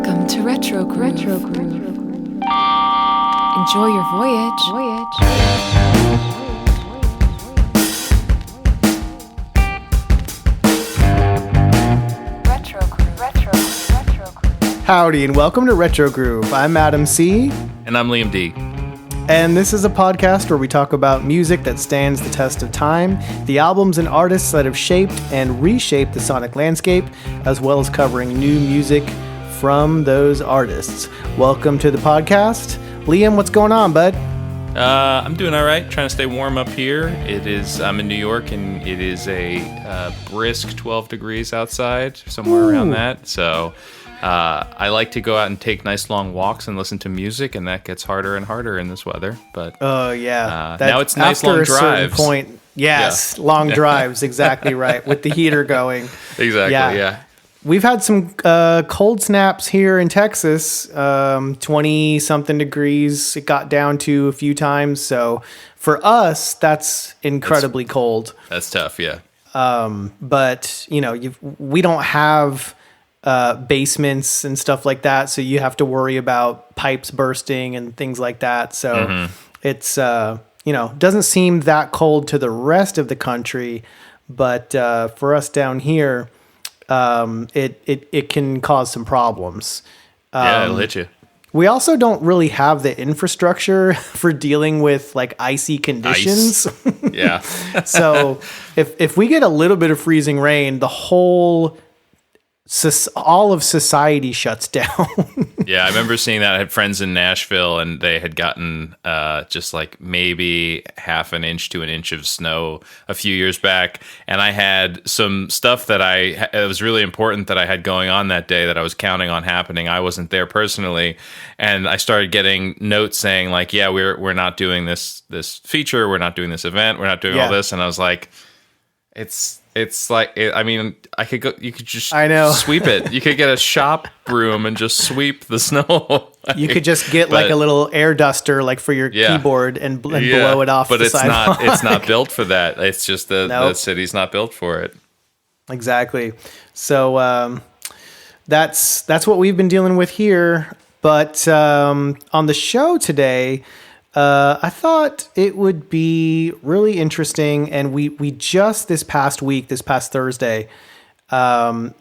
Welcome to Retro Groove. Enjoy your voyage. Howdy and welcome to Retro Groove. I'm Adam C. And I'm Liam D. And this is a podcast where we talk about music that stands the test of time, the albums and artists that have shaped and reshaped the sonic landscape, as well as covering new music from those artists. Welcome to the podcast. Liam, what's going on, bud? I'm doing all right, trying to stay warm up here. I'm in New York, and it is a brisk 12 degrees outside, somewhere around that. So I like to go out and take nice long walks and listen to music, and that gets harder and harder in this weather. But now it's nice long drives. After a certain point, yes, yeah. Long drives, exactly right, with the heater going. Exactly, yeah. We've had some cold snaps here in Texas, 20-something degrees. It got down to a few times. So for us, that's incredibly cold. That's tough, yeah. But, we don't have basements and stuff like that. So you have to worry about pipes bursting and things like that. So it's, doesn't seem that cold to the rest of the country. But for us down here, it can cause some problems. It'll hit you. We also don't really have the infrastructure for dealing with like icy conditions. Yeah. So if we get a little bit of freezing rain, all of society shuts down. Yeah, I remember seeing that. I had friends in Nashville, and they had gotten just like maybe half an inch to an inch of snow a few years back. And I had some stuff that it was really important that I had going on that day that I was counting on happening. I wasn't there personally. And I started getting notes saying like, yeah, we're not doing this feature. We're not doing this event. We're not doing all this. And I was like, It's like, you could just sweep it. You could get a shop broom and just sweep the snow. You could just get like a little air duster, like for your keyboard and blow it off the sidewalk. But it's not built for that. It's just the city's not built for it. Exactly. So that's what we've been dealing with here. But on the show today, I thought it would be really interesting, and we just this past Thursday, National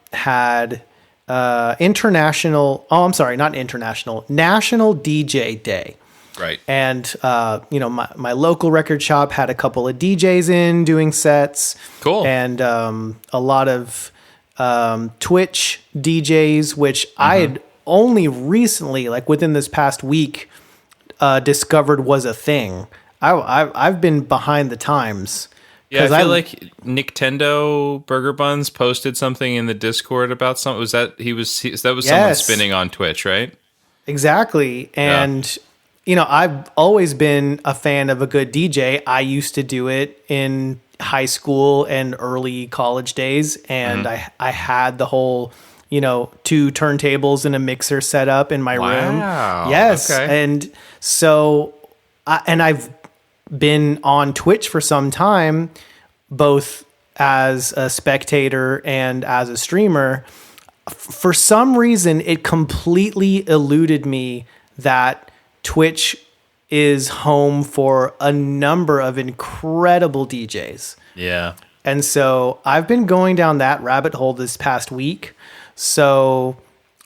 DJ Day. Right. And, my local record shop had a couple of DJs in doing sets. Cool. And a lot of Twitch DJs, which I had only recently, like within this past week, discovered was a thing. I've been behind the times. Yeah, I feel like Nintendo Burger Buns posted something in the Discord about something. Was that someone spinning on Twitch, right? Exactly. And I've always been a fan of a good DJ. I used to do it in high school and early college days, and I had the whole 2 turntables and a mixer set up in my room. Yes. Okay. And so, I've been on Twitch for some time, both as a spectator and as a streamer. For some reason, it completely eluded me that Twitch is home for a number of incredible DJs. Yeah. And so I've been going down that rabbit hole this past week. So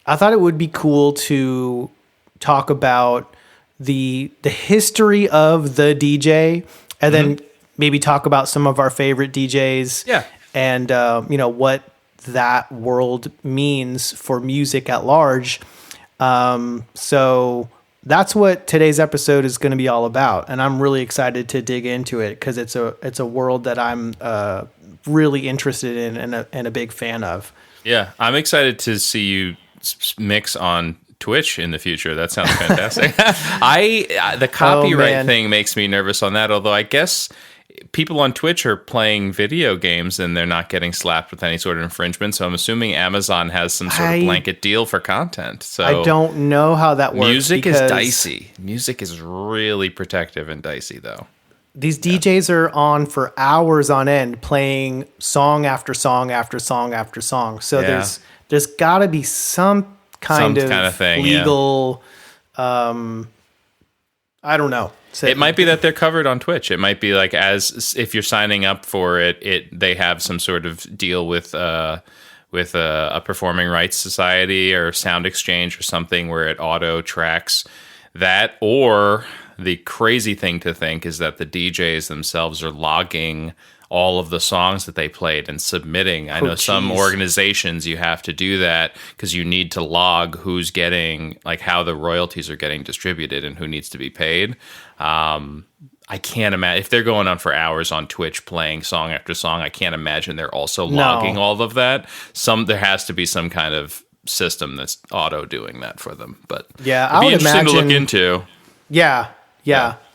I thought it would be cool to talk about the history of the DJ, and then maybe talk about some of our favorite DJs. Yeah. And what that world means for music at large. So that's what today's episode is going to be all about, and I'm really excited to dig into it because it's a world that I'm really interested in and a big fan of. Yeah, I'm excited to see you mix on Twitch in the future. That sounds fantastic. The copyright thing makes me nervous on that, although I guess people on Twitch are playing video games and they're not getting slapped with any sort of infringement, so I'm assuming Amazon has some sort of blanket deal for content. So I don't know how that works. Music is dicey. Music is really protective and dicey, though. These DJs are on for hours on end playing song after song after song after song. So there's got to be some kind Some of kind of thing, legal. I don't know. So it might be that they're covered on Twitch. It might be like, as if you're signing up for it, they have some sort of deal with a performing rights society or sound exchange or something where it auto tracks that. Or the crazy thing to think is that the DJs themselves are logging all of the songs that they played and submitting. I know some organizations you have to do that because you need to log who's getting, like, how the royalties are getting distributed and who needs to be paid. I can't imagine if they're going on for hours on Twitch playing song after song. I can't imagine they're also logging all of that. There has to be some kind of system that's auto doing that for them. But yeah, it'd be interesting to look into. Yeah.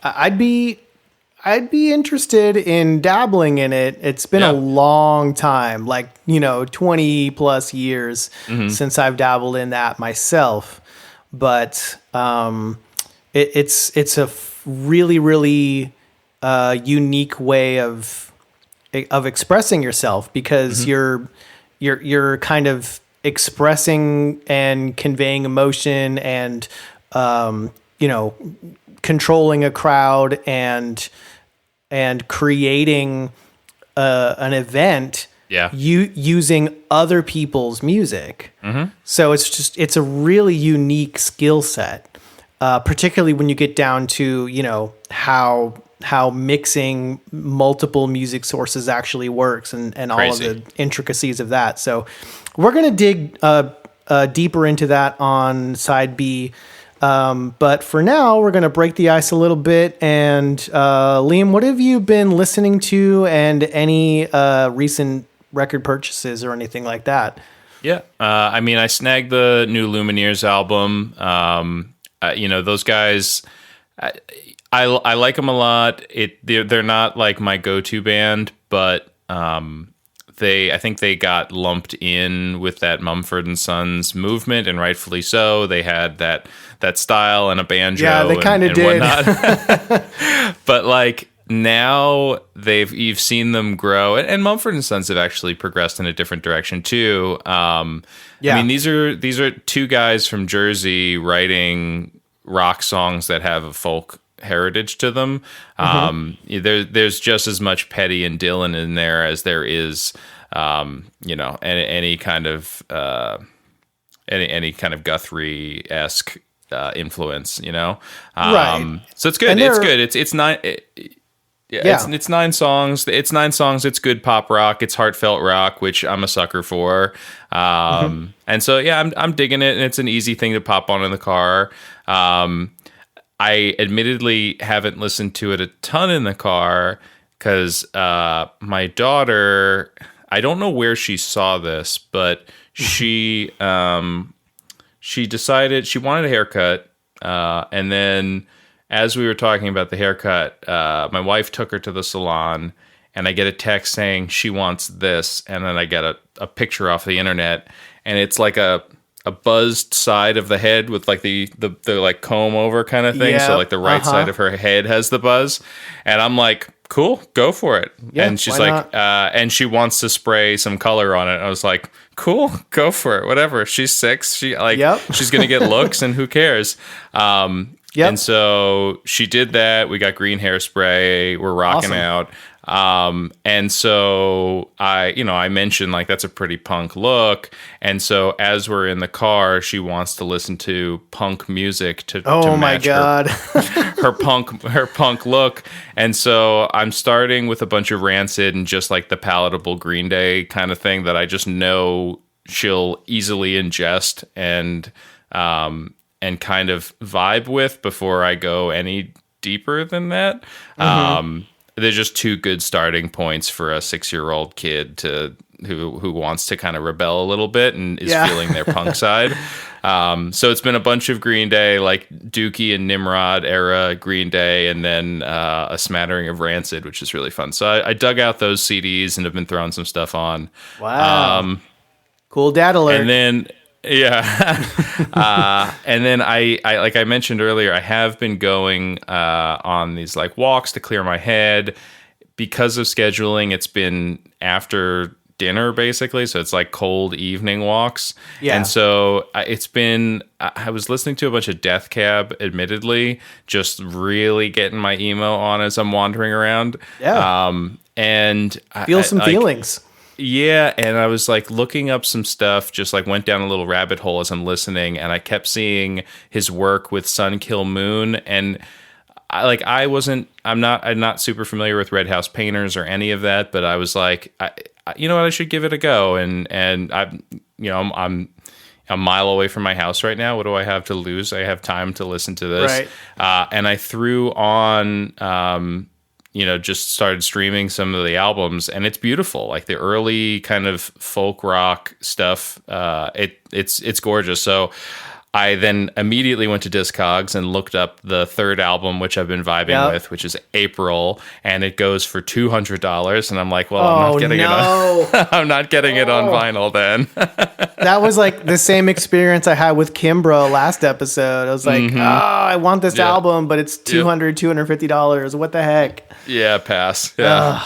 I'd be interested in dabbling in it. It's been a long time, 20 plus years since I've dabbled in that myself. But it's a really, really unique way of expressing yourself, because you're kind of expressing and conveying emotion and controlling a crowd and creating an event using other people's music. So it's a really unique skill set, particularly when you get down to, how mixing multiple music sources actually works and all of the intricacies of that. So we're going to dig deeper into that on side B. But for now, we're going to break the ice a little bit. And Liam, what have you been listening to, and any recent record purchases or anything like that? Yeah. I snagged the new Lumineers album. Those guys, I like them a lot. They're not like my go-to band, but I think they got lumped in with that Mumford & Sons movement, and rightfully so. They had that style and a banjo. Yeah, they kind of did. But now you've seen them grow, and Mumford & Sons have actually progressed in a different direction too. These are two guys from Jersey writing rock songs that have a folk heritage to them. There's just as much Petty and Dylan in there as there is any kind of Guthrie-esque influence, right. So it's good. It's good. It's nine. It's 9 songs. It's 9 songs. It's good pop rock. It's heartfelt rock, which I'm a sucker for. And so I'm digging it, and it's an easy thing to pop on in the car. I admittedly haven't listened to it a ton in the car because my daughter, I don't know where she saw this, but she decided she wanted a haircut. And then as we were talking about the haircut, my wife took her to the salon, and I get a text saying she wants this. And then I get a picture off the internet, and it's like a buzzed side of the head with the comb over kind of thing. So the right side of her head has the buzz. And I'm like, cool, go for it. Yeah, and she's like, and she wants to spray some color on it. I was like, cool, go for it. Whatever. She's 6. She's going to get looks, and who cares? And so she did that. We got green hairspray. We're rocking out. And so I mentioned that's a pretty punk look. And so as we're in the car, she wants to listen to punk music to match her punk look. And so I'm starting with a bunch of Rancid and just the palatable Green Day kind of thing that I just know she'll easily ingest and kind of vibe with before I go any deeper than that. They're just 2 good starting points for a 6-year-old kid who wants to kind of rebel a little bit and is feeling their punk side. So it's been a bunch of Green Day, like Dookie and Nimrod era Green Day, and then a smattering of Rancid, which is really fun. So I dug out those CDs and have been throwing some stuff on. Wow. Cool dad alert. And then and then I like I mentioned earlier, I have been going on these walks to clear my head. Because of scheduling, it's been after dinner, basically. So it's like cold evening walks. Yeah. And so I was listening to a bunch of Death Cab, admittedly, just really getting my emo on as I'm wandering around. Yeah. And Feel some feelings. Yeah, and I was like looking up some stuff, just like went down a little rabbit hole as I'm listening, and I kept seeing his work with Sun Kill Moon, and I'm not super familiar with Red House Painters or any of that, but I was like, you know what, I should give it a go, and I'm a mile away from my house right now. What do I have to lose? I have time to listen to this, right. And I threw on. Just started streaming some of the albums, and it's beautiful. Like the early kind of folk rock stuff, it's gorgeous. So I then immediately went to Discogs and looked up the third album, which I've been vibing with, which is April, and it goes for $200. And I'm like, well, I'm not getting it. I'm not getting it on vinyl then. That was like the same experience I had with Kimbrough last episode. I was like, I want this album, but it's $250. What the heck? Yeah, pass. Yeah.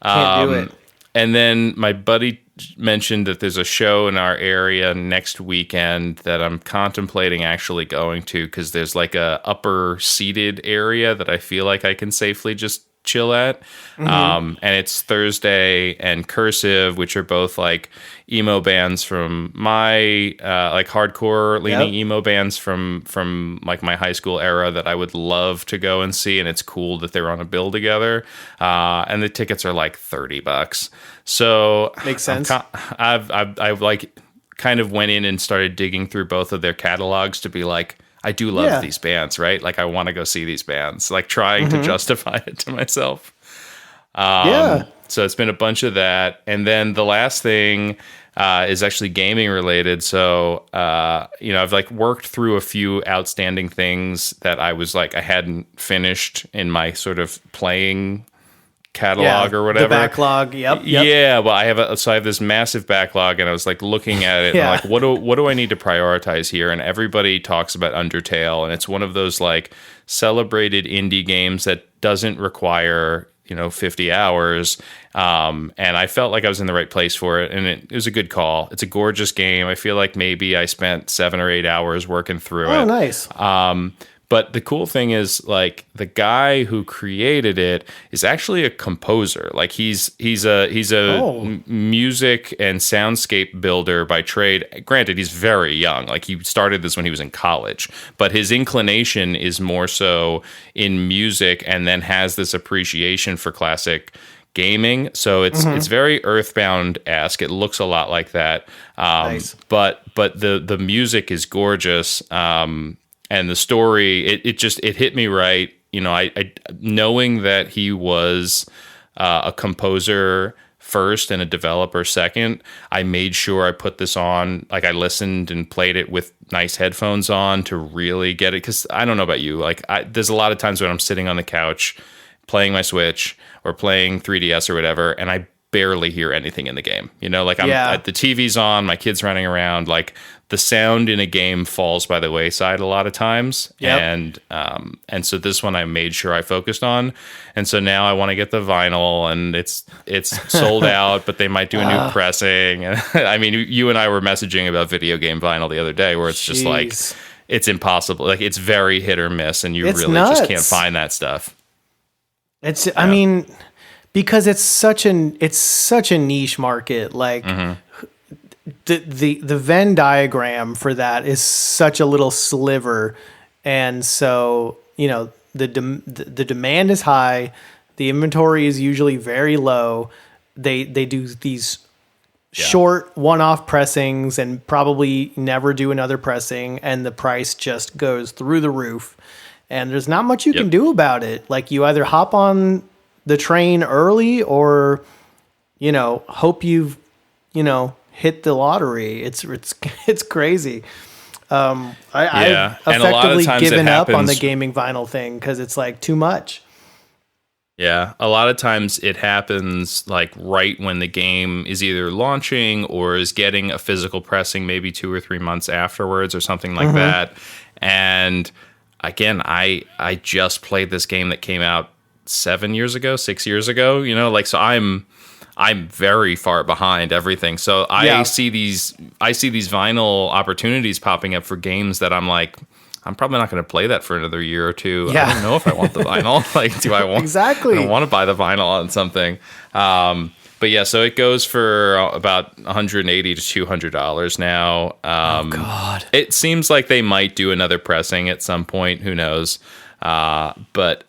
Can't do it. And then my buddy mentioned that there's a show in our area next weekend that I'm contemplating actually going to, because there's like a upper seated area that I feel like I can safely just chill at. And it's Thursday and Cursive, which are both like emo bands from my like hardcore leaning emo bands from like my high school era that I would love to go and see, and it's cool that they're on a bill together, and the tickets are like $30. So makes sense. I've like kind of went in and started digging through both of their catalogs to be like, I do love these bands, right? Like I want to go see these bands, like trying to justify it to myself. So it's been a bunch of that. And then the last thing is actually gaming related. So, I've like worked through a few outstanding things that I was like, I hadn't finished in my sort of playing catalog or whatever. The backlog. Yep. Yeah. Well, I have this massive backlog, and I was like looking at it and I'm like, what do I need to prioritize here? And everybody talks about Undertale, and it's one of those like celebrated indie games that doesn't require 50 hours. And I felt like I was in the right place for it, and it was a good call. It's a gorgeous game. I feel like maybe I spent 7 or 8 hours working through it. Oh, nice. But the cool thing is, like, the guy who created it is actually a composer. Like, he's a music and soundscape builder by trade. Granted, he's very young. Like, he started this when he was in college. But his inclination is more so in music, and then has this appreciation for classic gaming. So it's very Earthbound-esque. It looks a lot like that. Nice. But the music is gorgeous. And the story, it hit me right. I knowing that he was a composer first and a developer second, I made sure I put this on. Like, I listened and played it with nice headphones on to really get it. Because I don't know about you, like, there's a lot of times when I'm sitting on the couch playing my Switch or playing 3DS or whatever, and I barely hear anything in the game. Like the TV's on, my kid's running around, like the sound in a game falls by the wayside a lot of times. And so this one I made sure I focused on. And so now I want to get the vinyl, and it's sold out, but they might do a new pressing. And I mean, you and I were messaging about video game vinyl the other day, where it's just like, it's impossible. Like, it's very hit or miss, and it's really nuts. Just can't find that stuff. I mean, because it's such a niche market. Like, the Venn diagram for that is such a little sliver, and so the demand is high, the inventory is usually very low. They do these short one-off pressings and probably never do another pressing, and the price just goes through the roof, and there's not much you can do about it. Like, you either hop on the train early, or hope you've hit the lottery. It's crazy. I've effectively given up on the gaming vinyl thing because it's like too much. Yeah, a lot of times it happens like right when the game is either launching or is getting a physical pressing, maybe 2 or 3 months afterwards or something like that. And again, I just played this game that came out 6 years ago, so I'm I'm very far behind everything. So I see these vinyl opportunities popping up for games that I'm like, I'm probably not going to play that for another year or two. Yeah. I don't know if I want the vinyl. Like, do I want? Exactly. I don't want to buy the vinyl on something. But yeah, so it goes for about $180 to $200 now. Oh God! It seems like they might do another pressing at some point. Who knows? But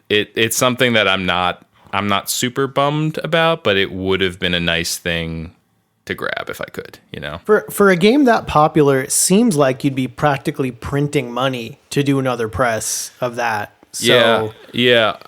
it's something that I'm not super bummed about. But it would have been a nice thing to grab if I could. You know, For a game that popular, it seems like you'd be practically printing money to do another press of that. So, yeah.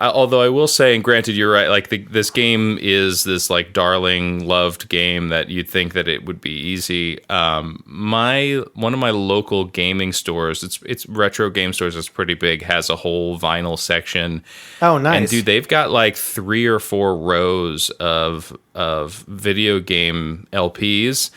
Although I will say, and granted, you're right. Like this game is this like darling, loved game that you'd think that it would be easy. One of my local gaming stores, it's retro game stores. It's pretty big. Has a whole vinyl section. Oh, nice. And dude, they've got like 3 or 4 rows of video game LPs.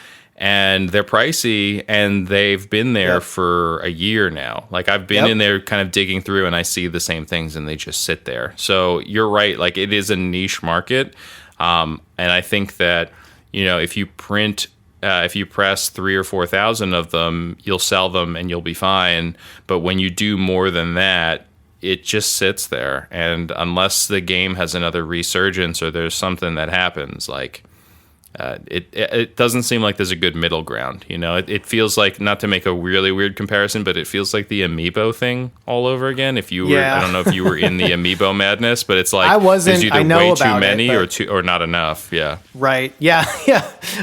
And they're pricey, and they've been there for a year now. Like, I've been in there kind of digging through, and I see the same things, and they just sit there. So you're right. Like, it is a niche market. And I think that, you know, if you press 3,000 or 4,000 of them, you'll sell them and you'll be fine. But when you do more than that, it just sits there. And unless the game has another resurgence or there's something that happens, like... It doesn't seem like there's a good middle ground, you know. It feels like, not to make a really weird comparison, but it feels like the amiibo thing all over again. If you were, I don't know if you were in the amiibo madness, but it's like I wasn't. There's either I know way about too many it, or not enough. Yeah, right. Yeah.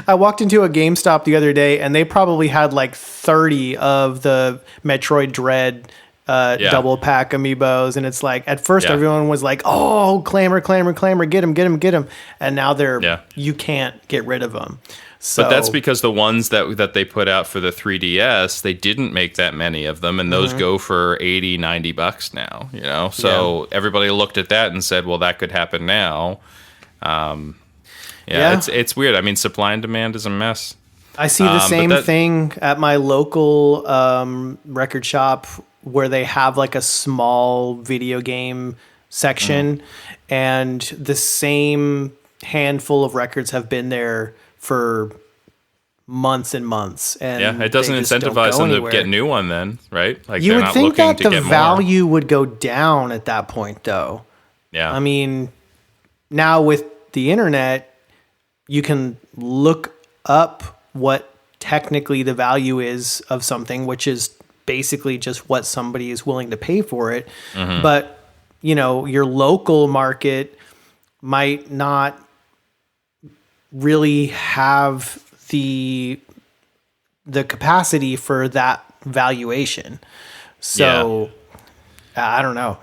I walked into a GameStop the other day, and they probably had like 30 of the Metroid Dread double pack amiibos, and it's like at first everyone was like, "Oh, clamor, get him," and now you can't get rid of them. So, but that's because the ones that they put out for the 3DS, they didn't make that many of them, and those go for $80-$90 now. You know, so everybody looked at that and said, "Well, that could happen now." It's weird. I mean, supply and demand is a mess. I see the same thing at my local record shop, where they have like a small video game section, and the same handful of records have been there for months and months. And it doesn't incentivize them to get a new one then, right? Like, you they're would not think looking that to the value would go down at that point, though. Yeah. I mean, now with the internet, you can look up what technically the value is of something, which is basically just what somebody is willing to pay for it. But, you know, your local market might not really have the capacity for that valuation. So I don't know.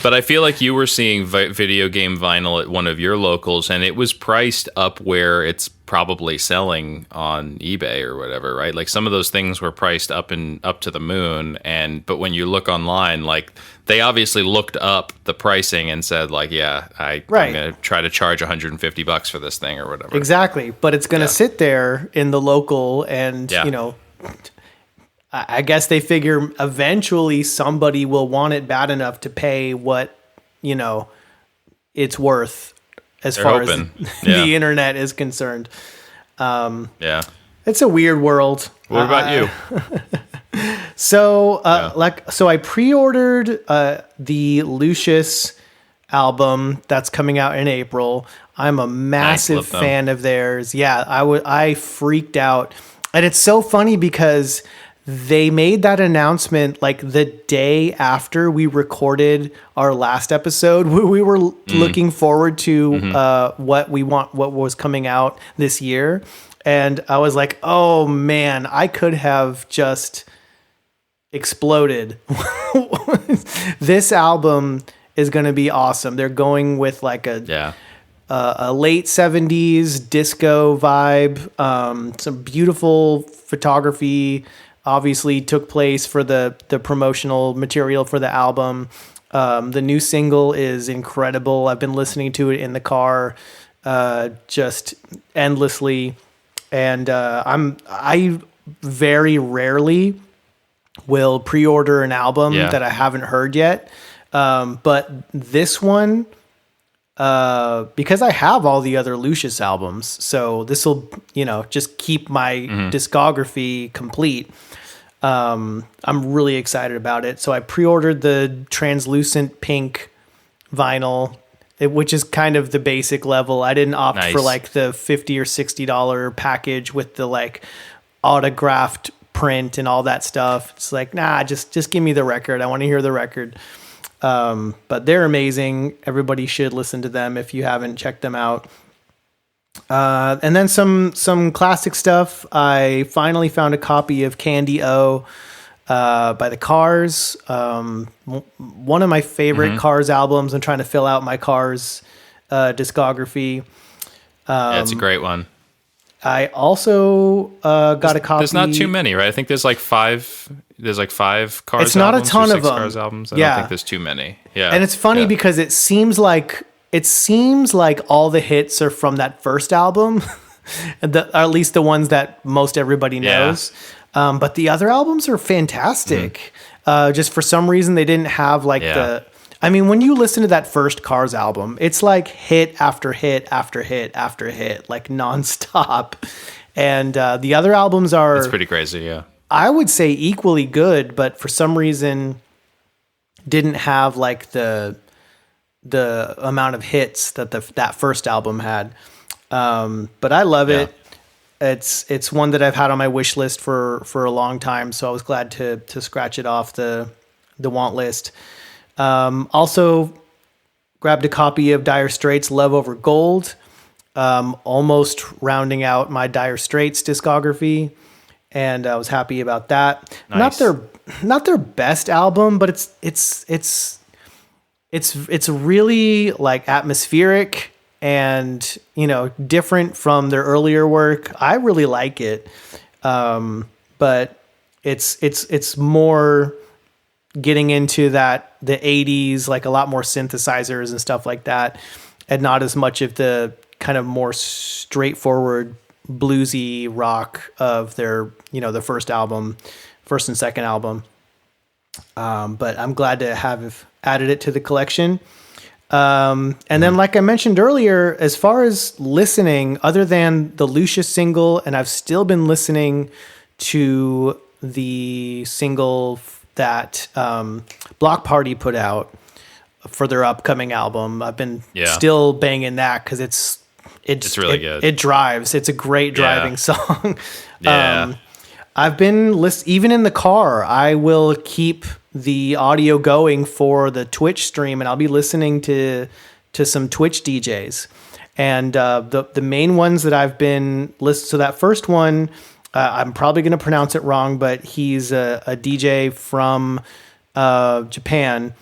But I feel like you were seeing video game vinyl at one of your locals, and it was priced up where it's probably selling on eBay or whatever, right? Like, some of those things were priced up to the moon, but when you look online, like, they obviously looked up the pricing and said, like, I'm going to try to charge $150 for this thing or whatever. Exactly, but it's going to sit there in the local, and you know, I guess they figure eventually somebody will want it bad enough to pay what, you know, it's worth as far as the internet is concerned. It's a weird world. What about you? So I pre-ordered the Lucius album that's coming out in April. I'm a massive fan of theirs. Yeah, I freaked out. And it's so funny because they made that announcement like the day after we recorded our last episode. We were looking forward to what was coming out this year. And I was like, oh man, I could have just exploded. This album is going to be awesome. They're going with like a late 70s disco vibe, some beautiful photography. Obviously took place for the promotional material for the album. The new single is incredible. I've been listening to it in the car just endlessly. And I very rarely will pre-order an album that I haven't heard yet. But this one, because I have all the other Lucius albums, so this will, just keep my discography complete. I'm really excited about it. So I pre-ordered the translucent pink vinyl, which is kind of the basic level. I didn't opt for like the $50 or $60 package with the like autographed print and all that stuff. It's like, nah, just give me the record. I want to hear the record. But they're amazing. Everybody should listen to them if you haven't checked them out. And then some classic stuff. I finally found a copy of Candy O by the Cars. One of my favorite Cars albums. I'm trying to fill out my Cars discography. It's a great one. I also got a copy. There's not too many, right? I think there's like five. There's like 5 Cars. It's not albums, a ton or 6 of them. Cars albums. I don't think there's too many. Yeah, and it's funny because it seems like all the hits are from that first album, or at least the ones that most everybody knows. But the other albums are fantastic. Just for some reason they didn't have like the. I mean, when you listen to that first Cars album, it's like hit after hit after hit after hit, like nonstop. And the other albums are. It's pretty crazy, yeah. I would say equally good, but for some reason didn't have like the amount of hits that that first album had. But I love it. It's one that I've had on my wish list for a long time, so I was glad to scratch it off the want list. Also grabbed a copy of Dire Straits' Love Over Gold. Almost rounding out my Dire Straits discography. And I was happy about that. Nice. Not their best album, but it's really like atmospheric and different from their earlier work. I really like it, but it's more getting into the 80s, like a lot more synthesizers and stuff like that, and not as much of the kind of more straightforward bluesy rock of their, the first and second album. But I'm glad to have added it to the collection. And then, like I mentioned earlier, as far as listening, other than the Lucius single, and I've still been listening to the single that Block Party put out for their upcoming album. I've been still banging that because it's really good. It drives. It's a great driving song. I've been even in the car, I will keep the audio going for the Twitch stream, and I'll be listening to some Twitch DJs. And the main ones that I've been listening. So that first one, I'm probably going to pronounce it wrong, but he's a DJ from Japan.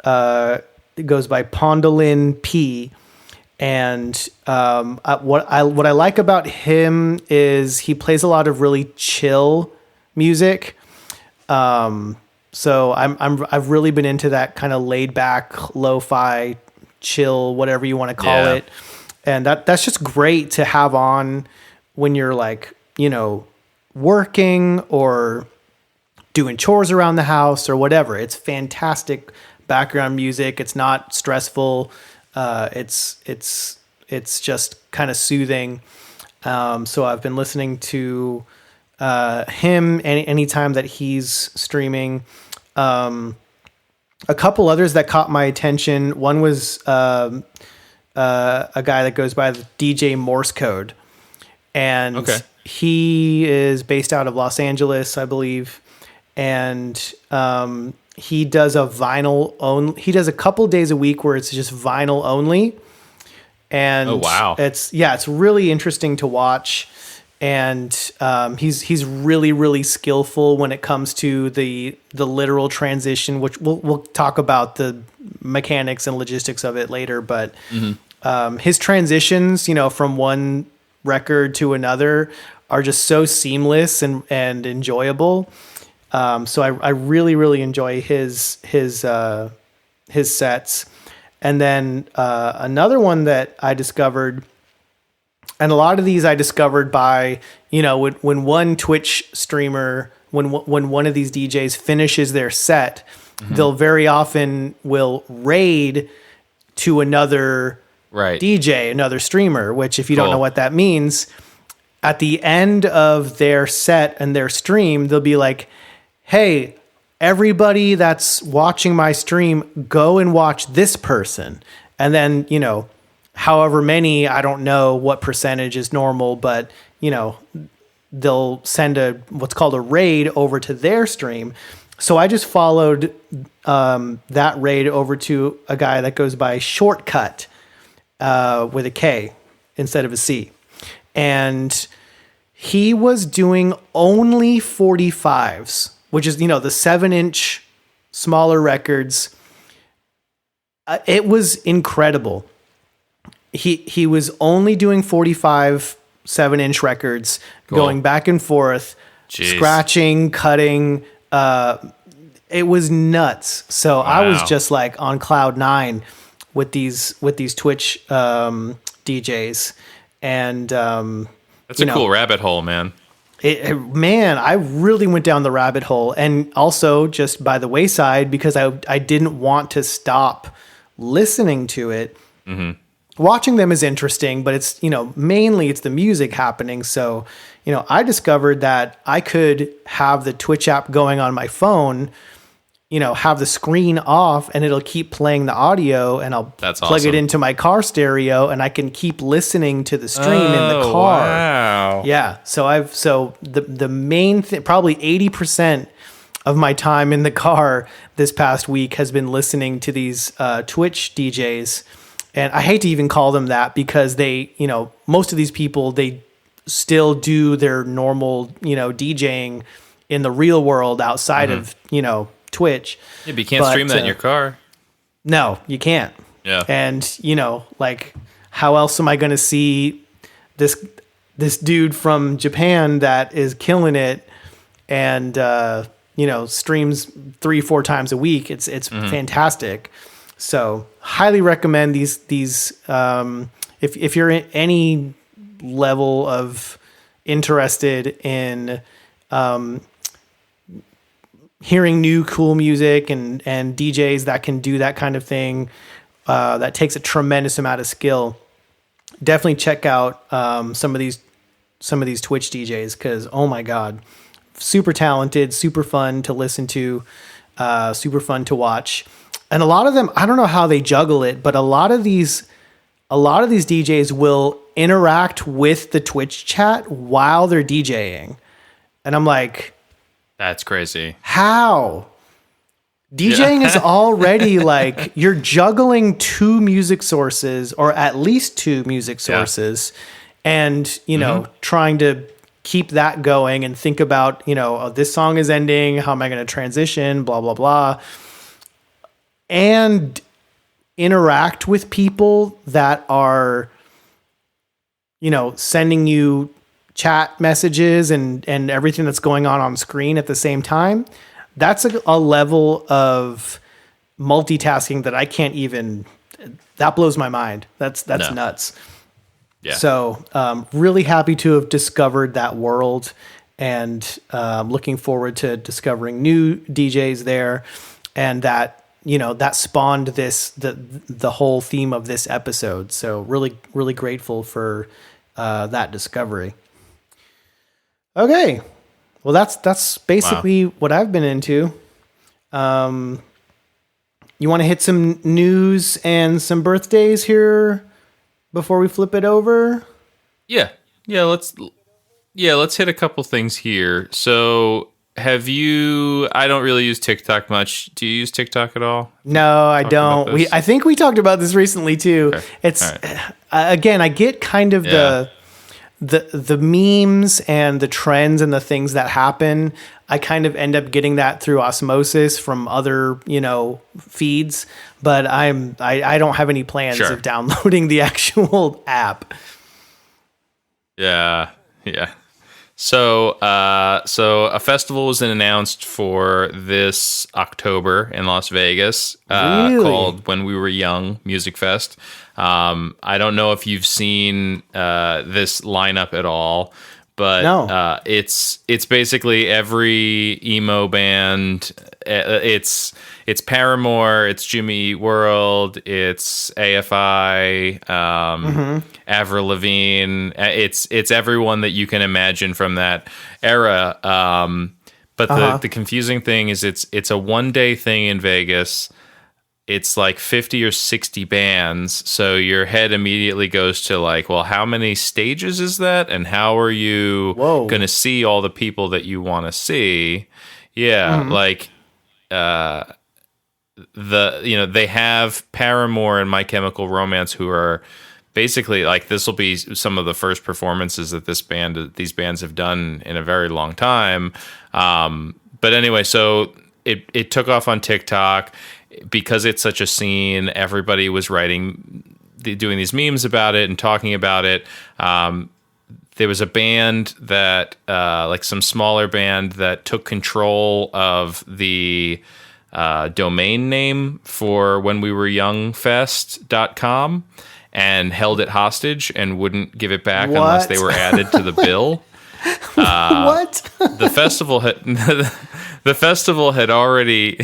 It goes by Pondolin P. And what I like about him is he plays a lot of really chill music. So I've really been into that kind of laid back, lo-fi, chill, whatever you want to call it. And that's just great to have on when you're like, working or doing chores around the house or whatever. It's fantastic background music. It's not stressful. It's just kind of soothing. So I've been listening to him anytime that he's streaming. A couple others that caught my attention. One was a guy that goes by the DJ Morse Code, and he is based out of Los Angeles, I believe, and he does a vinyl only. He does a couple days a week where it's just vinyl only. And it's really interesting to watch. And he's really, really skillful when it comes to the literal transition, which we'll talk about the mechanics and logistics of it later. But his transitions, from one record to another are just so seamless and enjoyable. So I really, really enjoy his sets. And then another one that I discovered, and a lot of these I discovered by, when one Twitch streamer, when one of these DJs finishes their set, they'll very often will raid to another Right. DJ, another streamer, which if you don't Cool. know what that means, at the end of their set and their stream, they'll be like, hey, everybody that's watching my stream, go and watch this person. And then, you know, however many, I don't know what percentage is normal, but, you know, they'll send what's called a raid over to their stream. So I just followed that raid over to a guy that goes by Shortcut with a K instead of a C. And he was doing only 45s, which is, you know, the 7-inch smaller records. It was incredible. He was only doing 45 7-inch records, going back and forth, scratching, cutting. It was nuts. So I was just like on cloud 9 with these Twitch DJs, and that's a cool rabbit hole, man. Man, I really went down the rabbit hole, and also just by the wayside because I didn't want to stop listening to it. Mm-hmm. Watching them is interesting, but it's, you know, mainly it's the music happening. So, you know, I discovered that I could have the Twitch app going on my phone, you know, have the screen off and it'll keep playing the audio, and I'll plug it into my car stereo and I can keep listening to the stream in the car. Wow. Yeah. So the main thing, probably 80% of my time in the car this past week has been listening to these Twitch DJs. And I hate to even call them that because they, you know, most of these people, they still do their normal, you know, DJing in the real world outside of, you know, Twitch. Yeah, but you can't stream that in your car. No, you can't. Yeah. And, you know, like, how else am I going to see this dude from Japan that is killing it and, you know, streams 3-4 times a week? It's fantastic. So highly recommend these if you're in any level of interested in hearing new cool music and DJs that can do that kind of thing, that takes a tremendous amount of skill. Definitely check out some of these Twitch DJs, because oh my god, super talented, super fun to listen to, super fun to watch. And a lot of them, I don't know how they juggle it, but a lot of these DJs will interact with the Twitch chat while they're DJing. And I'm like, that's crazy. How? DJing is already like, you're juggling 2 music sources, or at least 2 music sources, and, you know, trying to keep that going and think about, you know, oh, this song is ending, how am I going to transition, blah, blah, blah. And interact with people that are, you know, sending you chat messages and everything that's going on screen at the same time. That's a level of multitasking that I can't even, that blows my mind. That's nuts. Yeah. So really happy to have discovered that world, and looking forward to discovering new DJs there, and that, you know, that spawned the whole theme of this episode. So really, really grateful for that discovery. Okay. Well, that's basically what I've been into. You want to hit some news and some birthdays here before we flip it over? Yeah. Let's hit a couple things here. So, I don't really use TikTok much. Do you use TikTok at all? No, I don't. I think we talked about this recently too. Okay. It's again, I get kind of the memes and the trends and the things that happen. I kind of end up getting that through osmosis from other, you know, feeds, but I don't have any plans of downloading the actual app. Yeah. So a festival was announced for this October in Las Vegas, called When We Were Young Music Fest. I don't know if you've seen this lineup at all, but No. It's basically every emo band. It's Paramore, it's Jimmy Eat World, it's AFI, Avril Lavigne. It's everyone that you can imagine from that era. But the confusing thing is it's a one-day thing in Vegas. It's like 50 or 60 bands. So your head immediately goes to like, well, how many stages is that? And how are you going to see all the people that you want to see? Yeah. Like, they have Paramore and My Chemical Romance, who are basically like, this will be some of the first performances that these bands have done in a very long time. But anyway, so it took off on TikTok because it's such a scene. Everybody was doing these memes about it and talking about it. There was a band that, like some smaller band that took control of the domain name for whenwewereyoungfest.com and held it hostage and wouldn't give it back unless they were added to the bill. What? The festival had already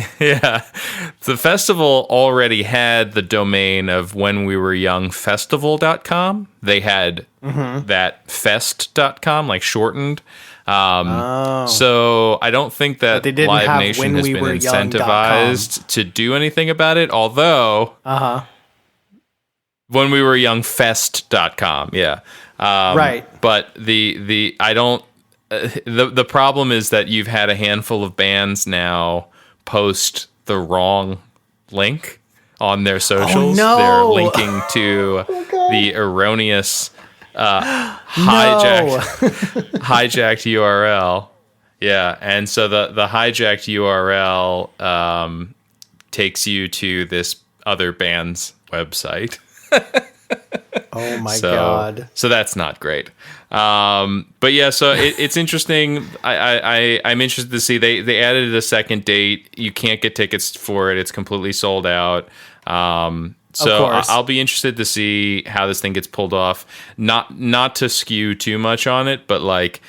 had the domain of whenwewereyoungfestival.com. They had that fest.com, like shortened. So I don't think that Live Nation has been incentivized to do anything about it, although whenwewereyoungfest.com, yeah. Right. But the problem is that you've had a handful of bands now post the wrong link on their socials. Oh, no. They're linking to the erroneous hijacked URL. Yeah, and so the hijacked URL takes you to this other band's website. Oh my God. So that's not great. But yeah, so it's interesting. I'm interested to see they added a second date. You can't get tickets for it. It's completely sold out. So I'll be interested to see how this thing gets pulled off. Not to skew too much on it, but like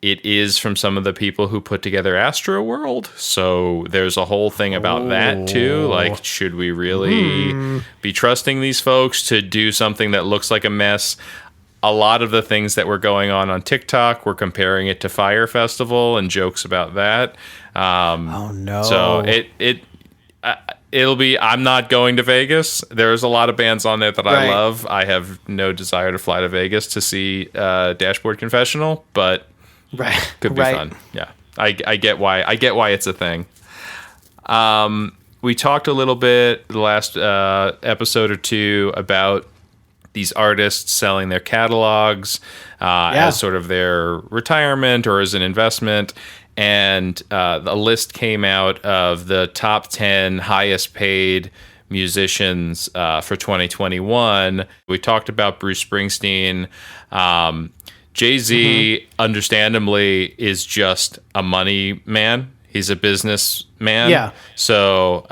it is from some of the people who put together Astro World. So there's a whole thing about that too. Like, should we really be trusting these folks to do something that looks like a mess? A lot of the things that were going on TikTok, we're comparing it to Fire Festival and jokes about that. Oh no! So it'll be. I'm not going to Vegas. There's a lot of bands on there that I love. I have no desire to fly to Vegas to see Dashboard Confessional, but could be fun. Yeah, I get why. I get why it's a thing. We talked a little bit the last episode or two about these artists selling their catalogs as sort of their retirement or as an investment. And a list came out of the top 10 highest paid musicians for 2021. We talked about Bruce Springsteen. Jay-Z, understandably, is just a money man. He's a businessman. Yeah. So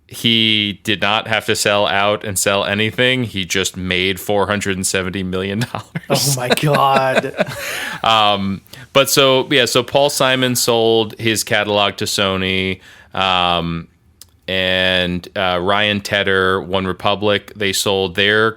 he did not have to sell out and sell anything. He just made $470 million. Oh my God. But so Paul Simon sold his catalog to Sony, and Ryan Tedder, One Republic, they sold their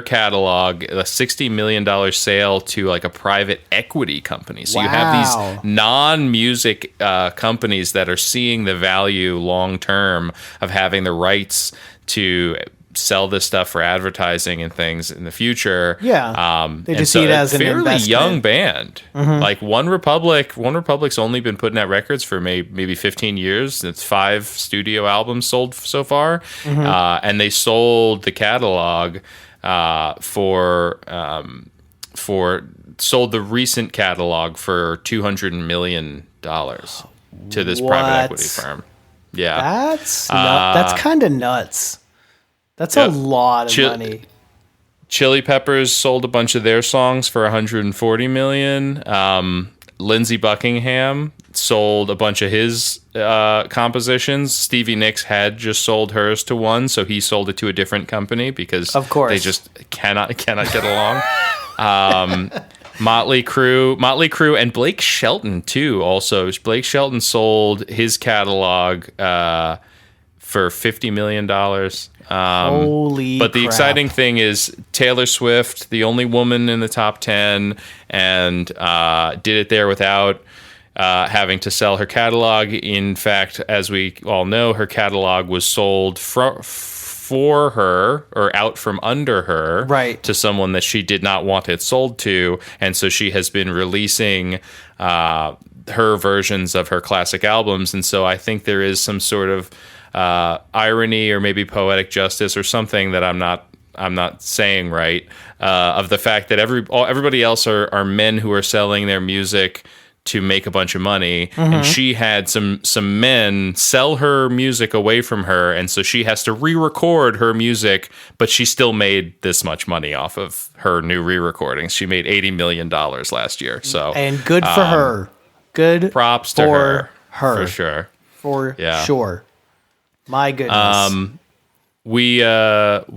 catalog, a $60 million sale to like a private equity company. So you have these non-music companies that are seeing the value long term of having the rights to sell this stuff for advertising and things in the future. Yeah. They just see it as an fairly investment. Young band. Like One Republic's only been putting out records for maybe 15 years. It's 5 studio albums sold so far. And they sold the catalog sold the recent catalog for $200 million to this private equity firm. Yeah. That's kind of nuts. That's a lot of money. Chili Peppers sold a bunch of their songs for $140 million. Lindsey Buckingham sold a bunch of his compositions. Stevie Nicks had just sold hers to one, so he sold it to a different company because of course they just cannot get along. Motley Crue, and Blake Shelton too. Also, Blake Shelton sold his catalog for $50 million. Holy But the crap. exciting thing is Taylor Swift, the only woman in the top 10, and did it there without having to sell her catalog. In fact, as we all know, her catalog was sold for her or out from under her to someone that she did not want it sold to. And so she has been releasing her versions of her classic albums. And so I think there is some sort of irony or maybe poetic justice or something that I'm not saying right, of the fact that everybody else are men who are selling their music to make a bunch of money, and she had some men sell her music away from her, and so she has to re-record her music, but she still made this much money off of her new re-recordings. She made $80 million last year. So and good for her. Good props to her for sure. For sure. My goodness. We have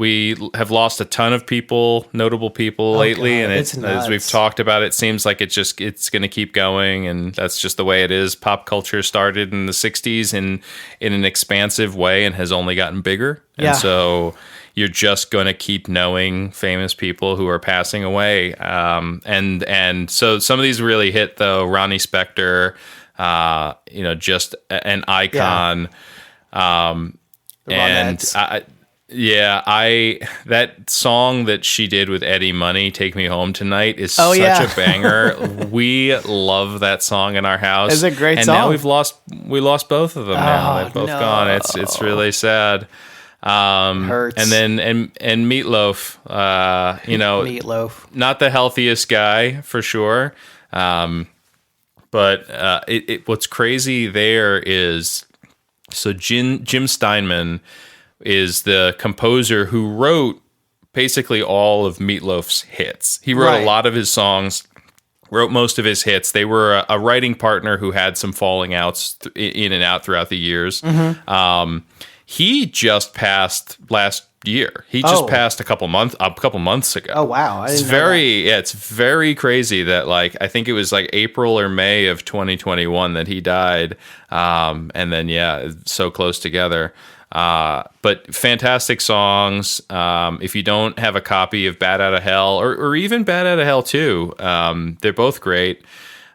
lost a ton of notable people lately, and as we've talked about, it seems like it's going to keep going, and that's just the way it is. Pop culture started in the '60s in an expansive way and has only gotten bigger, and so you're just going to keep knowing famous people who are passing away, and so some of these really hit though. Ronnie Spector, just an icon, that song that she did with Eddie Money, "Take Me Home Tonight," is such a banger. We love that song in our house. It's a great song. And now we lost both of them. Now they've both gone. It's really sad. Hurts. And then and Meatloaf, Meatloaf, not the healthiest guy for sure. But what's crazy there is, so Jim Steinman is the composer who wrote basically all of Meatloaf's hits. He wrote a lot of his songs, wrote most of his hits. They were a writing partner who had some falling outs in and out throughout the years. He just passed last year. He just passed a couple months ago. Oh wow! It's very crazy that I think it was April or May of 2021 that he died, and then so close together. But fantastic songs. If you don't have a copy of Bat Out of Hell or even Bat Out of Hell 2, they're both great.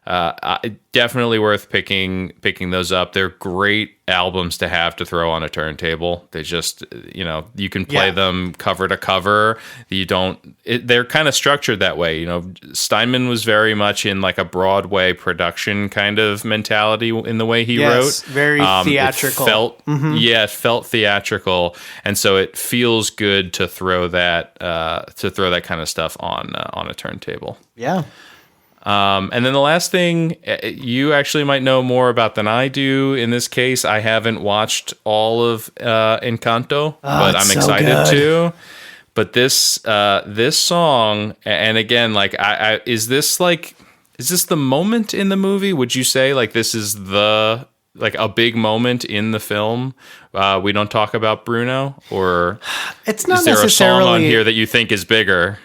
Definitely worth picking those up. They're great albums to have to throw on a turntable. They just, you can play them cover to cover. They're kind of structured that way. Steinman was very much in a Broadway production kind of mentality in the way he wrote. Very theatrical. It felt theatrical, and so it feels good to throw that kind of stuff on a turntable. Yeah. And then the last thing, you actually might know more about than I do. In this case, I haven't watched all of Encanto, but I'm excited to. But this song, and again, is this the moment in the movie? Would you say this is a big moment in the film? We don't talk about Bruno, or it's not is there necessarily a song on here that you think is bigger?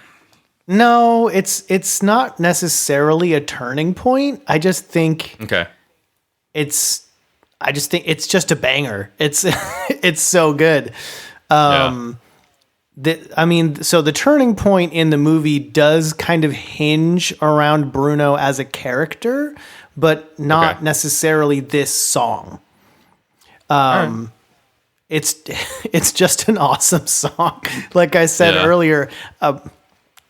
No, it's not necessarily a turning point. I just think it's just a banger. It's it's so good. So the turning point in the movie does kind of hinge around Bruno as a character, but not necessarily this song. It's just an awesome song. Like I said earlier,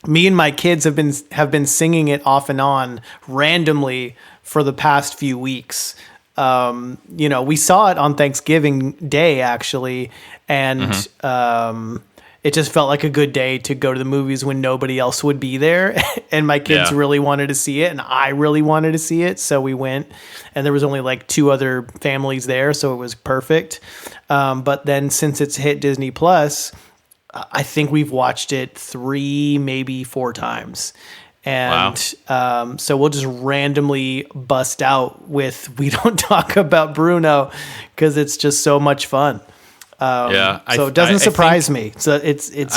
me and my kids have been singing it off and on randomly for the past few weeks. We saw it on Thanksgiving Day actually, and it just felt like a good day to go to the movies when nobody else would be there. And my kids really wanted to see it, and I really wanted to see it, so we went. And there was only 2 other families there, so it was perfect. But then since it's hit Disney Plus, I think we've watched it 3, maybe 4 times. And so we'll just randomly bust out with "We Don't Talk About Bruno" because it's just so much fun. So it doesn't surprise me. So it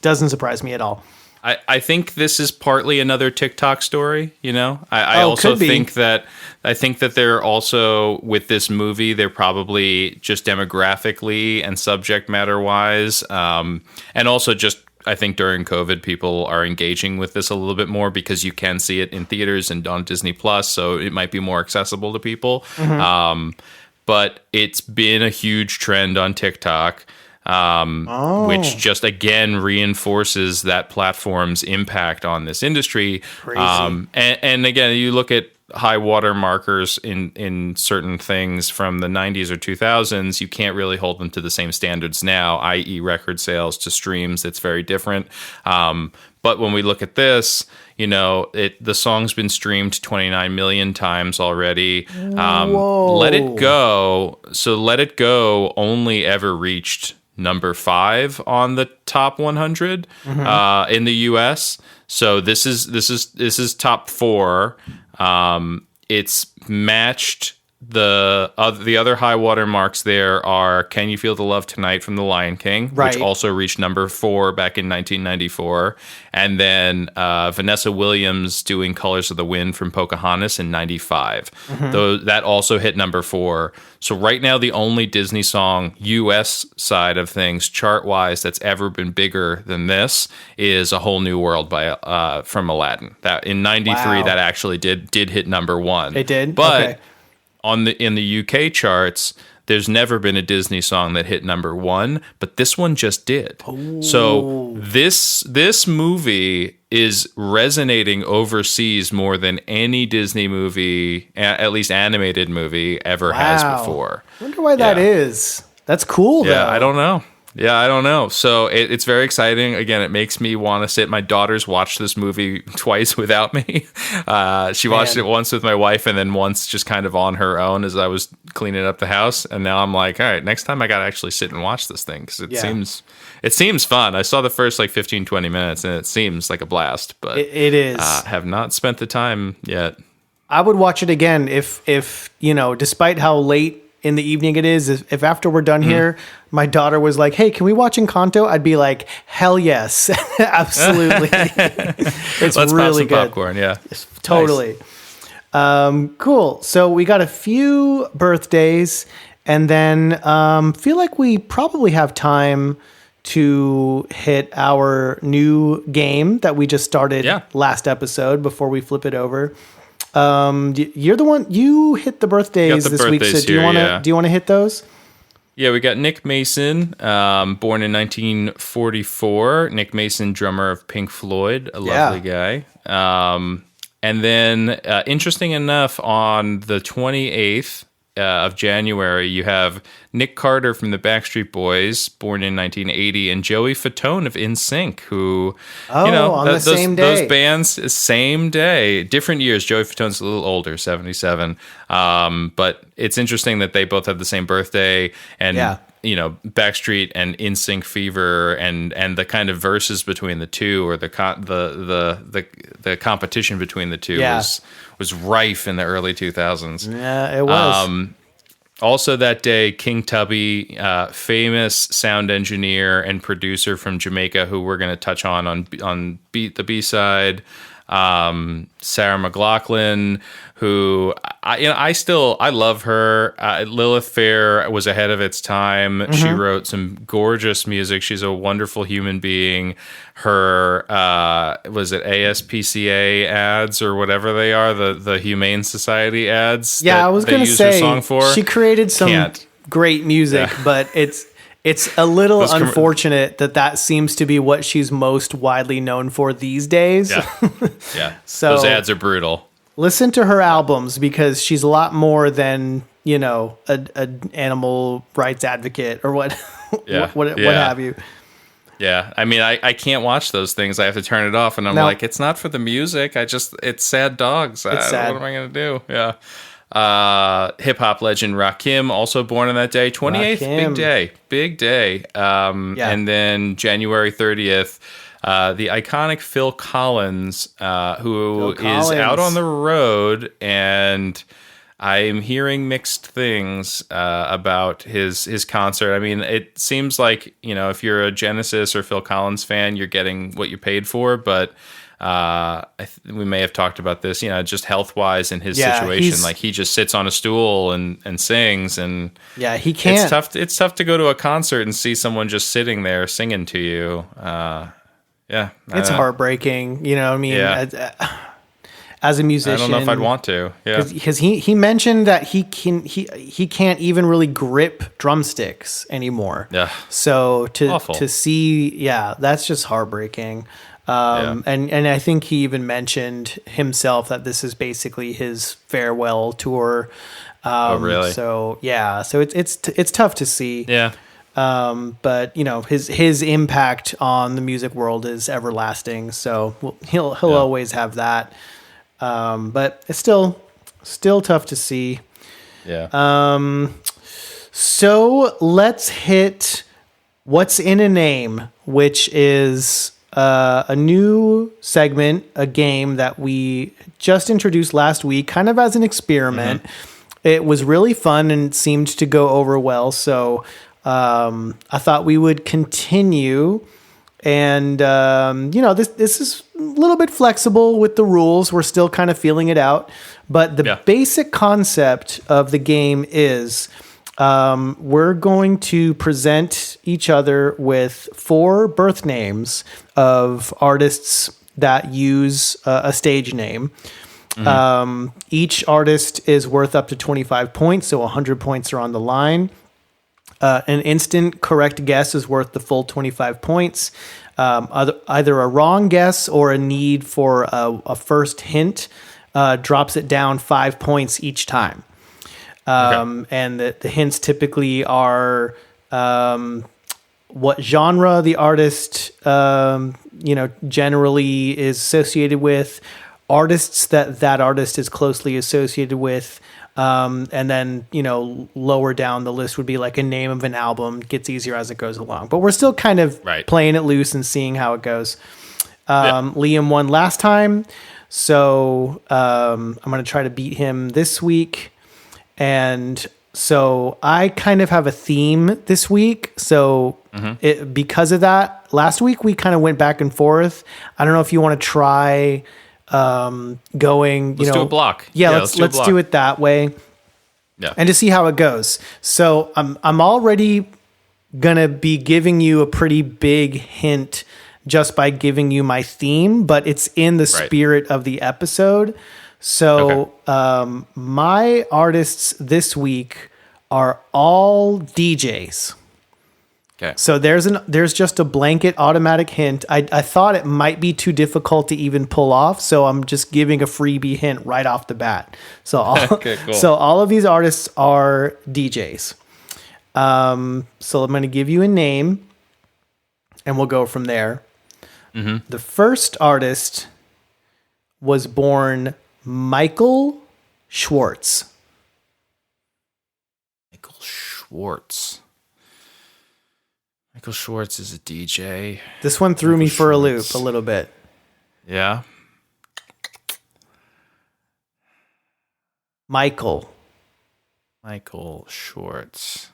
doesn't surprise me at all. I think this is partly another TikTok story, you know? I also think that they're also, with this movie, they're probably just demographically and subject matter wise, and also just, I think during COVID, people are engaging with this a little bit more because you can see it in theaters and on Disney Plus, so it might be more accessible to people. Mm-hmm. But it's been a huge trend on TikTok. Which just again reinforces that platform's impact on this industry. Crazy. And again, you look at high water markers in certain things from the 90s or 2000s, you can't really hold them to the same standards now, i.e. record sales to streams. It's very different. But when we look at this, you know, the song's been streamed 29 million times already. Let It Go. So Let It Go only ever reached number 5 on the top 100 in the US. So this is top 4. It's matched the other high water marks. There are "Can You Feel the Love Tonight" from The Lion King, which also reached number 4 back in 1994, and then Vanessa Williams doing "Colors of the Wind" from Pocahontas in 95. Though that also hit number 4. So right now, the only Disney song U.S. side of things, chart-wise, that's ever been bigger than this is "A Whole New World" by from Aladdin. That in '93, that actually did hit number 1. It did, but in the UK charts, there's never been a Disney song that hit number 1, but this one just did. Ooh. So this movie is resonating overseas more than any Disney movie, at least animated movie, ever has before. I wonder why that is. That's cool, though. I don't know. I don't know. So it's very exciting. Again, it makes me want to sit. My daughter's watched this movie twice without me. She watched it once with my wife and then once just kind of on her own as I was cleaning up the house. And now I'm like, all right, next time I got to actually sit and watch this thing because it seems fun. I saw the first 15, 20 minutes and it seems like a blast, but it is. Have not spent the time yet. I would watch it again if despite how late in the evening it is, if after we're done here, my daughter was like, "Hey, can we watch Encanto?" I'd be like, "Hell yes." Absolutely. It's Let's really pop some good. popcorn, yeah. Totally. Nice. Cool. So we got a few birthdays and then feel like we probably have time to hit our new game that we just started last episode before we flip it over. You're the one, you hit the birthdays this week. So do you want to hit those? Yeah, we got Nick Mason, born in 1944. Nick Mason, drummer of Pink Floyd, a lovely guy. And then, interesting enough, on the 28th of January, you have Nick Carter from the Backstreet Boys, born in 1980, and Joey Fatone of NSYNC, who, on the same day. Those bands, same day, different years. Joey Fatone's a little older, 77. But it's interesting that they both have the same birthday, and Backstreet and NSYNC fever, and the kind of verses between the two, or the competition between the two was rife in the early 2000s. Yeah, it was. Also that day, King Tubby, famous sound engineer and producer from Jamaica, who we're going to touch on the B-side. Sarah McLaughlin, who I love her. Lilith Fair was ahead of its time. Mm-hmm. She wrote some gorgeous music. She's a wonderful human being. Her was it ASPCA ads or whatever they are, the Humane Society ads. Yeah, I was going to say song for. She created some great music, but it's a little unfortunate that seems to be what she's most widely known for these days. Yeah. So those ads are brutal. Listen to her albums because she's a lot more than, an animal rights advocate or what have you. Yeah. I mean, I can't watch those things. I have to turn it off and I'm like, it's not for the music. It's sad dogs. It's sad. What am I going to do? Yeah. Hip hop legend Rakim, also born on that day, 28th, big day. And then January 30th, the iconic Phil Collins, who is out on the road, and I'm hearing mixed things about his concert. I mean, it seems like, if you're a Genesis or Phil Collins fan, you're getting what you paid for, but we may have talked about this, just health-wise in his situation. Like, he just sits on a stool and sings, and he can't. It's tough to go to a concert and see someone just sitting there singing to you. It's heartbreaking. You know what I mean? Yeah. As a musician, I don't know if I'd want to. Yeah, because he mentioned that he can't even really grip drumsticks anymore. Yeah. So Awful. to see, that's just heartbreaking. And I think he even mentioned himself that this is basically his farewell tour. Oh, really? So it's tough to see. Yeah. But his impact on the music world is everlasting. So he'll always have that. But it's still tough to see. Yeah. So let's hit What's in a Name, which is a new segment, a game that we just introduced last week, kind of as an experiment. It was really fun and seemed to go over well. So I thought we would continue. And, this is a little bit flexible with the rules. We're still kind of feeling it out. But the basic concept of the game is we're going to present each other with 4 birth names of artists that use a stage name. Each artist is worth up to 25 points, so 100 points are on the line. An instant correct guess is worth the full 25 points. Either a wrong guess or a need for a first hint drops it down 5 points each time. And the hints typically are what genre the artist generally is associated with, artists that artist is closely associated with. And then, lower down the list would be like a name of an album. Gets easier as it goes along. But we're still kind of playing it loose and seeing how it goes. Liam won last time, so I'm going to try to beat him this week. And so I kind of have a theme this week. So because of that, last week we kind of went back and forth. I don't know if you want to try... going, let's do a block. Let's do it that way. Yeah. And to see how it goes. So I'm already gonna be giving you a pretty big hint just by giving you my theme, but it's in the spirit of the episode. So my artists this week are all DJs. Okay. So there's just a blanket automatic hint. I thought it might be too difficult to even pull off, so I'm just giving a freebie hint right off the bat. So cool. So all of these artists are DJs. So I'm going to give you a name, and we'll go from there. The first artist was born Michael Schwartz. Michael Schwartz. Michael Schwartz is a DJ. This one threw me for a loop a little bit. Yeah. Michael Schwartz.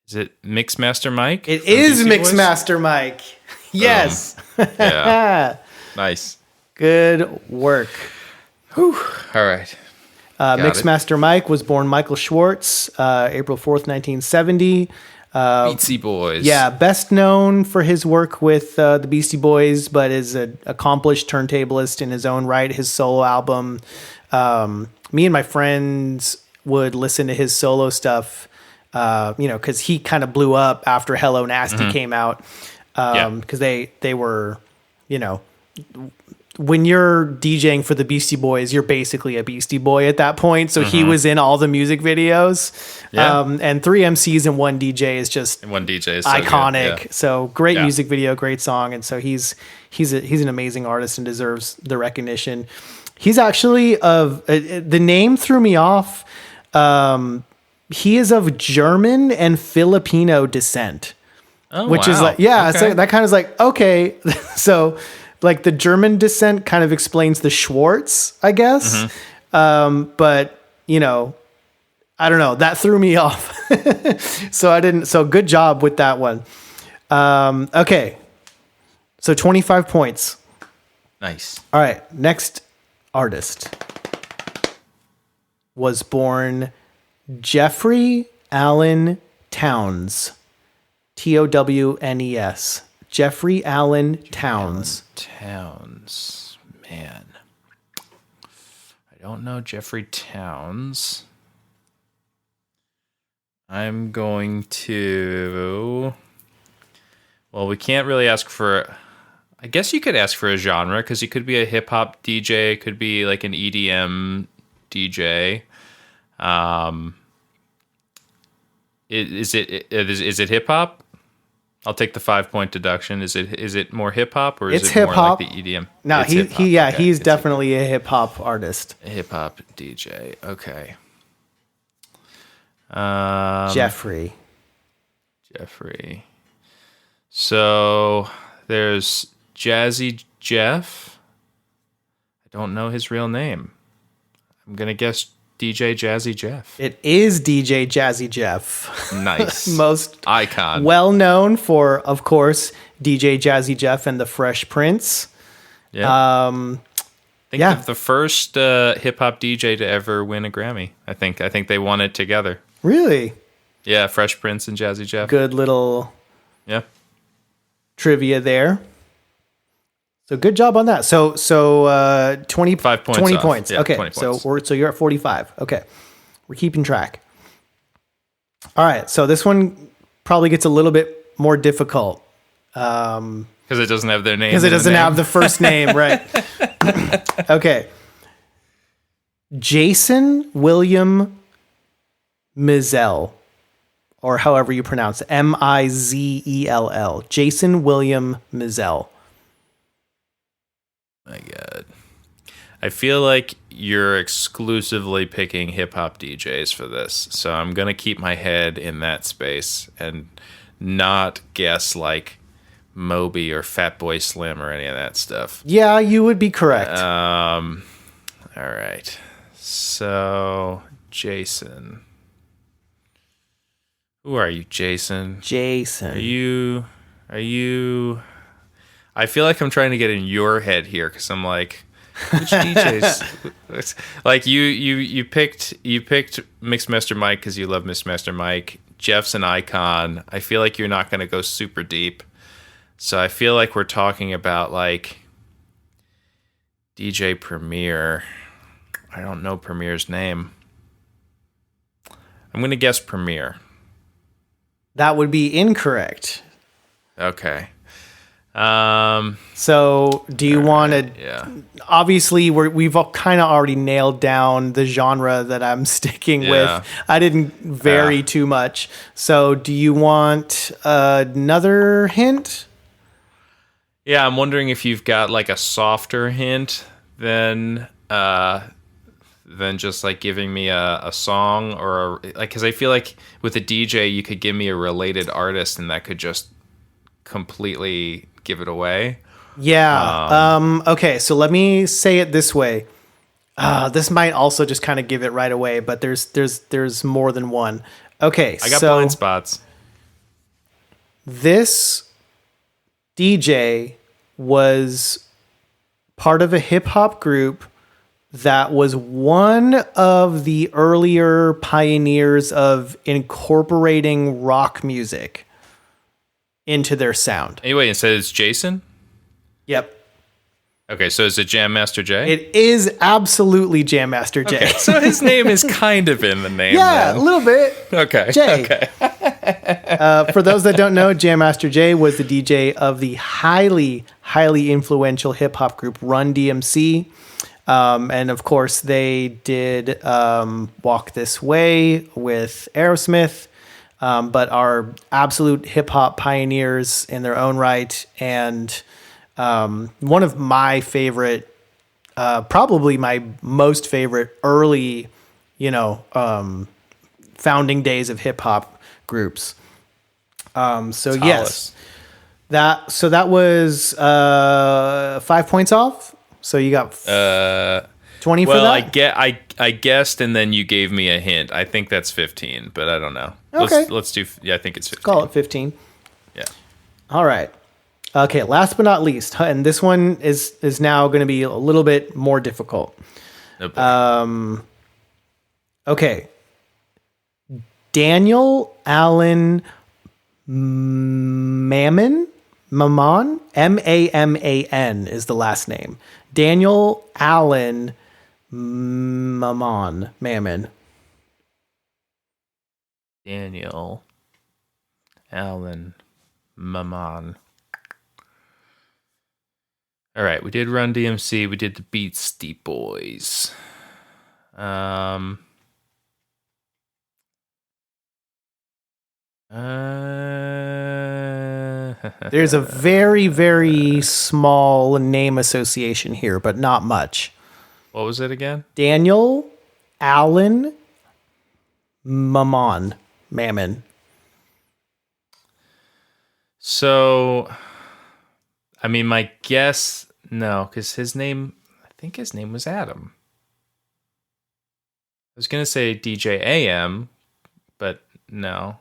Is it Mixmaster Mike? It is Mixmaster Mike. Yes. Yeah. Nice. Good work. Whew. All right. Mixmaster Mike was born Michael Schwartz, April 4th, 1970. Beastie Boys. Yeah, best known for his work with the Beastie Boys, but is an accomplished turntablist in his own right. His solo album. Me and my friends would listen to his solo stuff, because he kind of blew up after Hello Nasty came out. Because they were, when you're DJing for the Beastie Boys, you're basically a Beastie Boy at that point. So he was in all the music videos. And 3 MCs and 1 DJ is just iconic. So, so great music video, great song. And so he's an amazing artist and deserves the recognition. He's actually the name threw me off. He is of German and Filipino descent, which is like, it's like, that kind of is like, okay. So like the German descent kind of explains the Schwartz, I guess. But, you know, I don't know. That threw me off. So good job with that one. Okay. So 25 points. Nice. All right. Next artist was born Jeffrey Allen Townes. Townes. Jeffrey Allen Townes. Townes. Man. I don't know Jeffrey Townes. I'm going to... Well, we can't really ask for... I guess you could ask for a genre, because he could be a hip-hop DJ, could be like an EDM DJ. Is it hip-hop? I'll take the 5-point deduction. Is it more hip-hop, or is It's it more hip-hop. like the EDM? No, It's hip-hop. Okay, he's it's definitely a hip-hop artist. a hip-hop DJ. Okay. Jeffrey. So there's Jazzy Jeff. I don't know his real name. I'm going to guess DJ Jazzy Jeff. It is DJ Jazzy Jeff. Nice. Most icon. well known for, of course, DJ Jazzy Jeff and the Fresh Prince. Yeah. Yeah. Of the first hip hop DJ to ever win a Grammy. I think they won it together. Really? Yeah, Fresh Prince and Jazzy Jeff. Good little Yeah. trivia there. So good job on that. So 5 points 20 off. points. Yeah, Okay. 20 So points. you're at 45. Okay. We're keeping track. All right. So this one probably gets a little bit more difficult. Because it doesn't have their name. Because it doesn't have the first name, right? Okay. Jason William Mizell, or however you pronounce it, Mizell. Jason William Mizell. My God. I feel like you're exclusively picking hip hop DJs for this. So I'm going to keep my head in that space and not guess like Moby or Fatboy Slim or any of that stuff. Yeah, you would be correct. All right. So, Jason. Who are you, Jason? Jason. Are you I feel like I'm trying to get in your head here, because I'm like, which DJs? Like you picked Mixmaster Mike because you love Mixmaster Mike. Jeff's an icon. I feel like you're not going to go super deep, so I feel like we're talking about like DJ Premier. I don't know Premier's name. I'm going to guess Premier. That would be incorrect. Okay. So do you want to... Yeah. Obviously, we've kind of already nailed down the genre that I'm sticking with. I didn't vary too much. So do you want another hint? Yeah, I'm wondering if you've got like a softer hint than just like giving me a song or like, because I feel like with a DJ you could give me a related artist and that could just completely give it away. Yeah. Okay, so let me say it this way. This might also just kind of give it right away, but there's more than one. Okay, I got blind spots. This DJ was part of a hip hop group that was one of the earlier pioneers of incorporating rock music into their sound. Anyway, it says Jason? Yep. Okay, so is it Janmaster J? It is absolutely Janmaster J. Okay, so his name is kind of in the name. Yeah, then. a little bit. Okay. J. Okay. For those that don't know, Janmaster J was the DJ of the highly, highly influential hip hop group Run DMC. And of course, they did Walk This Way with Aerosmith, but are absolute hip hop pioneers in their own right. And one of my favorite, probably my most favorite early, founding days of hip hop groups. Yes, that was 5 points off. So you got 20 for Well, that? I guessed, and then you gave me a hint. I think that's 15, but I don't know. Okay. Let's do. Yeah, I think it's 15. Call it 15. Yeah. All right. Okay, last but not least, and this one is now going to be a little bit more difficult. Oh, boy. Okay. Daniel Allen Mammon? Mammon? Maman is the last name. Daniel Allen Mammon. Daniel Allen Maman. All right, we did Run DMC. We did the Beastie Boys. There's a very, very small name association here, but not much. What was it again? Daniel Allen Mammon. So, I mean, my guess, no, because I think his name was Adam. I was going to say DJ AM, but no.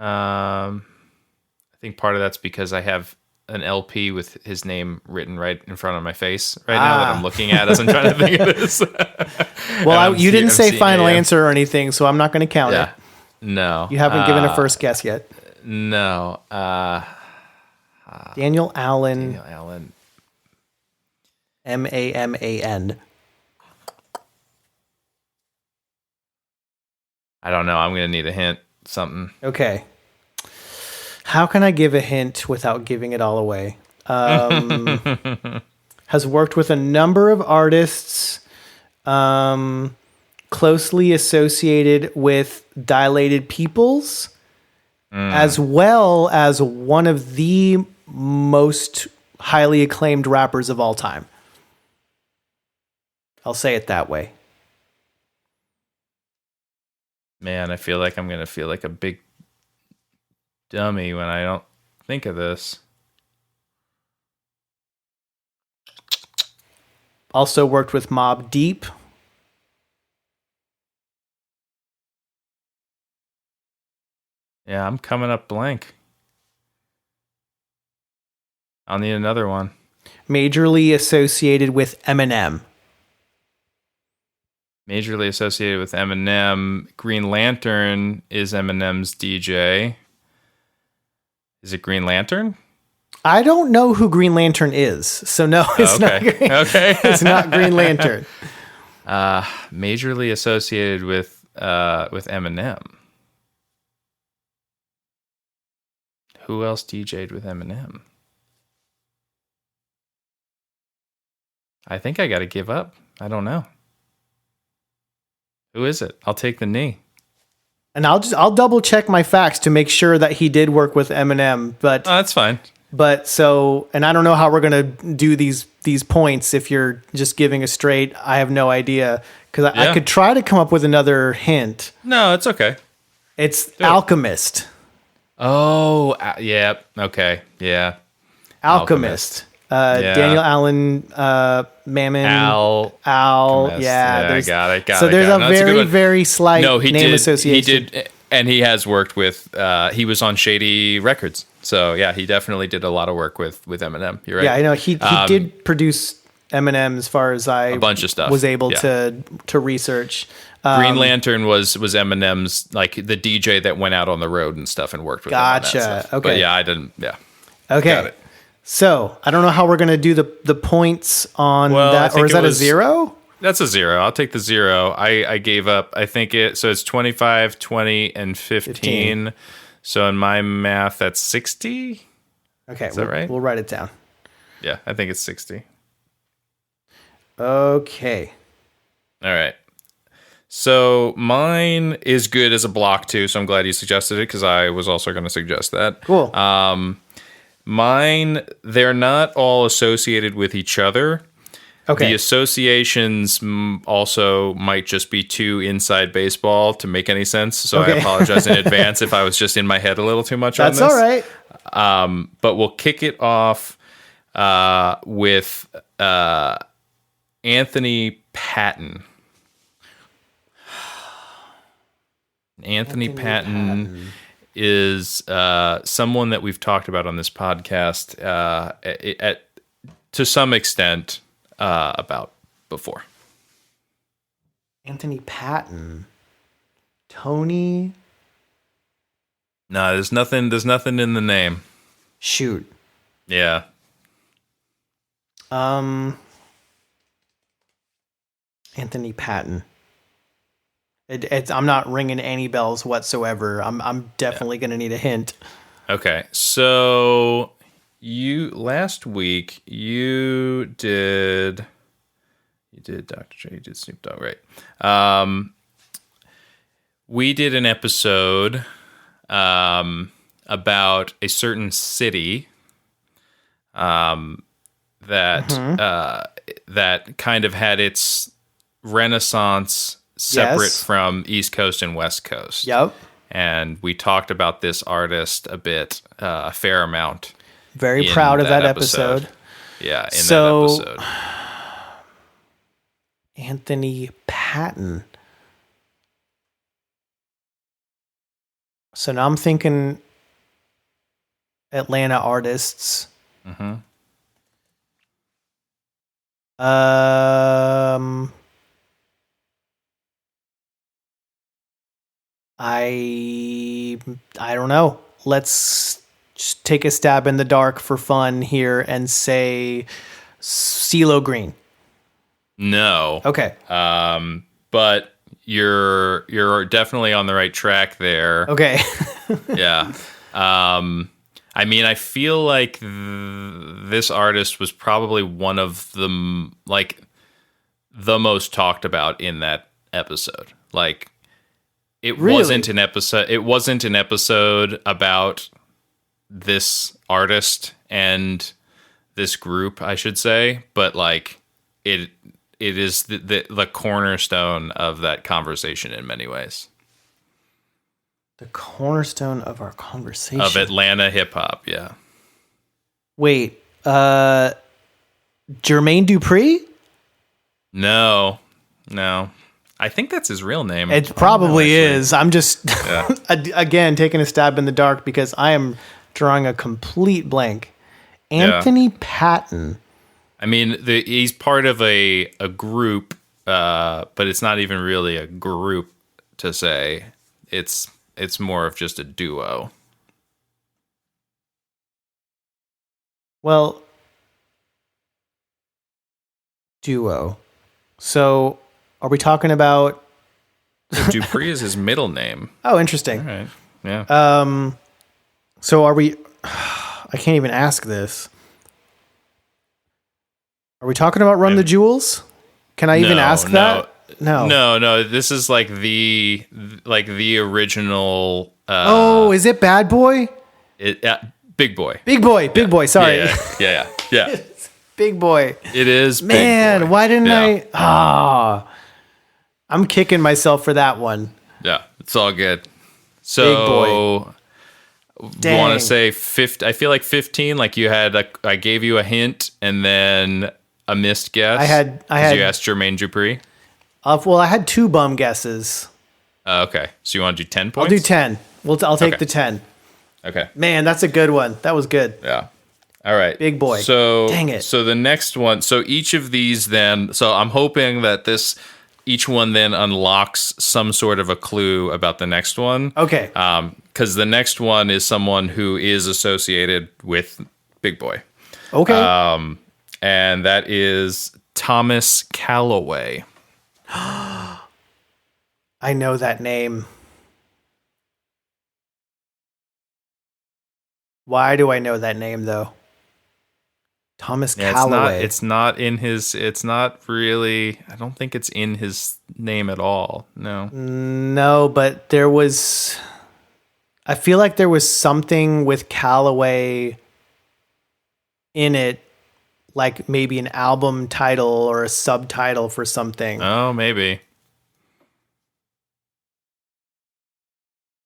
I think part of that's because I have an LP with his name written right in front of my face right now that I'm looking at as I'm trying to think of this. Well, you didn't say final answer or anything, so I'm not going to count it. No. You haven't given a first guess yet. No. Daniel Allen. Daniel Allen. Maman. I don't know. I'm going to need a hint. Something. Okay. How can I give a hint without giving it all away? Has worked with a number of artists, closely associated with Dilated Peoples, as well as one of the most highly acclaimed rappers of all time. I'll say it that way. Man, I feel like I'm going to feel like a big dummy when I don't think of this. Also worked with Mobb Deep. Yeah, I'm coming up blank. I'll need another one. Majorly associated with Eminem. Majorly associated with Eminem. Green Lantern is Eminem's DJ. Is it Green Lantern? I don't know who Green Lantern is, so no, it's not. It's not Green Lantern. Majorly associated with Eminem. Who else DJ'd with Eminem? I think I got to give up. I don't know. Who is it? I'll take the knee. And I'll double check my facts to make sure that he did work with Eminem, but that's fine. But so, and I don't know how we're going to do these points if you're just giving a straight, I have no idea, cuz I could try to come up with another hint. No, it's okay. It's Alchemist. Oh, yeah. Okay. Yeah. Alchemist. Daniel Allen Mammon. Al. Yeah, I got it. So there's a very, very slight name association. He did, and he has worked with, he was on Shady Records. So yeah, he definitely did a lot of work with Eminem. You're right. Yeah, I know. He did produce Eminem as far as I a bunch of stuff. Was able to research. Green Lantern was Eminem's, like, the DJ that went out on the road and stuff and worked with him on that stuff. Okay. But yeah, I didn't. Yeah. Okay. Got it. So I don't know how we're going to do the points on that, or is that a 0? That's a 0. I'll take the 0. I gave up. I think so it's 25, 20, and 15. So in my math, that's 60. Okay. Is that right? We'll write it down. Yeah, I think it's 60. Okay. All right. So mine is good as a block too. So I'm glad you suggested it, because I was also going to suggest that. Cool. Mine, they're not all associated with each other. Okay. The associations also might just be too inside baseball to make any sense. So I apologize in advance if I was just in my head a little too much on this. That's all right. But we'll kick it off with Anthony Patton. Anthony Patton is someone that we've talked about on this podcast to some extent about before. Anthony Patton. Tony. No, there's nothing in the name. Shoot. Yeah. Anthony Patton. I'm not ringing any bells whatsoever. I'm definitely going to need a hint. Okay, so last week you did Dr. J, you did Snoop Dogg, right? We did an episode about a certain city that kind of had its renaissance separate from East Coast and West Coast. Yep. And we talked about this artist a fair amount. Very proud of that episode. Yeah, that episode. Anthony Patton. So now I'm thinking Atlanta artists. Mm-hmm. I don't know. Let's just take a stab in the dark for fun here and say Ceelo Green. No. Okay. But you're definitely on the right track there. Okay. Yeah. I mean, I feel like this artist was probably one of the most talked about in that episode. Like, it wasn't an episode. It wasn't an episode about this artist and this group, I should say, but like it is the cornerstone of that conversation in many ways. The cornerstone of our conversation. Of Atlanta hip hop, yeah. Wait, Jermaine Dupree? No. I think that's his real name. It probably is. I'm just, again, taking a stab in the dark because I am drawing a complete blank. Anthony Patton. I mean, he's part of a group, but it's not even really a group to say. It's more of just a duo. Well, duo. So, are we talking about... Dupree is his middle name. Oh, interesting. All right. Yeah. So are we... I can't even ask this. Are we talking about Run the Jewels? Can I even ask that? No. This is like the original. Is it Bad Boy? Big Boy. Big Boy. Sorry. Yeah. Big Boy. It is. Man, Big Boy. why didn't I? I'm kicking myself for that one. Yeah, it's all good. So, Big Boy. You want to say 50? I feel like 15. Like you had, I gave you a hint and then a missed guess. I had. You asked Jermaine Dupree. Well, I had 2 bum guesses. Okay, so you want to do 10 points? I'll do 10. I'll take the 10. Okay. Man, that's a good one. That was good. Yeah. All right. Big Boy. So, dang it. So the next one. So each of these then. So I'm hoping that each one then unlocks some sort of a clue about the next one. Okay. Because the next one is someone who is associated with Big Boy. Okay. And that is Thomas Callaway. I know that name. Why do I know that name though? Thomas Callaway. It's not really, I don't think it's in his name at all. No, but I feel like there was something with Callaway in it, like maybe an album title or a subtitle for something. Oh, maybe.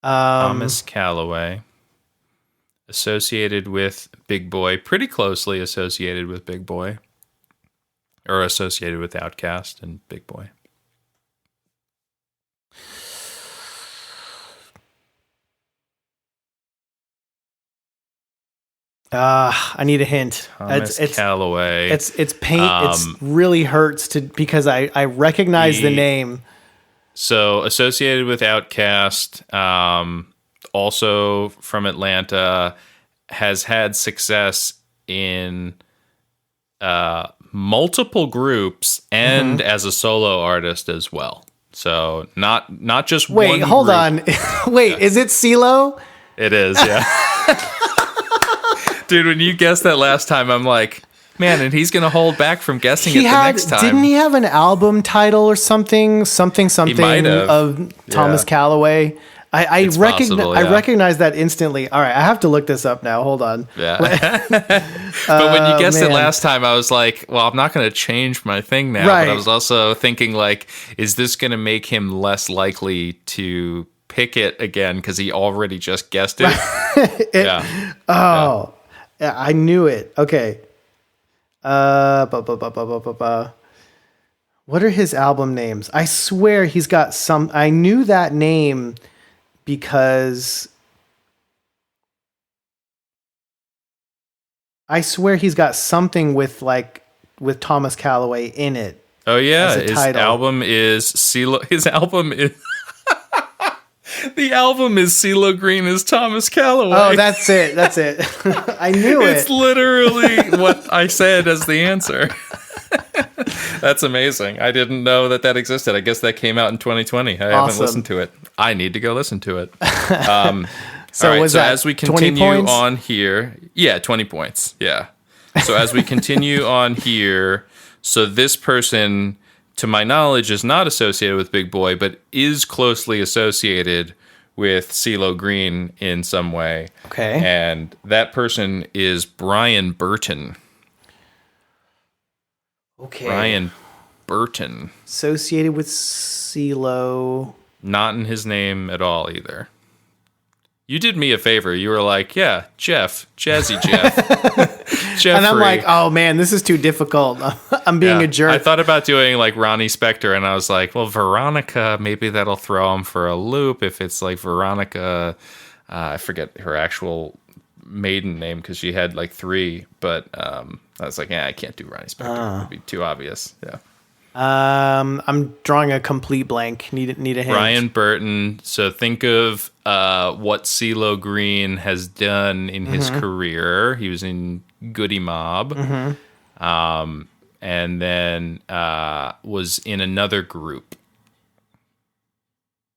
Thomas Callaway. Associated with Big Boy, pretty closely associated with Big Boy. or associated with Outkast and Big Boy. I need a hint. Thomas Callaway. It's pain. It's really hurts because I recognize the name. So associated with Outkast, also from Atlanta, has had success in multiple groups and as a solo artist as well. So not just one. Wait, hold on. Wait, is it Ceelo? It is, yeah. Dude, when you guessed that last time, I'm like, man, and he's going to hold back from guessing the next time. Didn't he have an album title or something? Something He might have. of Thomas Callaway? I recognize that instantly. All right, I have to look this up now. Hold on. Yeah. But when you guessed it last time, I was like, well, I'm not going to change my thing now. Right. But I was also thinking, like, is this going to make him less likely to pick it again because he already just guessed it? Yeah. Oh, yeah, I knew it. Okay. What are his album names? I swear he's got some. I knew that name because I swear he's got something with Thomas Callaway in it. Oh yeah, his title. album is Ceelo. His album is the album is Ceelo Green as Thomas Callaway. Oh, that's it. That's it. I knew it. It's literally what I said as the answer. That's amazing. I didn't know that existed. I guess that came out in 2020. I haven't listened to it. I need to go listen to it. So all right, was so that as we 20 continue points? on here, 20 points. Yeah. So as we continue on here, so this person, to my knowledge, is not associated with Big Boy, but is closely associated with Ceelo Green in some way. Okay. And that person is Brian Burton. Okay. Brian Burton. Associated with Ceelo. Not in his name at all either. You did me a favor. You were like, yeah, Jeff, Jazzy Jeff. Jeffrey. And I'm like, oh man, this is too difficult. I'm being a jerk. I thought about doing like Ronnie Spector, and I was like, well, Veronica, maybe that'll throw him for a loop if it's like Veronica. I forget her actual maiden name because she had like 3, but I was like, I can't do Ronnie Spector. It'd be too obvious. Yeah. I'm drawing a complete blank. Need a hint. Brian Burton. So think of what Ceelo Green has done in his career. He was in Goody Mob, and then was in another group.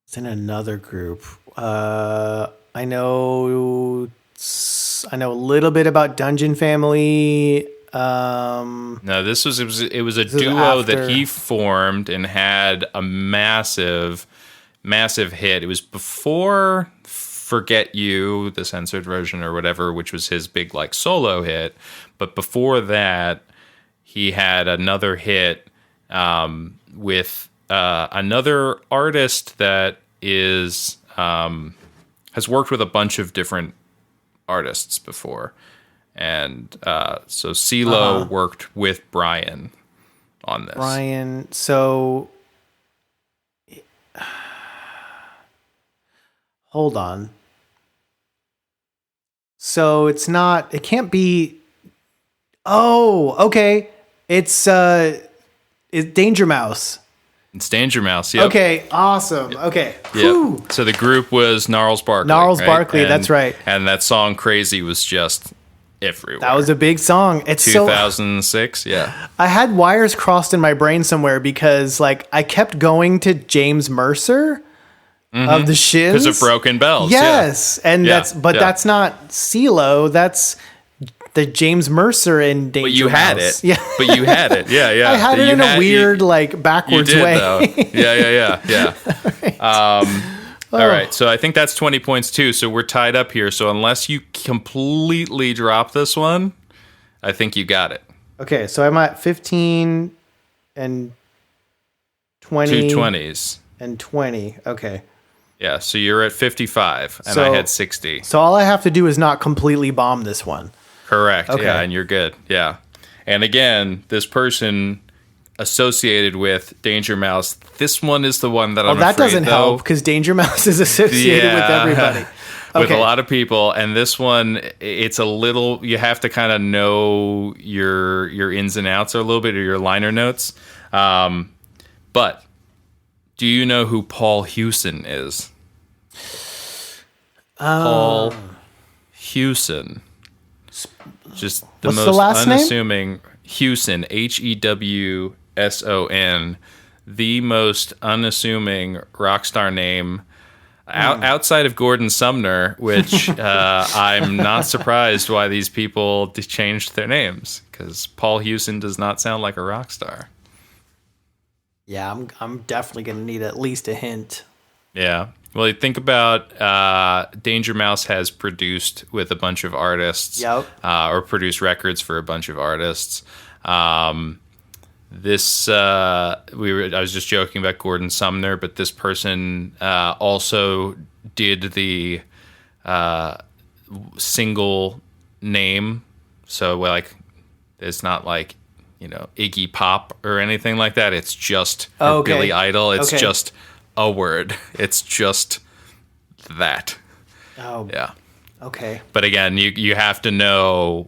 It's in another group. I know a little bit about Dungeon Family. No, it was a duo that he formed and had a massive hit. It was before Forget You, the censored version or whatever, which was his big like solo hit. But before that, he had another hit with another artist that is has worked with a bunch of different artists before. And so Ceelo worked with Brian on this. Brian, so hold on. So it can't be. Oh, okay. It's Danger Mouse. It's Danger Mouse. Yep. Okay, awesome. Okay. Yeah. So the group was Gnarls Barkley. Barkley, that's right. And that song Crazy was just everywhere. That was a big song. It's 2006, yeah. I had wires crossed in my brain somewhere because like I kept going to James Mercer of the Shins. Because of Broken Bells. Yes. Yeah. And that's not Ceelo, that's the James Mercer in Danger But you had Mouse. it. Yeah. But you had it. Yeah, yeah. I had it in a weird, like, backwards you did, way. Though. Yeah. All right. So I think that's 20 points too. So we're tied up here. So unless you completely drop this one, I think you got it. Okay. So I'm at 15 and 20. 2 20s. And 20. Okay. Yeah. So you're at 55 and I had 60. So all I have to do is not completely bomb this one. Correct. Okay. Yeah. And you're good. Yeah. And again, this person associated with Danger Mouse. This one is the one that I'm that afraid, doesn't though, help because Danger Mouse is associated with everybody. With a lot of people, and this one, it's a little. You have to kind of know your ins and outs a little bit, or your liner notes. But do you know who Paul Hewson is? Paul Hewson, just the What's most the last unassuming name? Hewson, Hewson, the most unassuming rock star name. Outside of Gordon Sumner, which I'm not surprised why these people changed their names, because Paul Hewson does not sound like a rock star. Yeah, I'm definitely going to need at least a hint. Yeah. Well, you think about Danger Mouse has produced with a bunch of artists, or produced records for a bunch of artists. I was just joking about Gordon Sumner, but this person also did the single name. So like, it's not like, Iggy Pop or anything like that. It's just Billy Idol. It's just a word. It's just that. Oh, yeah. Okay. But again, you have to know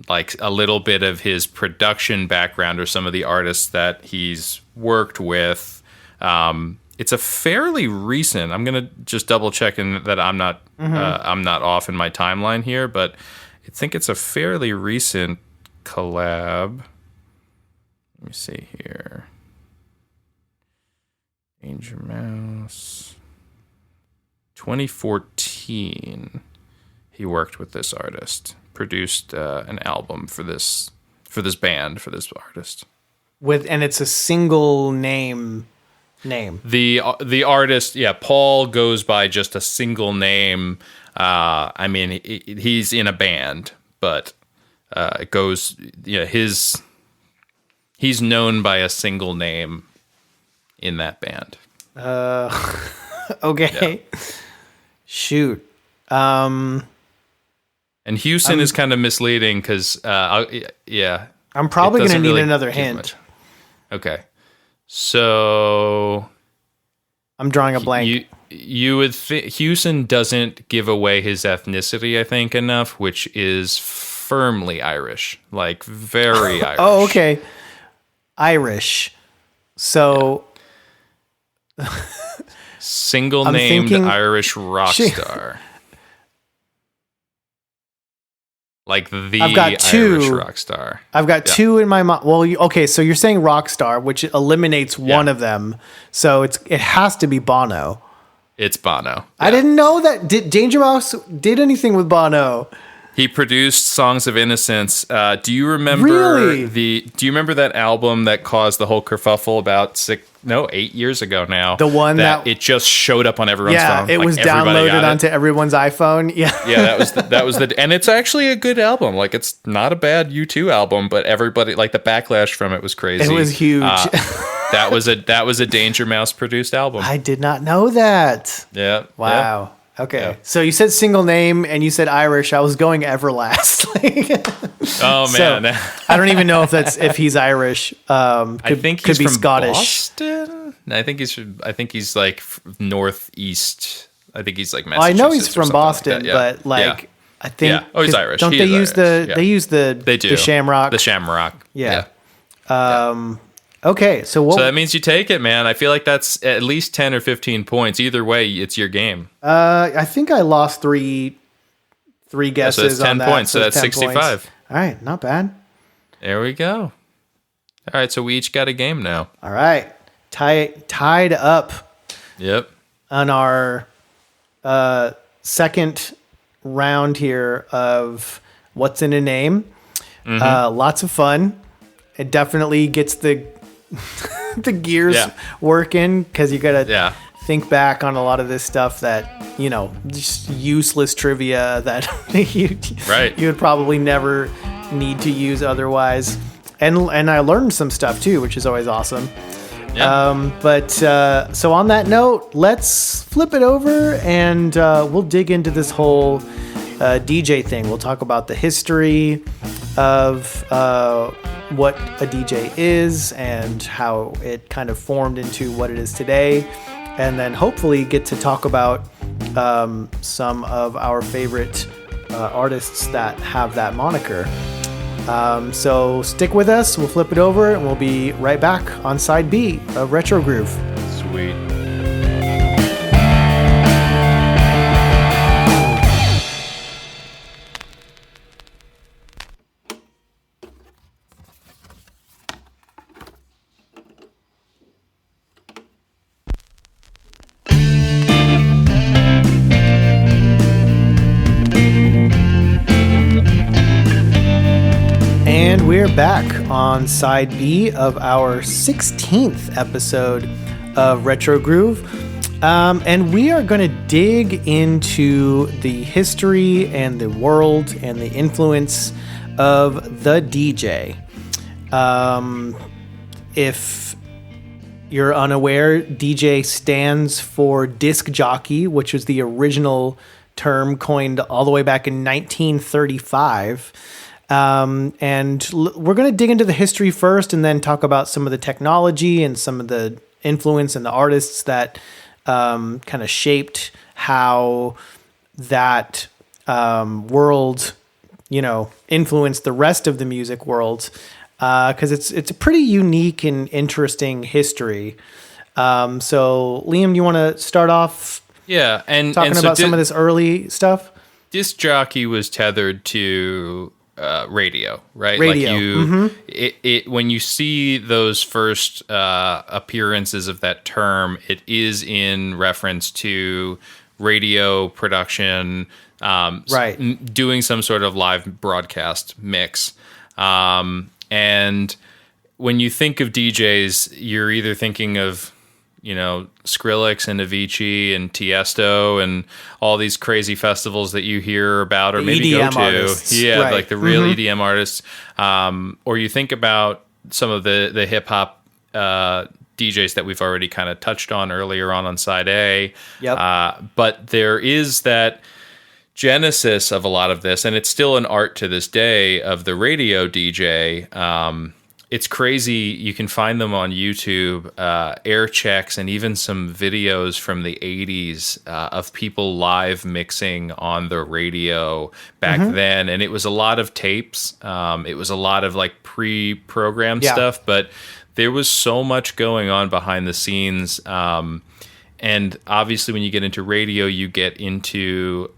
like a little bit of his production background or some of the artists that he's worked with. It's a fairly recent. I'm gonna just double check that I'm not off in my timeline here, but I think it's a fairly recent collab. Let me see here. Danger Mouse. 2014. He worked with this artist. Produced an album for this band, for this artist. And it's a single name. The artist, Paul goes by just a single name. I mean, he's in a band, but it goes, he's known by a single name in that band. Okay. Yeah. Shoot. And Hewson is kind of misleading because, I'm probably going to need another hint. Much. Okay. So I'm drawing a blank. You would think Hewson doesn't give away his ethnicity, I think, enough, which is firmly Irish, like very Irish. Oh, okay. Irish. So single named Irish rock star. Like I've got two, Irish rock star. I've got two in my mind. Well, okay, so you're saying rock star, which eliminates one of them. So it has to be Bono. It's Bono. Yeah. I didn't know that Danger Mouse did anything with Bono. He produced Songs of Innocence. Do you remember really? Do you remember that album that caused the whole kerfuffle about 8 years ago now? The one that it just showed up on everyone's phone. Yeah, it was downloaded onto everyone's iPhone. Yeah, yeah, that was the, and it's actually a good album. Like, it's not a bad U2 album, but everybody, like, the backlash from it was crazy. It was huge. That was a Danger Mouse produced album. I did not know that. Yeah. Wow. Yeah. Okay, yeah. So you said single name and you said Irish. I was going Everlast. Oh man, so, I don't even know if he's Irish. I think he's be from Scottish. Boston. I think he's like northeast. I think he's like I Massachusetts. know he's from Boston, like but I think. Yeah. Oh, he's Irish. Don't they use the They do. the Shamrock? The Shamrock. Yeah. Okay, so that means you take it, man. I feel like that's at least 10 or 15 points. Either way, it's your game. I think I lost three guesses. So that's 10 on that, points. So that's 65. Points. All right, not bad. There we go. All right, so we each got a game now. All right, tied up. Yep. On our second round here of What's in a Name. Mm-hmm. Lots of fun. It definitely gets the gears working because you gotta think back on a lot of this stuff that just useless trivia that you would probably never need to use otherwise, and I learned some stuff too, which is always awesome. So on that note, let's flip it over and we'll dig into this whole DJ thing. We'll talk about the history of what a DJ is and how it kind of formed into what it is today, and then hopefully get to talk about some of our favorite artists that have that moniker. So stick with us. We'll flip it over and we'll be right back on side B of Retro Groove. Sweet. And we're back on side B of our 16th episode of Retro Groove. And we are going to dig into the history and the world and the influence of the DJ. If you're unaware, DJ stands for disc jockey, which was the original term coined all the way back in 1935. And we're going to dig into the history first and then talk about some of the technology and some of the influence and the artists that kind of shaped how that world, influenced the rest of the music world. Because it's a pretty unique and interesting history. So, Liam, do you want to start off? Yeah, and talking about some of this early stuff. Disc jockey was tethered to radio, right? Radio. It when you see those first appearances of that term, it is in reference to radio production, right? Doing some sort of live broadcast mix. And when you think of DJs, you're either thinking of, Skrillex and Avicii and Tiesto and all these crazy festivals that you hear about or the maybe EDM go to. Artists. Yeah, right. like the real EDM artists. Or you think about some of the hip-hop DJs that we've already kind of touched on earlier on side A. Yep. But there is that genesis of a lot of this, and it's still an art to this day, of the radio DJ. It's crazy. You can find them on YouTube, air checks, and even some videos from the 80s of people live mixing on the radio back then. And it was a lot of tapes. It was a lot of like pre-programmed stuff, but there was so much going on behind the scenes. And obviously when you get into radio, you get into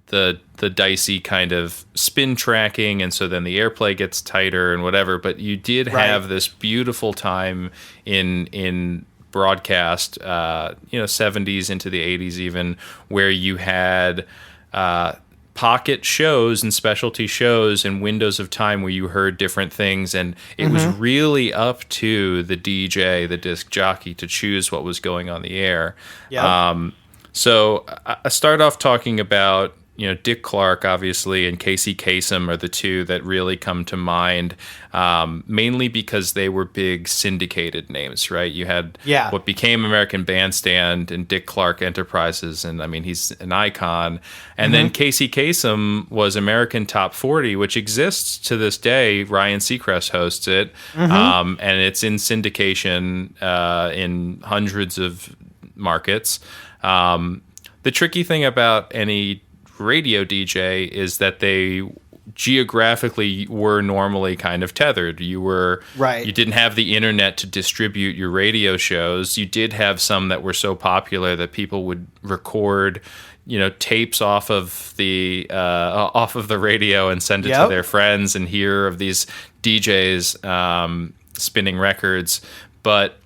the dicey kind of spin tracking, and so then the airplay gets tighter and whatever. But you did have this beautiful time in broadcast, 70s into the 80s even, where you had pocket shows and specialty shows and windows of time where you heard different things, and it was really up to the DJ, the disc jockey, to choose what was going on the air. So I start off talking about Dick Clark, obviously, and Casey Kasem are the two that really come to mind, mainly because they were big syndicated names, right? You had what became American Bandstand and Dick Clark Enterprises, and I mean, he's an icon. And then Casey Kasem was American Top 40, which exists to this day. Ryan Seacrest hosts it, and it's in syndication in hundreds of markets. The tricky thing about any radio DJ is that they geographically were normally kind of tethered. You didn't have the internet to distribute your radio shows. You did have some that were so popular that people would record, tapes off of the radio and send it to their friends and hear of these DJs spinning records. But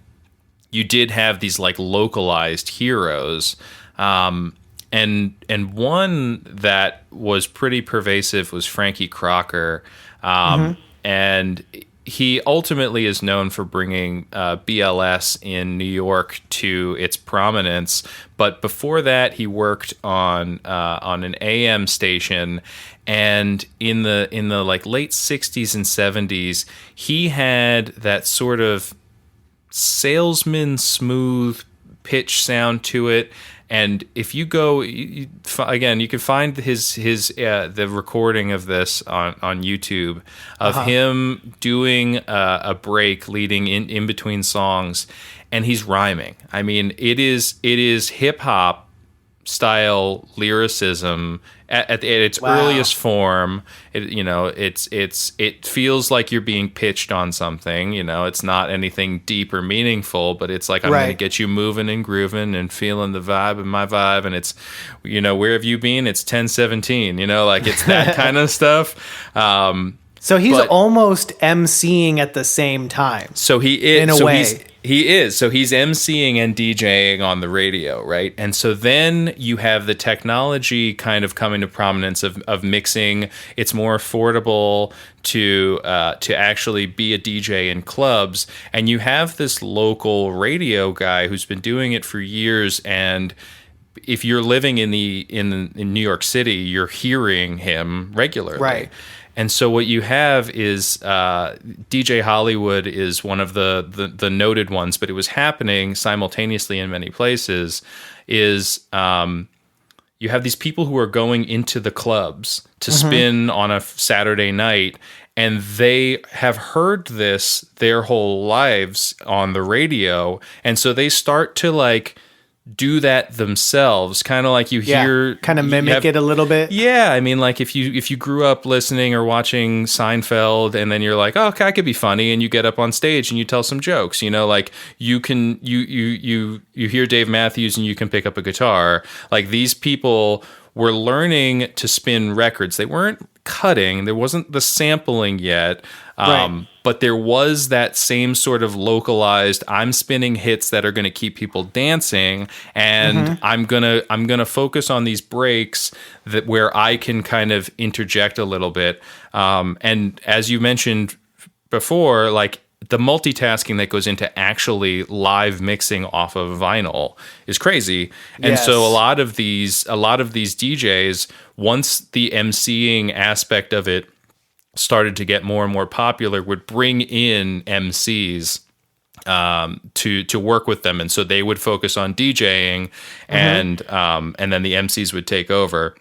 you did have these like localized heroes. And one that was pretty pervasive was Frankie Crocker. And he ultimately is known for bringing BLS in New York to its prominence. But before that, he worked on an AM station. And in the like late 60s and 70s, he had that sort of salesman smooth pitch sound to it. And if you go, again, you can find his the recording of this on YouTube of him doing a break leading in between songs, and he's rhyming. I mean, it is hip hop style lyricism at its earliest form. It feels like you're being pitched on something. It's not anything deep or meaningful, but it's like, I'm going to get you moving and grooving and feeling the vibe and my vibe. And it's, where have you been? It's 10:17. Like it's that kind of stuff. So he's almost emceeing at the same time. So he is in a way. He is. So he's emceeing and DJing on the radio, right? And so then you have the technology kind of coming to prominence of mixing. It's more affordable to actually be a DJ in clubs. And you have this local radio guy who's been doing it for years. And if you're living in New York City, you're hearing him regularly. Right. And so what you have is DJ Hollywood is one of the noted ones, but it was happening simultaneously in many places, is you have these people who are going into the clubs to spin on a Saturday night, and they have heard this their whole lives on the radio, and so they start to like do that themselves, kind of like you hear, kind of mimic it a little bit. Yeah, I mean, like if you grew up listening or watching Seinfeld, and then you're like, oh, okay, I could be funny, and you get up on stage and you tell some jokes, like you can you hear Dave Matthews and you can pick up a guitar. Like these people were learning to spin records. They weren't cutting. There wasn't the sampling yet. But there was that same sort of localized, I'm spinning hits that are going to keep people dancing, and I'm gonna focus on these breaks where I can kind of interject a little bit. And as you mentioned before, like the multitasking that goes into actually live mixing off of vinyl is crazy. And so a lot of these DJs, once the emceeing aspect of it started to get more and more popular, would bring in MCs to work with them, and so they would focus on DJing, and then the MCs would take over.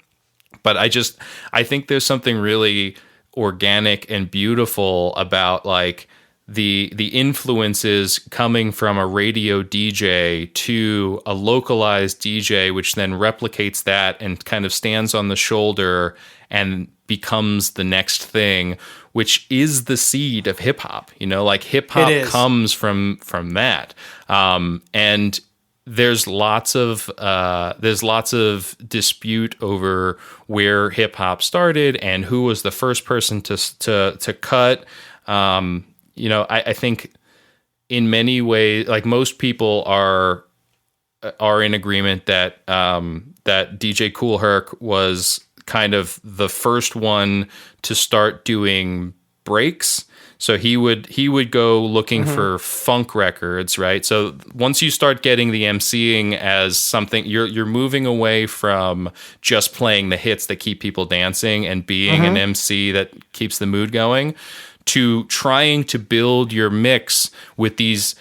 But I think there's something really organic and beautiful about like the influences coming from a radio DJ to a localized DJ, which then replicates that and kind of stands on the shoulder and becomes the next thing, which is the seed of hip hop. Like hip hop comes from that. And there's lots of dispute over where hip hop started and who was the first person to cut. I think in many ways, like most people are in agreement that that DJ Kool Herc was kind of the first one to start doing breaks. So he would go looking for funk records, right? So once you start getting the emceeing as something, you're moving away from just playing the hits that keep people dancing and being an MC that keeps the mood going, to trying to build your mix with these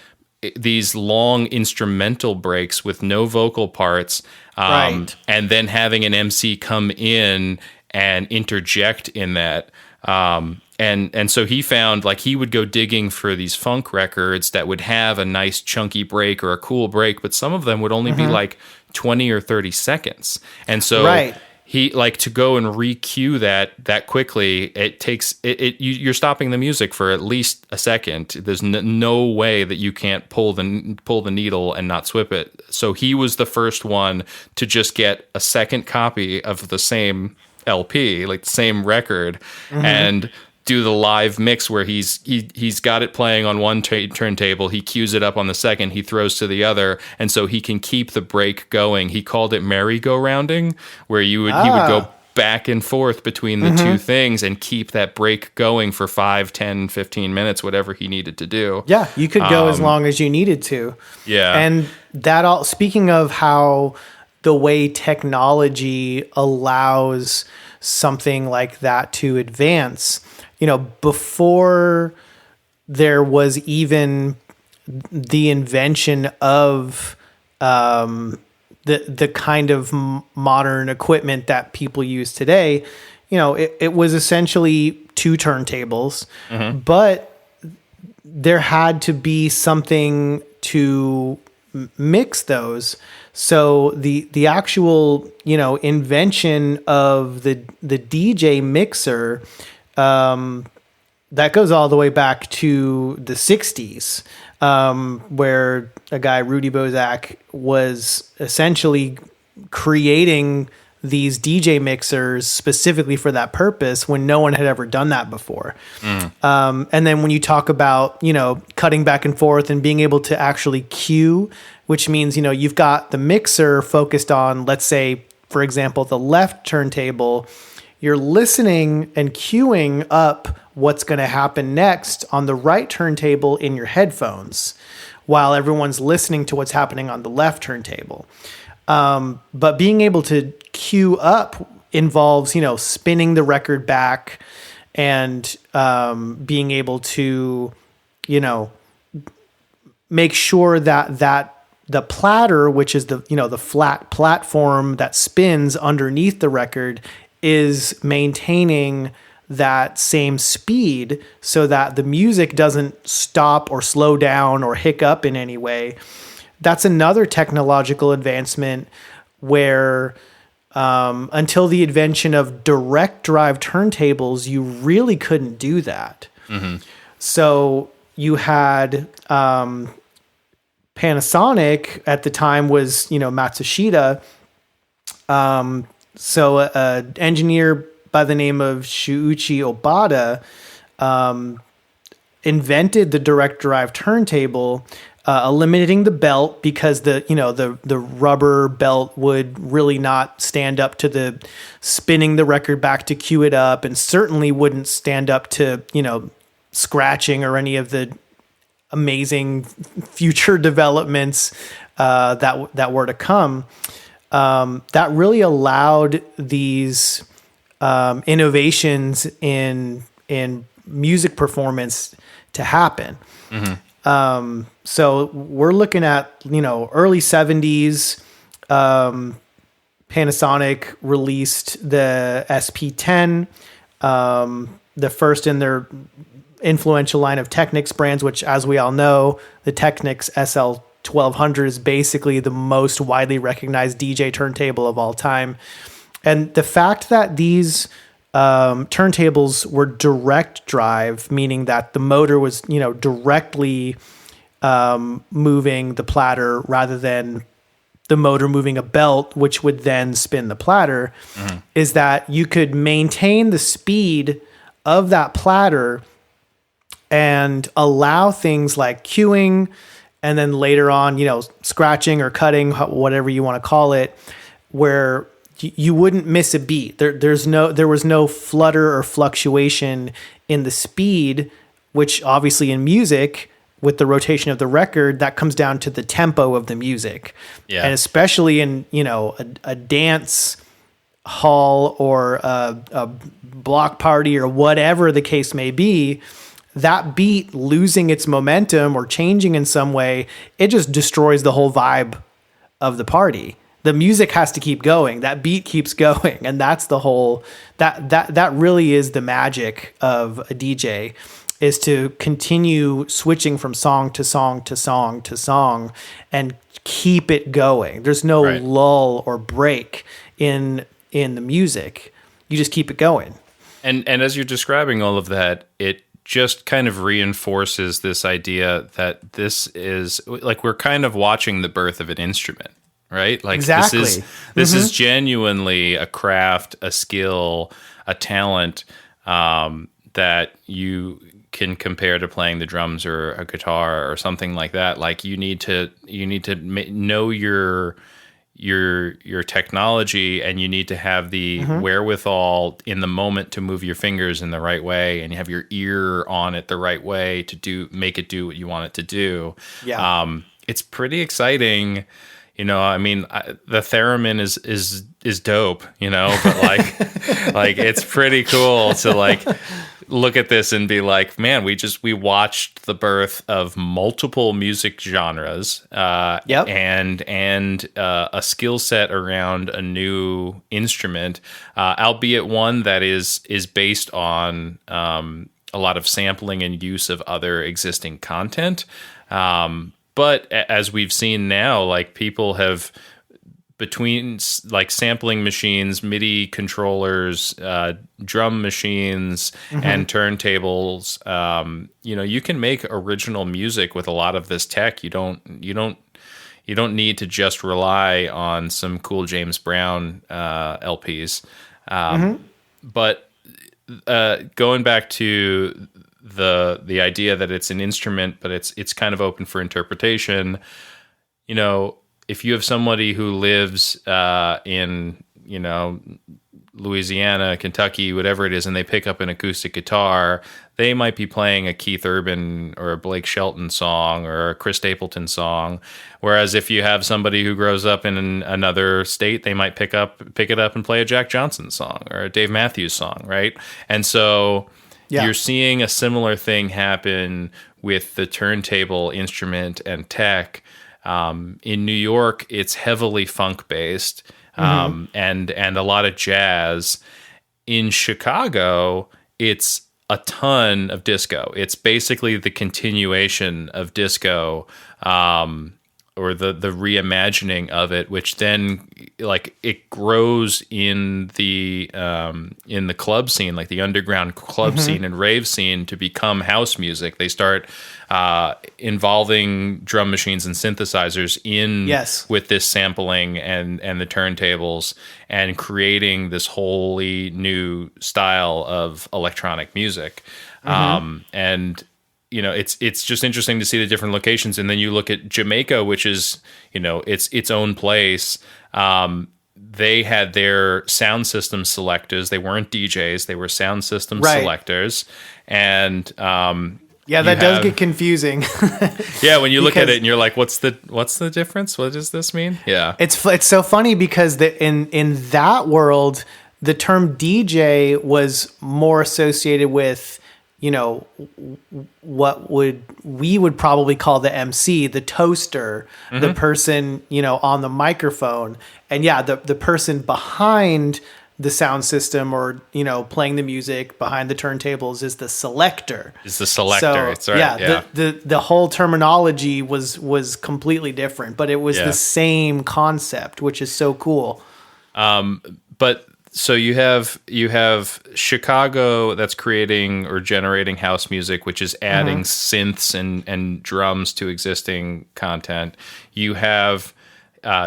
long instrumental breaks with no vocal parts, and then having an MC come in and interject in that. And so he found like he would go digging for these funk records that would have a nice chunky break or a cool break, but some of them would only be like 20 or 30 seconds. And so he like to go and re-cue that quickly. It takes you're stopping the music for at least a second. There's no way that you can't pull the needle and not swip it. So he was the first one to just get a second copy of the same LP, like the same record, and do the live mix where he's got it playing on one turntable, he cues it up on the second, he throws to the other, and so he can keep the break going. He called it merry-go-rounding, where he would go back and forth between the two things and keep that break going for 5, 10, 15 minutes, whatever he needed to do. Yeah, you could go as long as you needed to. Yeah. And speaking of how the way technology allows something like that to advance, before there was even the invention of, the kind of modern equipment that people use today, it was essentially two turntables, but there had to be something to mix those. So the actual, invention of the DJ mixer, that goes all the way back to the 60s, where a guy, Rudy Bozak, was essentially creating these DJ mixers specifically for that purpose when no one had ever done that before. And then when you talk about, cutting back and forth and being able to actually cue, which means, you've got the mixer focused on, let's say, for example, the left turntable, you're listening and queuing up what's going to happen next on the right turntable in your headphones while everyone's listening to what's happening on the left turntable. But being able to cue up involves, spinning the record back and being able to, make sure that the platter, which is the flat platform that spins underneath the record, is maintaining that same speed so that the music doesn't stop or slow down or hiccup in any way. That's another technological advancement where until the invention of direct drive turntables, you really couldn't do that. So you had Panasonic at the time was, Matsushita. So an engineer by the name of Shuichi Obata invented the direct drive turntable, eliminating the belt because the rubber belt would really not stand up to the spinning the record back to cue it up, and certainly wouldn't stand up to scratching or any of the amazing future developments that were to come. That really allowed these innovations in music performance to happen. So we're looking at, early 70s, Panasonic released the SP10, the first in their influential line of Teknix brands, which, as we all know, the Teknix Sl 1200 is basically the most widely recognized DJ turntable of all time. And the fact that these turntables were direct drive, meaning that the motor was, directly moving the platter rather than the motor moving a belt, which would then spin the platter, is that you could maintain the speed of that platter and allow things like cueing, and then later on, scratching or cutting, whatever you want to call it, where you wouldn't miss a beat. There was no flutter or fluctuation in the speed, which obviously in music, with the rotation of the record, that comes down to the tempo of the music. Yeah. And especially in, a dance hall or a block party or whatever the case may be, that beat losing its momentum or changing in some way, it just destroys the whole vibe of the party. The music has to keep going. That beat keeps going. And that's the whole, that really is the magic of a DJ, is to continue switching from song to song to song to song and keep it going. There's no lull or break in the music. You just keep it going. And as you're describing all of that, it just kind of reinforces this idea that this is like, we're kind of watching the birth of an instrument, right? Like exactly. This is genuinely a craft, a skill, a talent that you can compare to playing the drums or a guitar or something like that. Like you need to know your technology, and you need to have the wherewithal in the moment to move your fingers in the right way, and you have your ear on it the right way to make it do what you want it to do. Yeah. It's pretty exciting. The theremin is dope, but like it's pretty cool to like look at this and be like, man, we watched the birth of multiple music genres, and a skill set around a new instrument, albeit one that is based on a lot of sampling and use of other existing content. But as we've seen now, like people have, between like sampling machines, MIDI controllers, drum machines, and turntables, you can make original music with a lot of this tech. You don't need to just rely on some cool James Brown LPs. But going back to the idea that it's an instrument, but it's kind of open for interpretation. If you have somebody who lives in, Louisiana, Kentucky, whatever it is, and they pick up an acoustic guitar, they might be playing a Keith Urban or a Blake Shelton song or a Chris Stapleton song. Whereas if you have somebody who grows up in another state, they might pick it up and play a Jack Johnson song or a Dave Matthews song, right? And so you're seeing a similar thing happen with the turntable instrument and tech. In New York, it's heavily funk based, and a lot of jazz. In Chicago, it's a ton of disco. It's basically the continuation of disco, or the reimagining of it, which then like it grows in the club scene, like the underground club scene and rave scene, to become house music. They start involving drum machines and synthesizers with this sampling and the turntables, and creating this wholly new style of electronic music. And it's just interesting to see the different locations. And then you look at Jamaica, which is, its own place. They had their sound system selectors. They weren't DJs. They were sound system selectors. And that does get confusing. When you look at it and you're like, what's the difference? What does this mean? Yeah. It's so funny because in that world, the term DJ was more associated with, what we would probably call the MC, the toaster, the person, on the microphone. And the person behind the sound system or, playing the music behind the turntables is the selector. So, that's right. The whole terminology was completely different, but it was the same concept, which is so cool. But so you have Chicago that's creating or generating house music, which is adding synths and drums to existing content. You have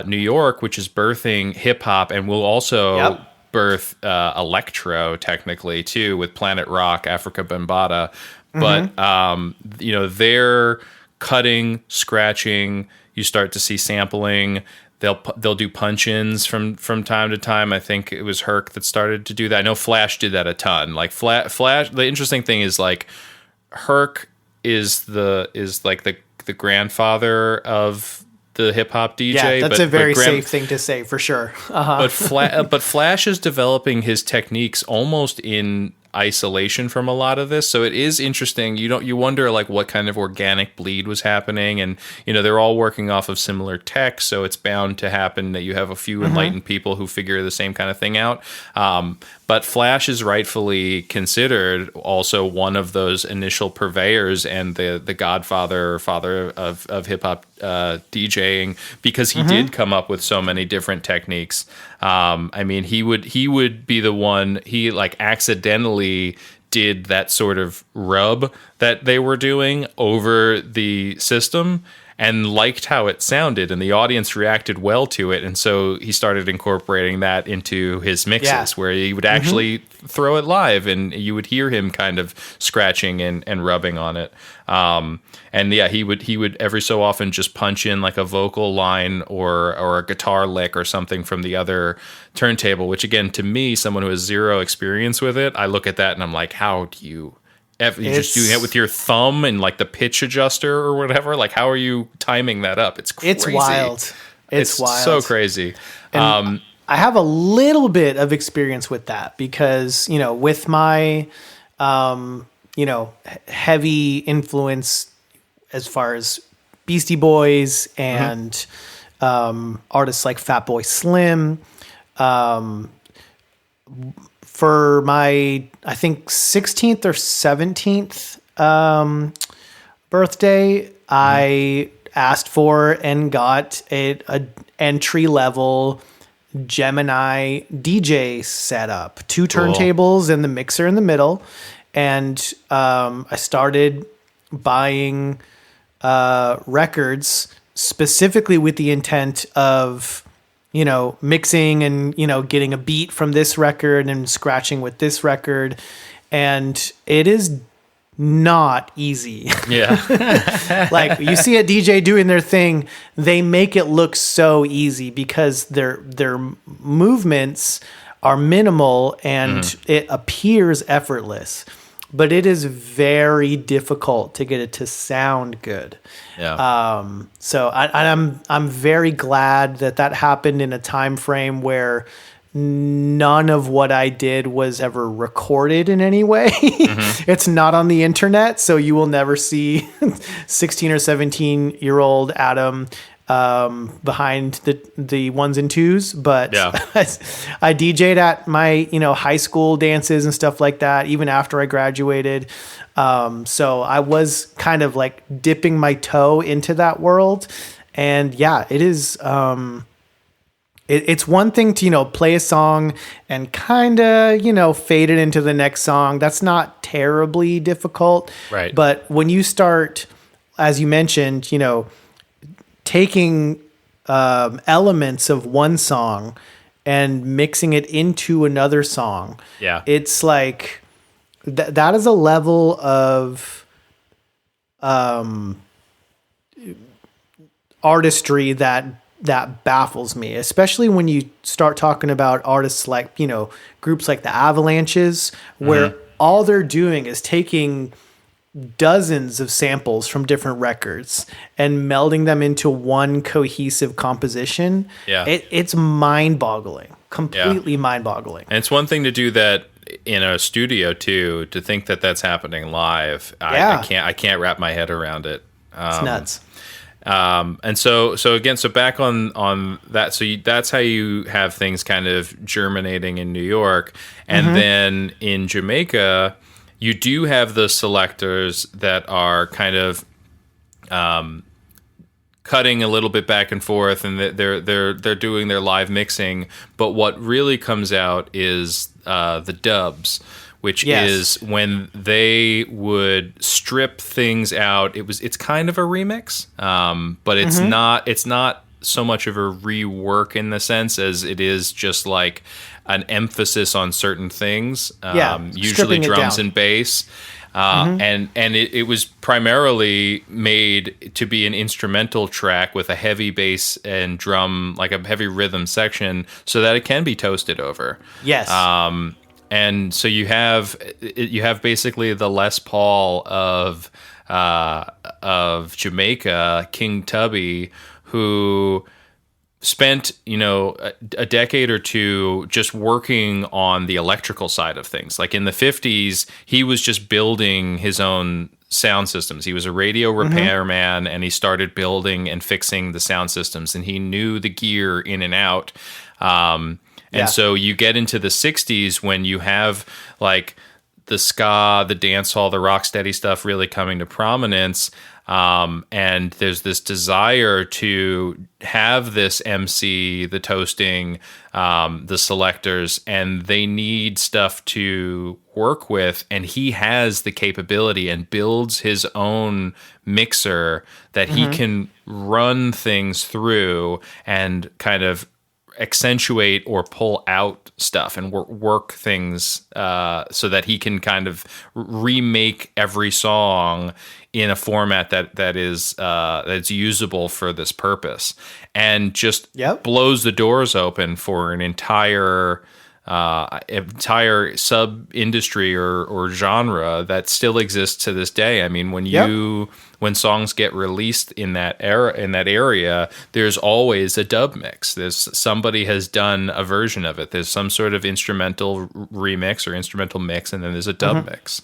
New York, which is birthing hip hop, and will also birth electro technically too, with Planet Rock, Africa Bambaataa. But they're cutting, scratching. You start to see sampling. They'll do punch-ins from time to time. I think it was Herc that started to do that. I know Flash did that a ton. Like Flash. The interesting thing is like Herc is like the grandfather of the hip hop DJ. Yeah, that's a very safe thing to say for sure. But Flash is developing his techniques almost in isolation from a lot of this, so it is interesting. You wonder like what kind of organic bleed was happening, and they're all working off of similar tech, so it's bound to happen that you have a few enlightened people who figure the same kind of thing out. But Flash is rightfully considered also one of those initial purveyors and the godfather or father of hip hop DJing, because he did come up with so many different techniques. I mean, he would be the one, he like accidentally did that sort of rub that they were doing over the system and liked how it sounded, and the audience reacted well to it. And so he started incorporating that into his mixes, where he would actually throw it live and you would hear him kind of scratching and rubbing on it. He would every so often just punch in like a vocal line or a guitar lick or something from the other turntable, which again, to me, someone who has zero experience with it, I look at that and I'm like, how do you just doing it with your thumb and like the pitch adjuster or whatever? Like, how are you timing that up? It's crazy. It's wild. It's wild. So crazy. I have a little bit of experience with that because, with my, heavy influence as far as Beastie Boys and artists like Fatboy Slim, for my, I think, 16th or 17th birthday, I asked for and got a entry-level Gemini DJ setup, 2 turntables and the mixer in the middle. And I started buying records specifically with the intent of, mixing and, getting a beat from this record and scratching with this record. And it is not easy. Yeah. Like you see a DJ doing their thing, they make it look so easy because their movements are minimal and it appears effortless. But it is very difficult to get it to sound good. Yeah. So I'm very glad that happened in a time frame where none of what I did was ever recorded in any way. It's not on the internet, so you will never see 16 or 17-year-old Adam behind the ones and twos. But I DJ'd at my high school dances and stuff like that, even after I graduated. So I was kind of like dipping my toe into that world, and it is. It's one thing to, play a song and kind of, fade it into the next song. That's not terribly difficult. Right. But when you start, as you mentioned, taking elements of one song and mixing it into another song, it's like that is a level of artistry that baffles me, especially when you start talking about artists like, groups like the Avalanches, where all they're doing is taking dozens of samples from different records and melding them into one cohesive composition. It's mind-boggling, completely mind-boggling. And it's one thing to do that in a studio too, to think that that's happening live. I can't wrap my head around it. It's nuts. And so back on that. So that's how you have things kind of germinating in New York. And then in Jamaica, you do have the selectors that are kind of, cutting a little bit back and forth, and they're doing their live mixing. But what really comes out is, the dubs, which is when they would strip things out. It's kind of a remix, but it's not so much of a rework in the sense as it is just like an emphasis on certain things, usually drums and bass. And it was primarily made to be an instrumental track with a heavy bass and drum, like a heavy rhythm section, so that it can be toasted over. Yes. And so you have basically the Les Paul of Jamaica, King Tubby, who spent a decade or two just working on the electrical side of things. Like in the 50s, he was just building his own sound systems. He was a radio repairman, and he started building and fixing the sound systems, and he knew the gear in and out. And so you get into the 60s when you have like the ska, the dance hall, the rocksteady stuff really coming to prominence. And there's this desire to have this MC, the toasting, the selectors, and they need stuff to work with. And he has the capability and builds his own mixer that he can run things through and kind of accentuate or pull out stuff and work things so that he can kind of remake every song in a format that is that's usable for this purpose, and just blows the doors open for an entire entire sub industry or genre that still exists to this day. I mean, when songs get released in that area, there's always a dub mix. Somebody has done a version of it. There's some sort of instrumental remix or instrumental mix, and then there's a dub mix.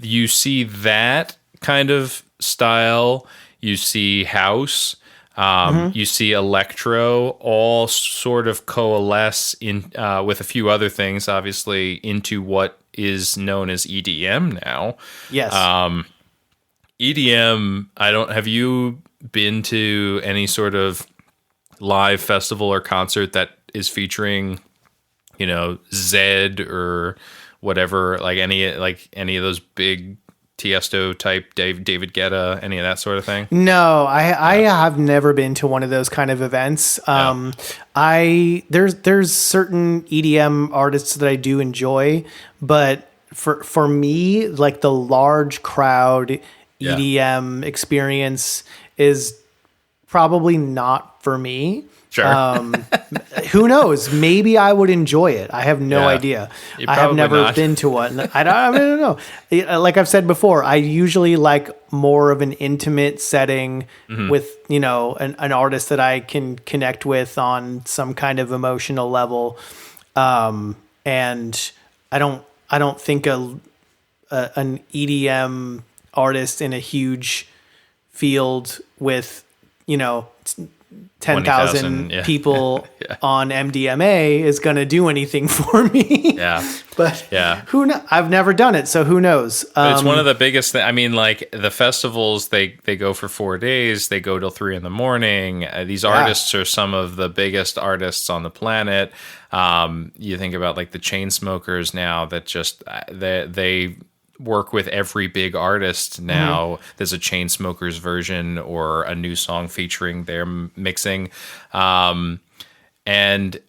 You see that kind of style. You see house. You see electro, all sort of coalesce in with a few other things, obviously, into what is known as EDM now. Yes. EDM. Have you been to any sort of live festival or concert that is featuring, Zed or whatever, like any of those big Tiesto type, David Guetta, any of that sort of thing? No, I have never been to one of those kind of events. There's certain EDM artists that I do enjoy, but for me, like the large crowd EDM experience is probably not for me. Sure. Who knows? Maybe I would enjoy it. I have no idea. I have never been to one. I don't know. Like I've said before, I usually like more of an intimate setting with, an artist that I can connect with on some kind of emotional level. And I don't think an EDM artist in a huge field with, 10,000 people on MDMA is going to do anything for me. But who knows? I've never done it, so who knows? But it's one of the biggest things. I mean, like the festivals, they go for 4 days. They go till 3 a.m. These artists are some of the biggest artists on the planet. You think about like the Chainsmokers now that just they work with every big artist now. There's a Chainsmokers version or a new song featuring their mixing. And it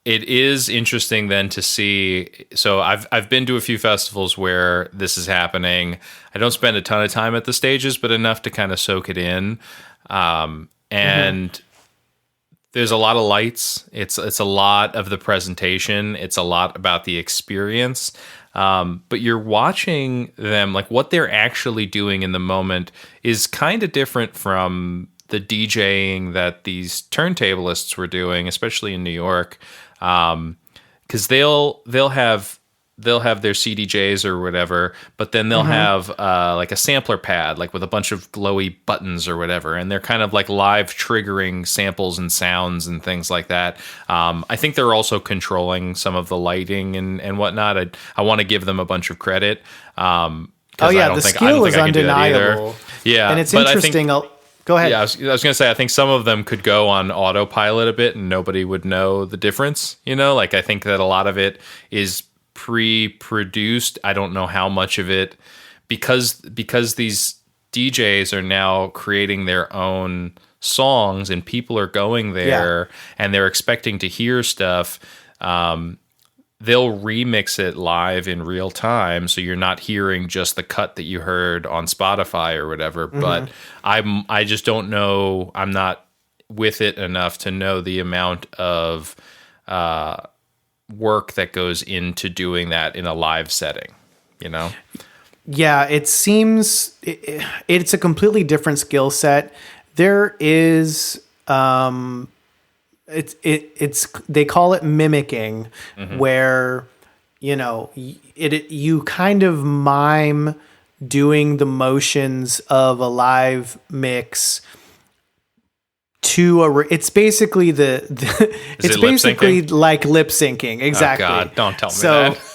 is interesting then to see. So I've been to a few festivals where this is happening. I don't spend a ton of time at the stages, but enough to kind of soak it in. And there's a lot of lights. It's a lot of the presentation. It's a lot about the experience. But you're watching them, like what they're actually doing in the moment is kind of different from the DJing that these turntablists were doing, especially in New York. 'Cause they'll have their CDJs or whatever, but then they'll have like a sampler pad, like with a bunch of glowy buttons or whatever, and they're kind of like live triggering samples and sounds and things like that. I think they're also controlling some of the lighting and whatnot. I want to give them a bunch of credit. The skill is undeniable. Yeah, and it's interesting. Go ahead. Yeah, I was going to say, I think some of them could go on autopilot a bit and nobody would know the difference. Like I think that a lot of it is pre-produced. I don't know how much of it, because these DJs are now creating their own songs and people are going there and they're expecting to hear stuff. They'll remix it live in real time, so you're not hearing just the cut that you heard on Spotify or whatever. But I just don't know. I'm not with it enough to know the amount of work that goes into doing that in a live setting. Yeah, it seems it's a completely different skill set. There is it's they call it mimicking, where you kind of mime doing the motions of a live mix to it's basically it's basically like lip syncing. Exactly. Oh God, don't tell me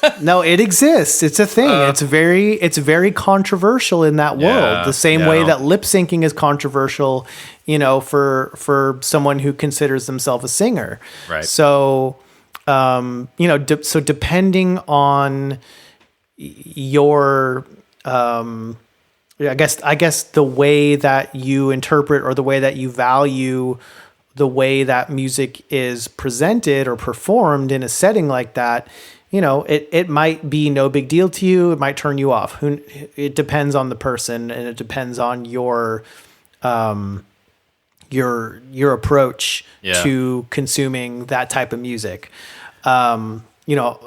that. No, it exists. It's a thing. It's very controversial in that world. The same way that lip syncing is controversial, for someone who considers themselves a singer. Right. So, so depending on your, I guess the way that you interpret or the way that you value the way that music is presented or performed in a setting like that, it might be no big deal to you. It might turn you off. It depends on the person, and it depends on your your approach Yeah. to consuming that type of music. You know,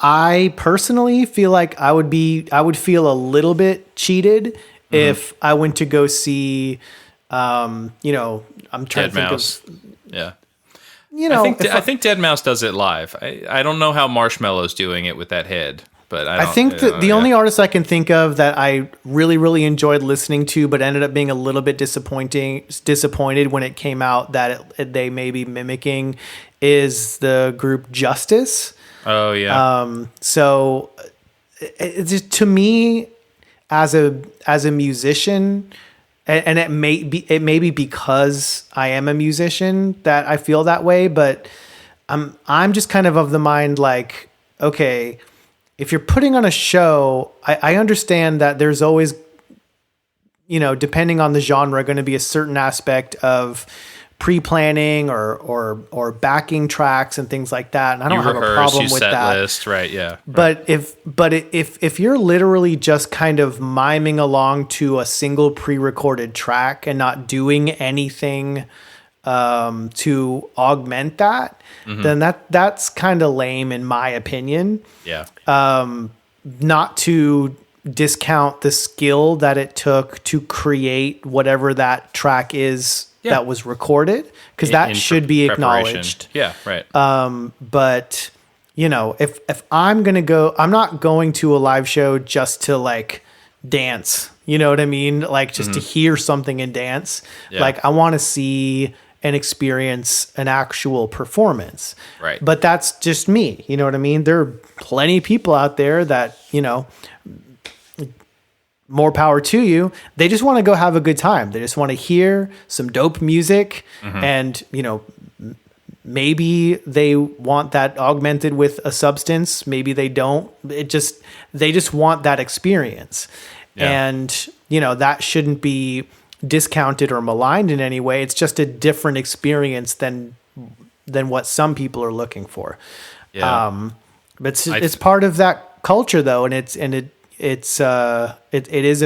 I personally feel like I would feel a little bit cheated if I went to go see, you know, I'm trying Dead to think Mouse. of, Yeah. you know, I think Dead Mouse does it live. I don't know how Marshmallow's doing it with that head, but I think that the only artist I can think of that I really, really enjoyed listening to, but ended up being a little bit disappointed when it came out that they may be mimicking, is the group Justice. Oh yeah. So it's just, to me, as a musician, and it may be because I am a musician that I feel that way, but I'm just kind of the mind like, okay, if you're putting on a show, I understand that there's always, you know, depending on the genre, going to be a certain aspect of pre-planning or backing tracks and things like that. And I don't have a problem with that. List, right? Yeah. But if you're literally just kind of miming along to a single pre-recorded track and not doing anything to augment that, then that's kind of lame in my opinion. Yeah. Not to discount the skill that it took to create whatever that track is that was recorded, because that should be acknowledged. Yeah, right. But you know, if I'm going to go, I'm not going to a live show just to like dance, you know what I mean? Like just to hear something and dance. Yeah. Like I want to see and experience an actual performance. Right. But that's just me, you know what I mean? There are plenty of people out there that, you know, more power to you. They just want to go have a good time. They just want to hear some dope music, and, you know, maybe they want that augmented with a substance. Maybe they don't. They just want that experience. Yeah. And, you know, that shouldn't be discounted or maligned in any way. It's just a different experience than what some people are looking for. Yeah. But it's part of that culture though. And it is a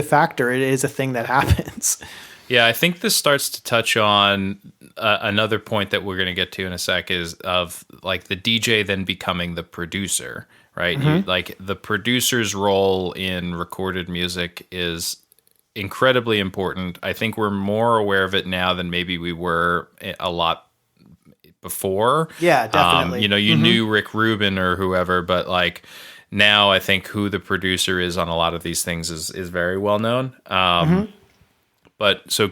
factor. It is a thing that happens. Yeah, I think this starts to touch on another point that we're going to get to in a sec, is of like the DJ then becoming the producer, right? Like the producer's role in recorded music is incredibly important. I think we're more aware of it now than maybe we were a lot before. Yeah, definitely. You know, you knew Rick Rubin or whoever, but like now I think who the producer is on a lot of these things is very well known. But so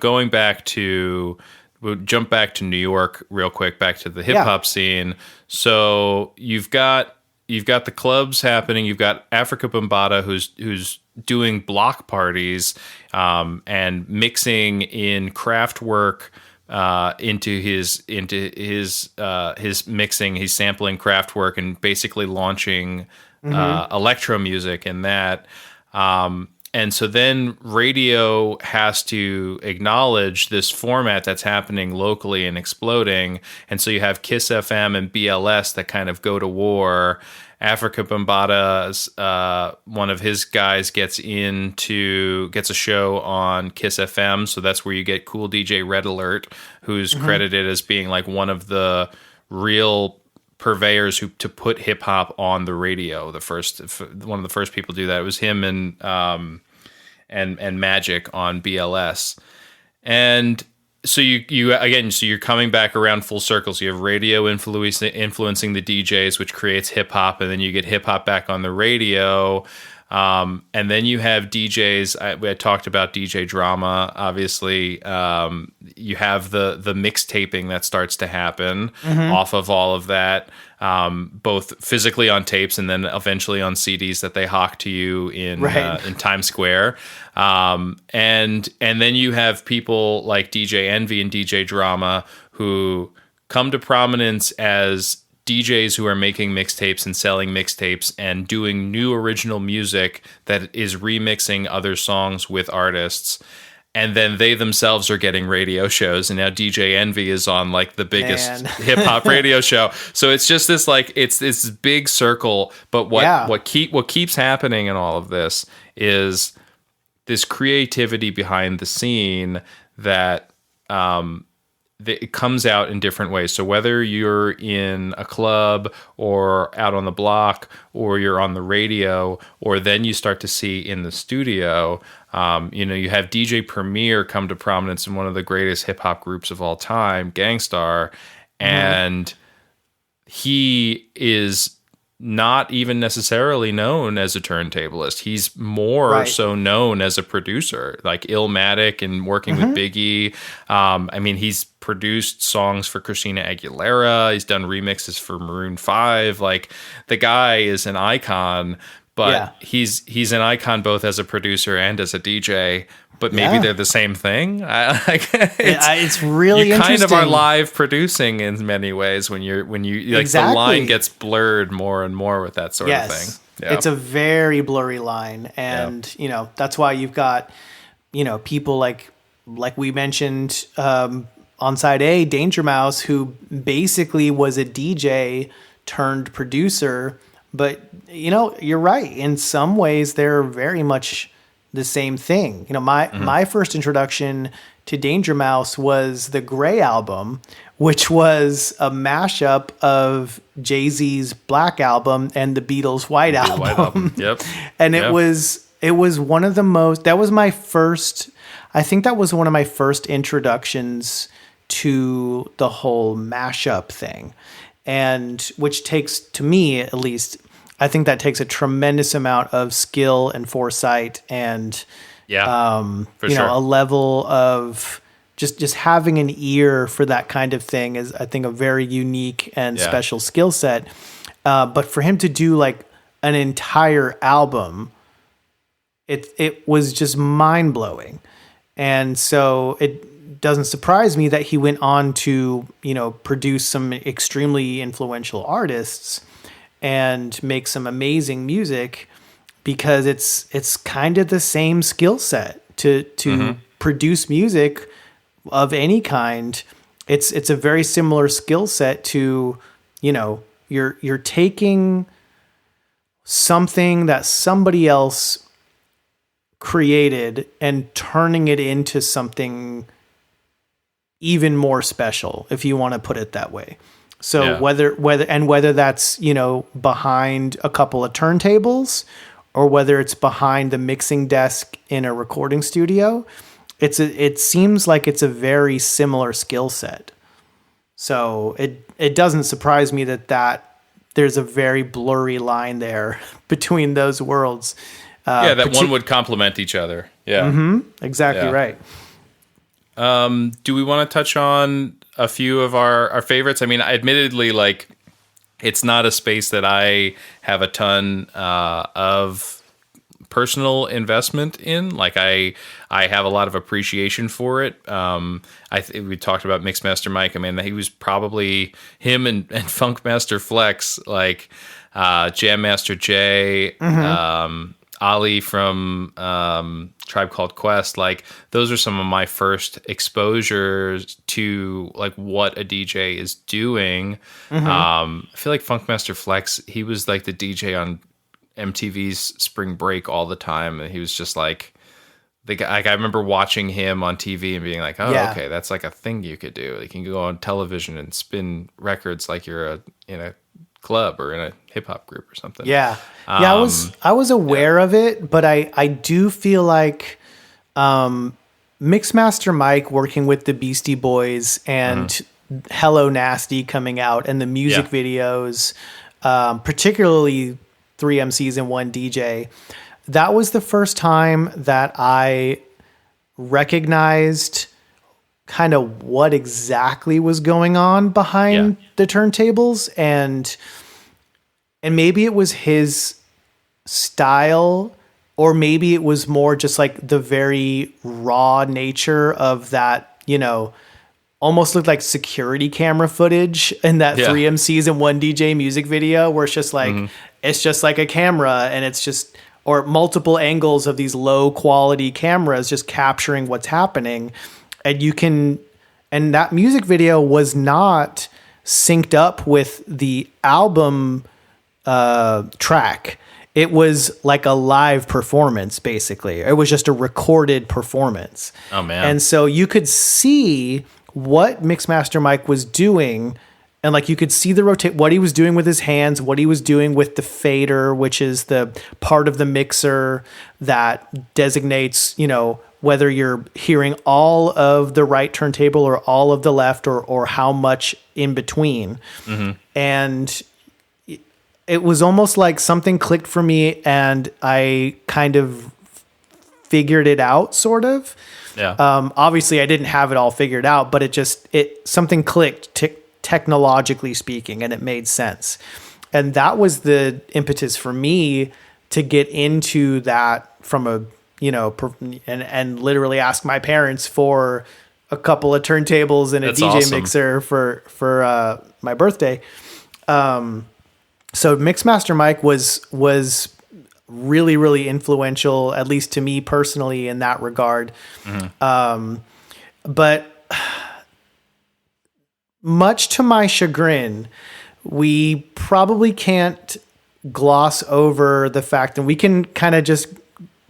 we'll jump back to New York real quick, back to the hip hop scene. So you've got the clubs happening. You've got Africa Bambaataa who's doing block parties and mixing in craft work into his mixing. He's sampling craft work and basically launching electro music and that. And so then radio has to acknowledge this format that's happening locally and exploding. And so you have Kiss FM and BLS that kind of go to war. Africa Bambaataa's one of his guys gets a show on Kiss FM. So that's where you get Cool DJ Red Alert, who's credited as being like one of the real purveyors to put hip hop on the radio. One of the first people to do that. It was him and Magic on BLS. And so you're coming back around full circle. So you have radio influencing the DJs, which creates hip hop, and then you get hip hop back on the radio. And then you have DJs. We had talked about DJ Drama. Obviously, you have the mixtaping that starts to happen off of all of that, both physically on tapes and then eventually on CDs that they hawk to you in Times Square. And then you have people like DJ Envy and DJ Drama who come to prominence as DJs who are making mixtapes and selling mixtapes and doing new original music that is remixing other songs with artists. And then they themselves are getting radio shows. And now DJ Envy is on like the biggest hip hop radio show. So it's just this like, it's this big circle. But what keeps happening in all of this is this creativity behind the scene that it comes out in different ways. So whether you're in a club or out on the block or you're on the radio, or then you start to see in the studio, you have DJ Premier come to prominence in one of the greatest hip hop groups of all time, Gangstar, and he is not even necessarily known as a turntablist. He's more so known as a producer, like Illmatic and working with Biggie. He's produced songs for Christina Aguilera. He's done remixes for Maroon 5. Like, the guy is an icon, but he's an icon both as a producer and as a DJ. But maybe they're the same thing. It's really you interesting. kind of are live producing in many ways when you like the line gets blurred more and more with that sort of thing. Yeah. It's a very blurry line, and that's why you've got people like we mentioned on side A, Danger Mouse, who basically was a DJ turned producer. But you're right. In some ways, they're very much the same thing. My first introduction to Danger Mouse was the Grey album, which was a mashup of Jay-Z's Black album and the Beatles' White album. Yep. And it was one of the most, that was my first, I think that was one of my first introductions to the whole mashup thing. And which takes, to me at least, I think that takes a tremendous amount of skill and foresight and, a level of just having an ear for that kind of thing is, I think, a very unique and special skill set. But for him to do like an entire album, it was just mind blowing. And so it doesn't surprise me that he went on to, produce some extremely influential artists and make some amazing music, because it's kind of the same skill set to produce music of any kind. It's a very similar skill set to, you're taking something that somebody else created and turning it into something even more special, if you want to put it that way. So whether that's, behind a couple of turntables or whether it's behind the mixing desk in a recording studio, it seems like it's a very similar skill set. So it doesn't surprise me that there's a very blurry line there between those worlds. That one would complement each other. Yeah. Exactly right. Do we want to touch on a few of our favorites? I mean, admittedly, like, it's not a space that I have a ton of personal investment in. Like, I have a lot of appreciation for it. We talked about Mixmaster Mike. I mean, he was probably him and Funkmaster Flex, like Janmaster J, Ali from Tribe Called Quest. Like, those are some of my first exposures to like what a DJ is doing. I feel like Funkmaster Flex, he was like the DJ on MTV's Spring Break all the time, and he was just like the guy. Like, I remember watching him on TV and being like, okay, that's like a thing you could do. Like, you can go on television and spin records like you're in a club or in a hip hop group or something. I was aware of it, but I do feel like Mixmaster Mike working with the Beastie Boys and Hello Nasty coming out and the music videos, particularly 3 MCs and 1 DJ, that was the first time that I recognized kind of what exactly was going on behind the turntables, and maybe it was his style, or maybe it was more just like the very raw nature of that, almost looked like security camera footage in that 3 MCs and 1 DJ music video, where it's just like, it's just like a camera, and it's just, or multiple angles of these low quality cameras just capturing what's happening. And that music video was not synced up with the album track. It was like a live performance, basically. It was just a recorded performance. Oh, man. And so you could see what Mixmaster Mike was doing. And like you could see the what he was doing with his hands, what he was doing with the fader, which is the part of the mixer that designates, whether you're hearing all of the right turntable or all of the left or how much in between. Mm-hmm. And it was almost like something clicked for me and I kind of figured it out, sort of. Yeah. Obviously I didn't have it all figured out, but something clicked technologically speaking, and it made sense. And that was the impetus for me to get into that from a, and literally ask my parents for a couple of turntables and a DJ awesome. mixer for my birthday. So Mixmaster Mike was really, really influential, at least to me personally, in that regard. Mm-hmm. But much to my chagrin, we probably can't gloss over the fact, and we can kind of just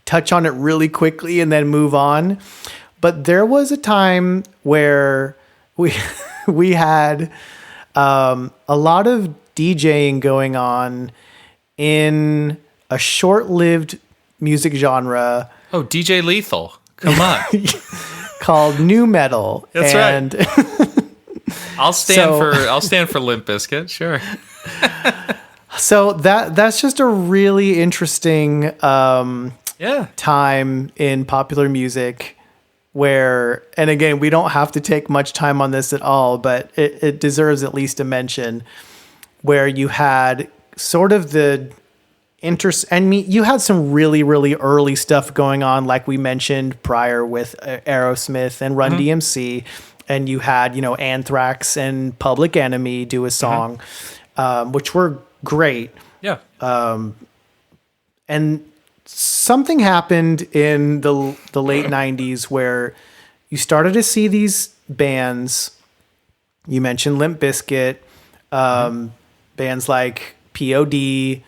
touch on it really quickly and then move on. But there was a time where we had a lot of DJing going on in a short-lived music genre. Oh, DJ Lethal. Come on. Called nu metal. That's right. I'll stand for Limp Bizkit, sure. So that's just a really interesting time in popular music where, and again, we don't have to take much time on this at all, but it deserves at least a mention, where you had sort of the you had some really, really early stuff going on, like we mentioned prior with Aerosmith and Run DMC. And you had, Anthrax and Public Enemy do a song, which were great. Yeah. And something happened in the late 90s where you started to see these bands. You mentioned Limp Bizkit, bands like POD.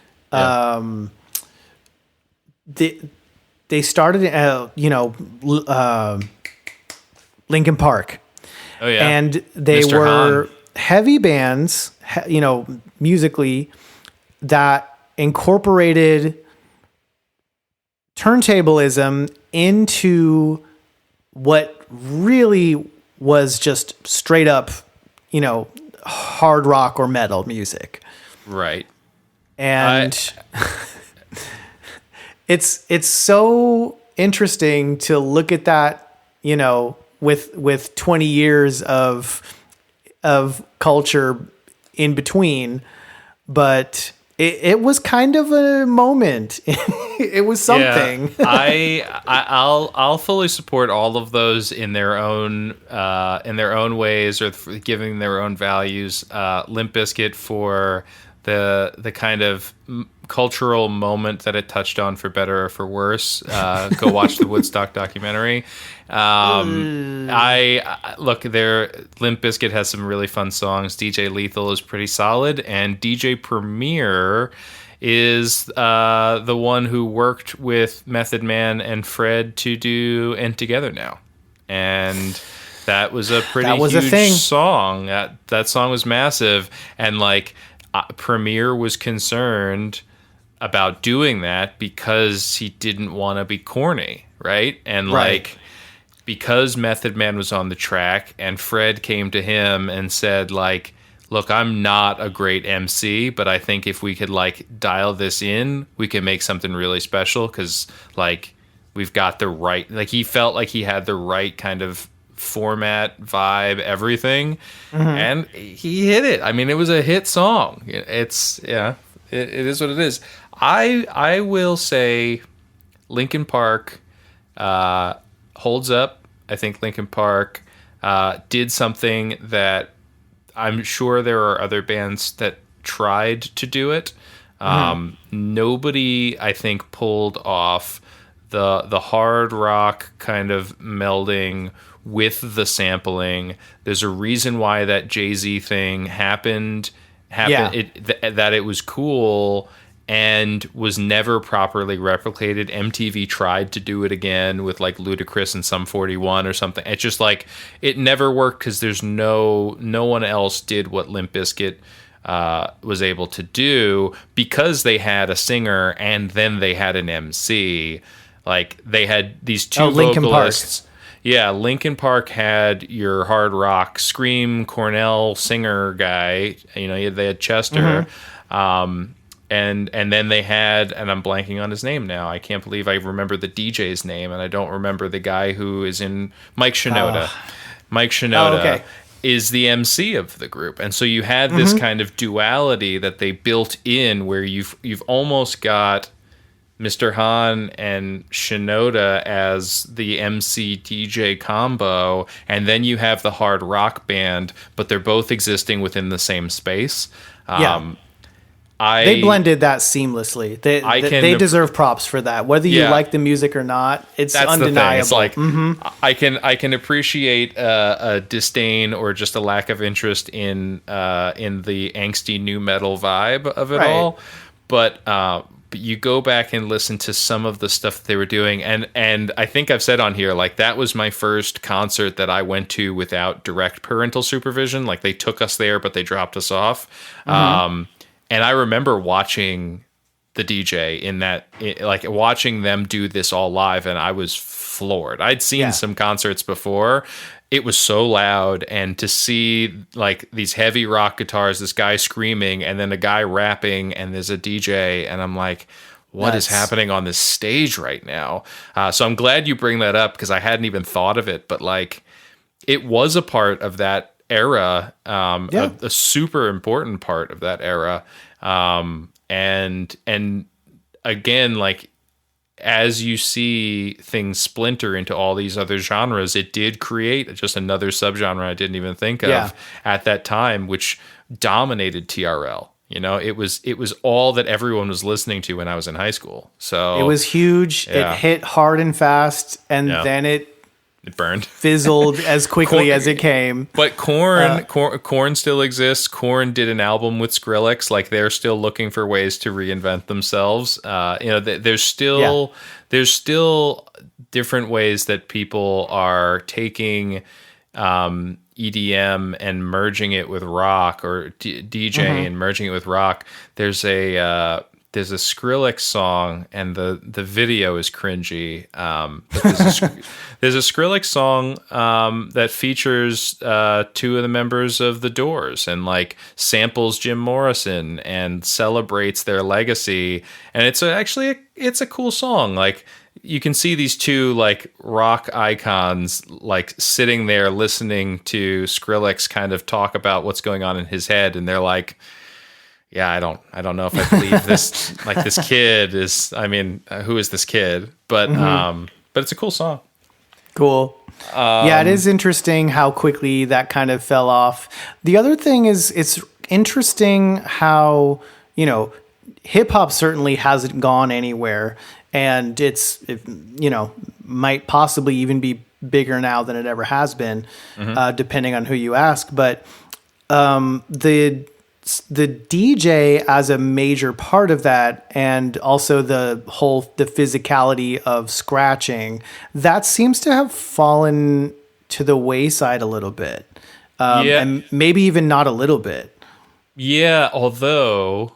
They started, Linkin Park. Oh, yeah. And they Mr. were Han. heavy bands, musically, that incorporated turntablism into what really was just straight up, hard rock or metal music. Right. And it's so interesting to look at that, with 20 years of culture in between, but it was kind of a moment. It was something. Yeah, I'll fully support all of those in their own ways, or giving their own values. Limp Bizkit for the kind of cultural moment that it touched on, for better or for worse. Go watch the Woodstock documentary. I look there. Limp Bizkit has some really fun songs. DJ Lethal is pretty solid, and DJ Premier is the one who worked with Method Man and Fred to do "And Together Now," and that was a pretty huge song. That song was massive, and Premier was concerned about doing that because he didn't want to be corny, right? And because Method Man was on the track and Fred came to him and said, look, I'm not a great MC, but I think if we could dial this in, we can make something really special, because we've got the right, he felt like he had the right kind of format, vibe, everything. And he hit it. I mean, it was a hit song. It is what it is. I will say Linkin Park holds up. I think Linkin Park did something that I'm sure there are other bands that tried to do it. Nobody, I think, pulled off the hard rock kind of melding with the sampling. There's a reason why that Jay-Z thing happened. That it was cool, and was never properly replicated. MTV tried to do it again with like Ludacris and Sum 41 or something. It's just like it never worked because there's no one else did what Limp Bizkit was able to do, because they had a singer and then they had an MC. Like they had these two vocalists. Park. Yeah, Linkin Park had your hard rock scream Cornell singer guy. You know, they had Chester. And then they had, and I'm blanking on his name now. I can't believe I remember the DJ's name, and I don't remember the guy who is in Mike Shinoda. Mike Shinoda is the MC of the group, and so you had this kind of duality that they built in, where you've almost got Mr. Hahn and Shinoda as the MC DJ combo, and then you have the hard rock band, but they're both existing within the same space. They blended that seamlessly. They deserve props for that. Whether you like the music or not, it's undeniable. It's like I can appreciate a disdain or just a lack of interest in the angsty new metal vibe of it all, but you go back and listen to some of the stuff they were doing, and I think I've said on here, like, that was my first concert that I went to without direct parental supervision. Like, they took us there, but they dropped us off. And I remember watching the DJ like watching them do this all live, and I was floored. I'd seen some concerts before. It was so loud, and to see like these heavy rock guitars, this guy screaming, and then a guy rapping, and there's a DJ, and I'm like, what is happening on this stage right now? So I'm glad you bring that up, because I hadn't even thought of it, but like it was a part of that era, a super important part of that era, and again, like, as you see things splinter into all these other genres, it did create just another subgenre I didn't even think of at that time, which dominated TRL. You know, it was all that everyone was listening to when I was in high school. So it was huge. It hit hard and fast, and then it burned, fizzled as quickly as it came. But Korn still exists. Korn did an album with Skrillex. Like, they're still looking for ways to reinvent themselves. You know, there's still different ways that people are taking EDM and merging it with rock, or DJ and merging it with rock. There's a Skrillex song, and the video is cringy. But there's a Skrillex song that features two of the members of The Doors, and like samples Jim Morrison and celebrates their legacy. And it's a cool song. Like, you can see these two like rock icons like sitting there listening to Skrillex kind of talk about what's going on in his head, and they're like, yeah, I don't know if I believe this. Like, this kid is, I mean, who is this kid? But it's a cool song. Cool. It is interesting how quickly that kind of fell off. The other thing is, it's interesting how, you know, hip hop certainly hasn't gone anywhere, and it might possibly even be bigger now than it ever has been, depending on who you ask. But the DJ as a major part of that, and also the physicality of scratching, that seems to have fallen to the wayside a little bit. And maybe even not a little bit. Yeah, although,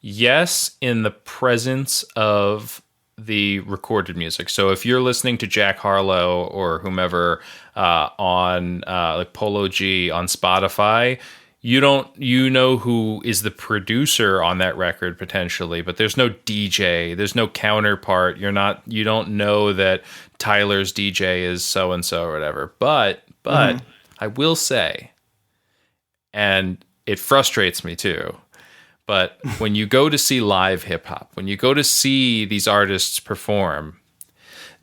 yes, in the presence of the recorded music. So if you're listening to Jack Harlow or whomever on like Polo G on Spotify, you know who is the producer on that record potentially, but there's no DJ, there's no counterpart. You don't know that Tyler's DJ is so and so or whatever. But I will say, and it frustrates me too, but when you go to see live hip hop, when you go to see these artists perform,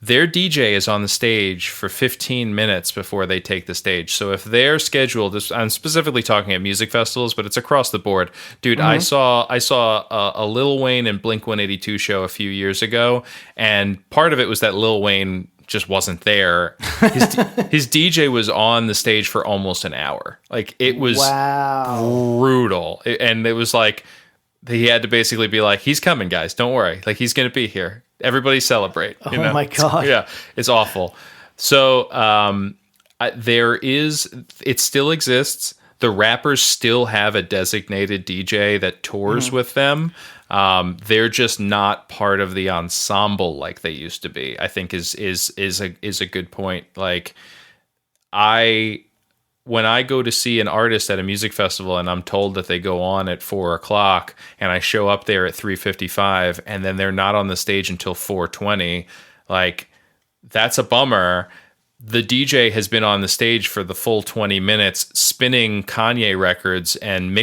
their DJ is on the stage for 15 minutes before they take the stage. So if they're scheduled, I'm specifically talking at music festivals, but it's across the board. Dude, I saw a Lil Wayne and Blink-182 show a few years ago, and part of it was that Lil Wayne just wasn't there. His DJ was on the stage for almost an hour. Like, it was brutal. And it was like, he had to basically be like, he's coming, guys, don't worry, like he's gonna be here, everybody celebrate. You know? My God. Yeah, it's awful. So it still exists. The rappers still have a designated DJ that tours with them. They're just not part of the ensemble like they used to be, I think is a good point. Like when I go to see an artist at a music festival and I'm told that they go on at 4:00 and I show up there at 3:55 and then they're not on the stage until 4:20, like that's a bummer. The DJ has been on the stage for the full 20 minutes spinning Kanye records and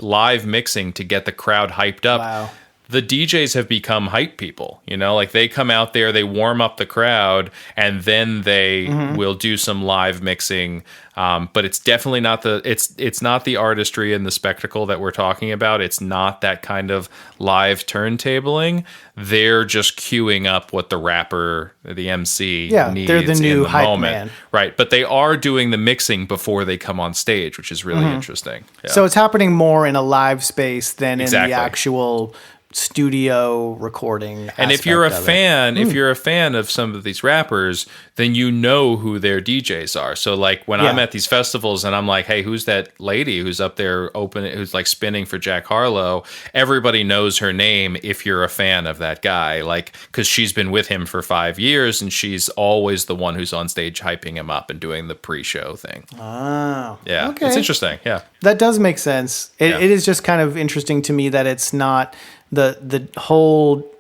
live mixing to get the crowd hyped up. Wow. The DJs have become hype people, you know, like they come out there, they warm up the crowd, and then they will do some live mixing. But it's definitely not it's not the artistry and the spectacle that we're talking about. It's not that kind of live turntabling. They're just queuing up what the rapper, the MC needs. They're the new in the hype moment. man. Right. But they are doing the mixing before they come on stage, which is really interesting. Yeah. So it's happening more in a live space than in Exactly. the actual studio recording. And if you're a fan, if you're a fan of some of these rappers, then you know who their DJs are. So like when I'm at these festivals and I'm like, hey, who's that lady who's up there who's like spinning for Jack Harlow? Everybody knows her name if you're a fan of that guy, like because she's been with him for 5 years and she's always the one who's on stage hyping him up and doing the pre-show thing. Oh, Yeah, okay. it's interesting. Yeah, That does make sense. It is just kind of interesting to me that it's not the whole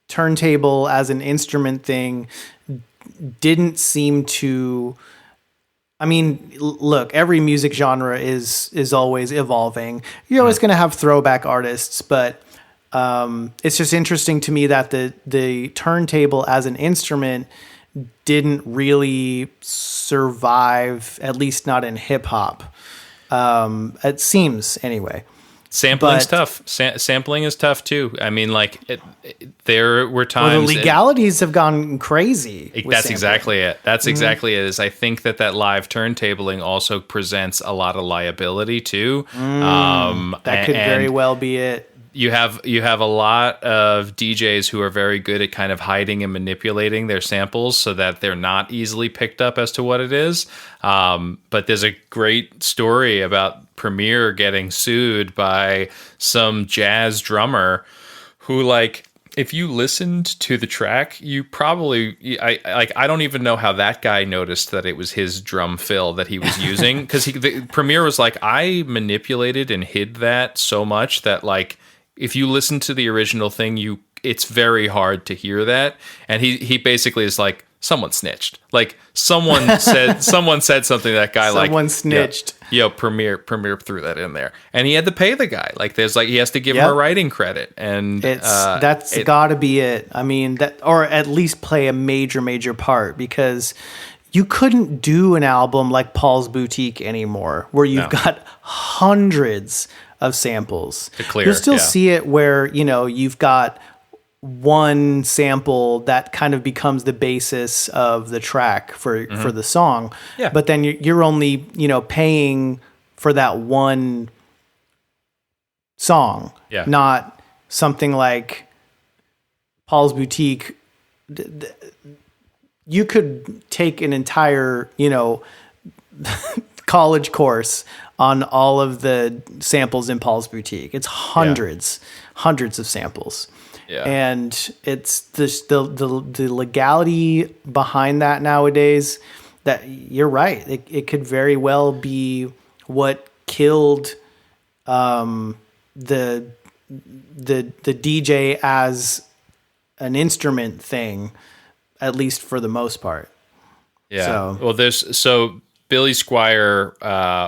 turntable as an instrument thing didn't seem to. I mean, look, every music genre is always evolving. You're always going to have throwback artists, but it's just interesting to me that the turntable as an instrument didn't really survive, at least not in hip hop. It seems anyway. Sampling's tough. Sampling is tough too. I mean, like there were times the legalities have gone crazy. That's exactly it. That's exactly it. Is I think that live turntabling also presents a lot of liability too. That could very well be it. You have a lot of DJs who are very good at kind of hiding and manipulating their samples so that they're not easily picked up as to what it is. But there's a great story about Premier getting sued by some jazz drummer who, like, if you listened to the track, you probably I don't even know how that guy noticed that it was his drum fill that he was using, because Premier was like, I manipulated and hid that so much that, like, if you listen to the original thing, it's very hard to hear that. And he basically is like, someone snitched. Like someone said something to that guy. Someone snitched. Yo, Premier threw that in there, and he had to pay the guy. Like he has to give him a writing credit, and that's got to be it. I mean, or at least play a major part, because you couldn't do an album like Paul's Boutique anymore, where you've got hundreds of samples. You'll still see it where, you know, you've got one sample that kind of becomes the basis of the track for the song. Yeah. But then you're only, you know, paying for that one song, not something like Paul's Boutique. You could take an entire, you know, college course on all of the samples in Paul's Boutique. It's hundreds of samples. Yeah. And it's the legality behind that nowadays, that you're right. It could very well be what killed the DJ as an instrument thing, at least for the most part. Yeah. Well, Billy Squire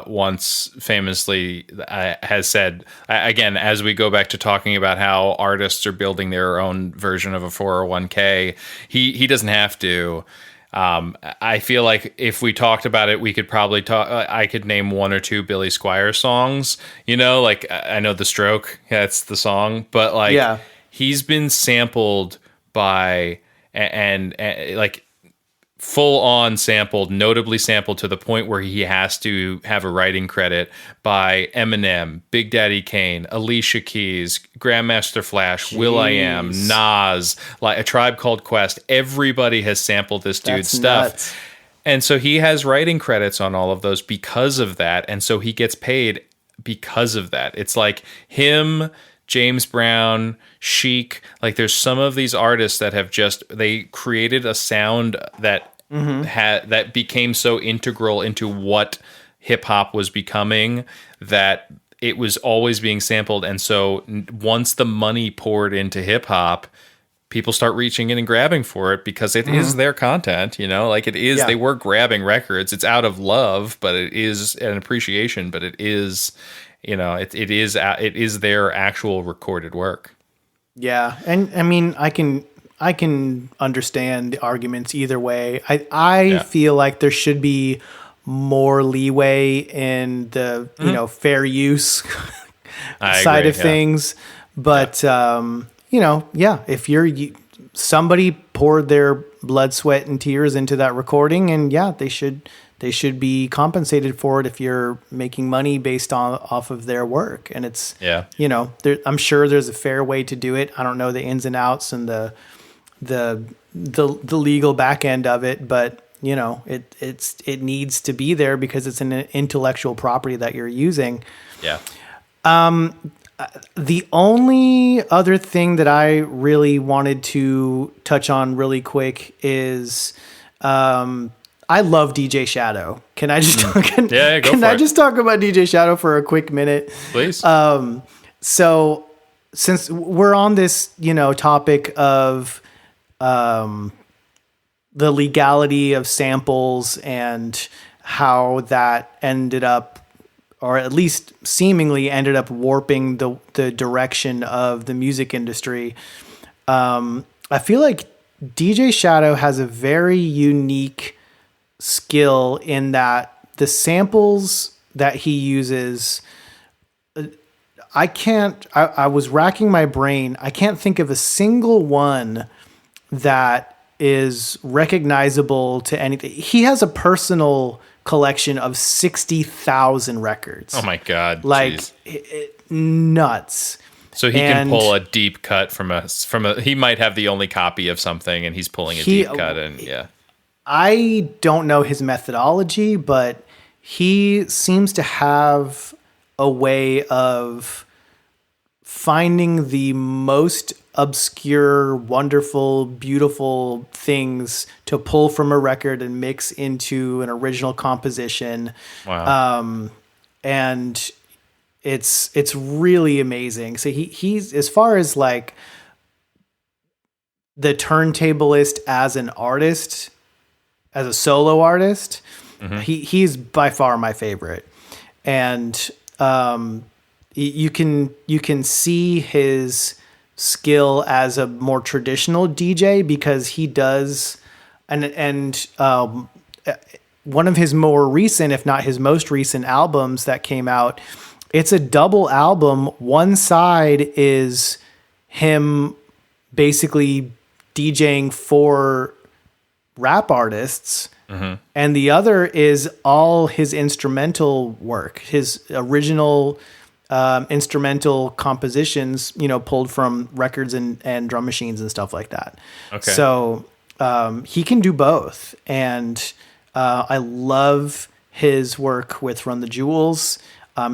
once famously has said, again, as we go back to talking about how artists are building their own version of a 401k, he doesn't have to. I feel like if we talked about it, we could probably talk. I could name one or two Billy Squire songs. You know, like I know The Stroke, that's the song, but like he's been sampled by and like full on sampled, notably sampled to the point where he has to have a writing credit by Eminem, Big Daddy Kane, Alicia Keys, Grandmaster Flash, will.i.am, Nas, like A Tribe Called Quest. Everybody has sampled this dude's stuff. Nuts. And so he has writing credits on all of those because of that. And so he gets paid because of that. It's like him, James Brown, Chic, like there's some of these artists that have they created a sound that that became so integral into what hip hop was becoming that it was always being sampled. And so once the money poured into hip hop, people start reaching in and grabbing for it because it is their content, like it is, they were grabbing records. It's out of love, but it is an appreciation, but it is, it is their actual recorded work. Yeah. And I mean, I can understand the arguments either way. I feel like there should be more leeway in the, fair use side of things. But, if somebody poured their blood, sweat, and tears into that recording, and they should be compensated for it if you're making money based off of their work. And it's, I'm sure there's a fair way to do it. I don't know the ins and outs and the legal back end of it, but it needs to be there because it's an intellectual property that you're using. Yeah. The only other thing that I really wanted to touch on really quick is, I love DJ Shadow. Can I just talk? Can I just talk about DJ Shadow for a quick minute, please? So since we're on this, topic of the legality of samples and how that ended up, or at least seemingly ended up warping the direction of the music industry. I feel like DJ Shadow has a very unique skill in that the samples that he uses, I was racking my brain. I can't think of a single one that is recognizable to anything. He has a personal collection of 60,000 records. Oh my God. Like nuts. So he can pull a deep cut from a, he might have the only copy of something and he's pulling a deep cut and I don't know his methodology, but he seems to have a way of finding the most obscure, wonderful, beautiful things to pull from a record and mix into an original composition. Wow. And it's really amazing. So he's, as far as like the turntablist as an artist, as a solo artist, he's by far my favorite. And you can see his skill as a more traditional DJ because he does, and one of his more recent, if not his most recent albums that came out, it's a double album. One side is him basically DJing for rap artists, and the other is all his instrumental work, his original instrumental compositions, pulled from records and drum machines and stuff like that. Okay. So he can do both. And I love his work with Run the Jewels.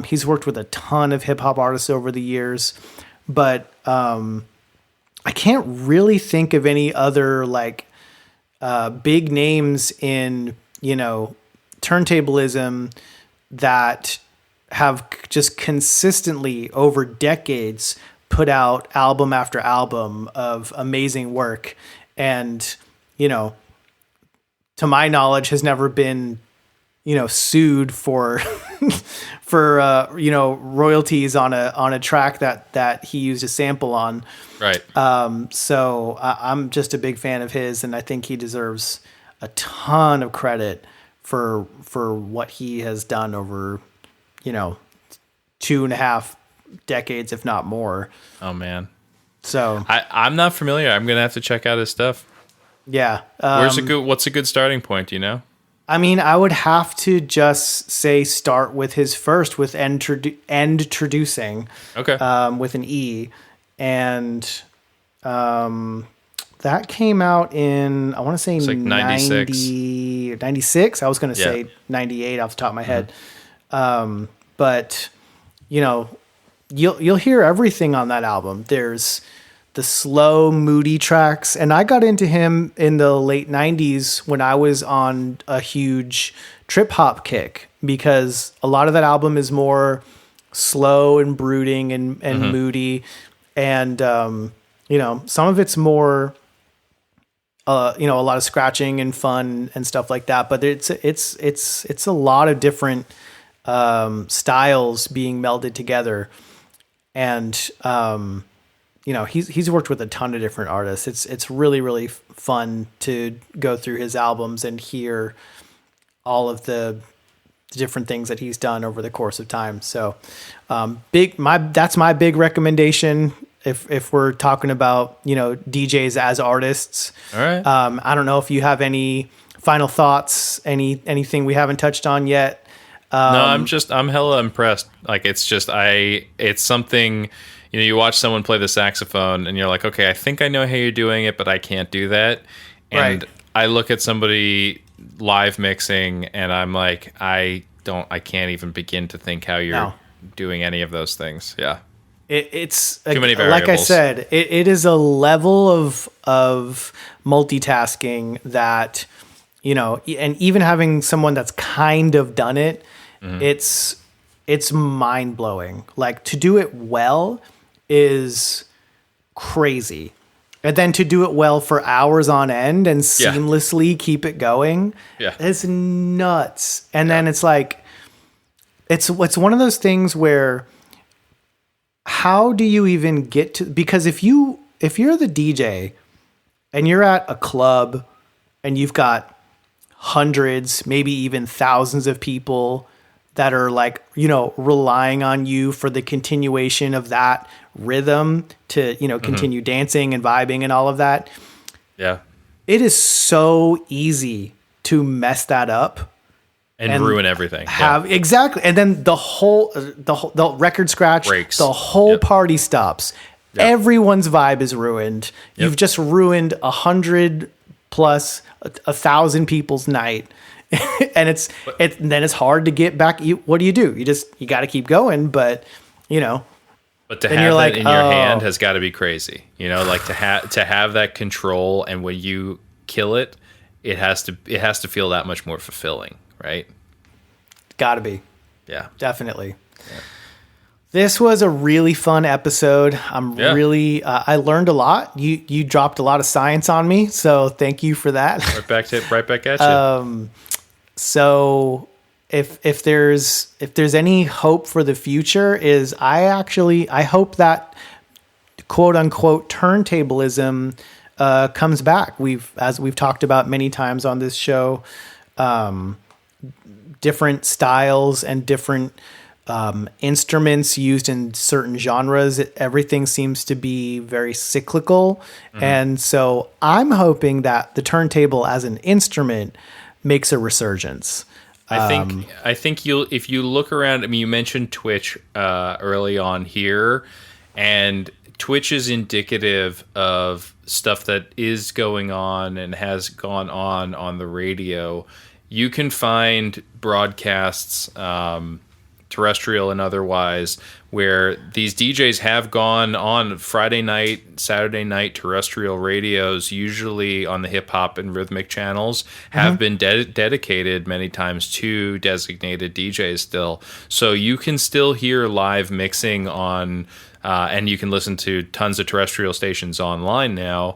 He's worked with a ton of hip hop artists over the years, but I can't really think of any other like big names in, turntablism that have just consistently over decades put out album after album of amazing work. And, to my knowledge, has never been, sued for, royalties on a track that he used a sample on. Right. So I'm just a big fan of his, and I think he deserves a ton of credit for what he has done over, 2.5 decades, if not more. Oh man. So I'm not familiar. I'm going to have to check out his stuff. Yeah. What's a good starting point? Do you know? I mean, I would have to just say start with his first with Introducing. Okay. With an E, and that came out in, I want to say, It's like 96. 96. I was going to Yeah. say 98 off the top of my head. But you know, you'll hear everything on that album. There's the slow, moody tracks, and I got into him in the late 90s when I was on a huge trip hop kick, because a lot of that album is more slow and brooding and moody, and you know, some of it's more you know, a lot of scratching and fun and stuff like that, but it's a lot of different styles being melded together. And you know, he's worked with a ton of different artists. It's really, really fun to go through his albums and hear all of the different things that he's done over the course of time. So that's my big recommendation if we're talking about, you know, DJs as artists. All right. I don't know if you have any final thoughts, anything we haven't touched on yet. No, I'm hella impressed. Like, it's something, you know, you watch someone play the saxophone and you're like, okay, I think I know how you're doing it, but I can't do that. And Right. I look at somebody live mixing and I'm like, I can't even begin to think how you're doing any of those things. Yeah. It's Too many like I variables. said, it is a level of multitasking that, you know, and even having someone that's kind of done it, it's mind blowing. Like, to do it well is crazy. And then to do it well for hours on end and seamlessly keep it going, it's nuts. And then it's like, it's one of those things where, how do you even get to, because if you're the DJ and you're at a club and you've got hundreds, maybe even thousands of people that are, like, you know, relying on you for the continuation of that rhythm to, you know, continue dancing and vibing and all of that. Yeah. It is so easy to mess that up And ruin everything. Exactly. And then the record scratch breaks. The whole party stops. Yep. Everyone's vibe is ruined. Yep. You've just ruined 100 plus 1,000 people's night. And then it's hard to get back. What do? You got to keep going, but you know, but to have that in your hand has got to be crazy, you know, like to have that control. And when you kill it, it has to feel that much more fulfilling. Right? Gotta be. Yeah. Definitely. Yeah. This was a really fun episode. Really, I learned a lot. You dropped a lot of science on me, so thank you for that. Right back at you. So if there's any hope for the future, is I hope that quote unquote turntablism comes back. As we've talked about many times on this show, different styles and different instruments used in certain genres. Everything seems to be very cyclical. And so I'm hoping that the turntable as an instrument makes a resurgence. I think if you look around, I mean, you mentioned Twitch early on here, and Twitch is indicative of stuff that is going on and has gone on the radio. You can find broadcasts, terrestrial and otherwise, where these DJs have gone on Friday night, Saturday night terrestrial radios, usually on the hip hop and rhythmic channels, have been dedicated many times to designated DJs still. So you can still hear live mixing on, and you can listen to tons of terrestrial stations online now.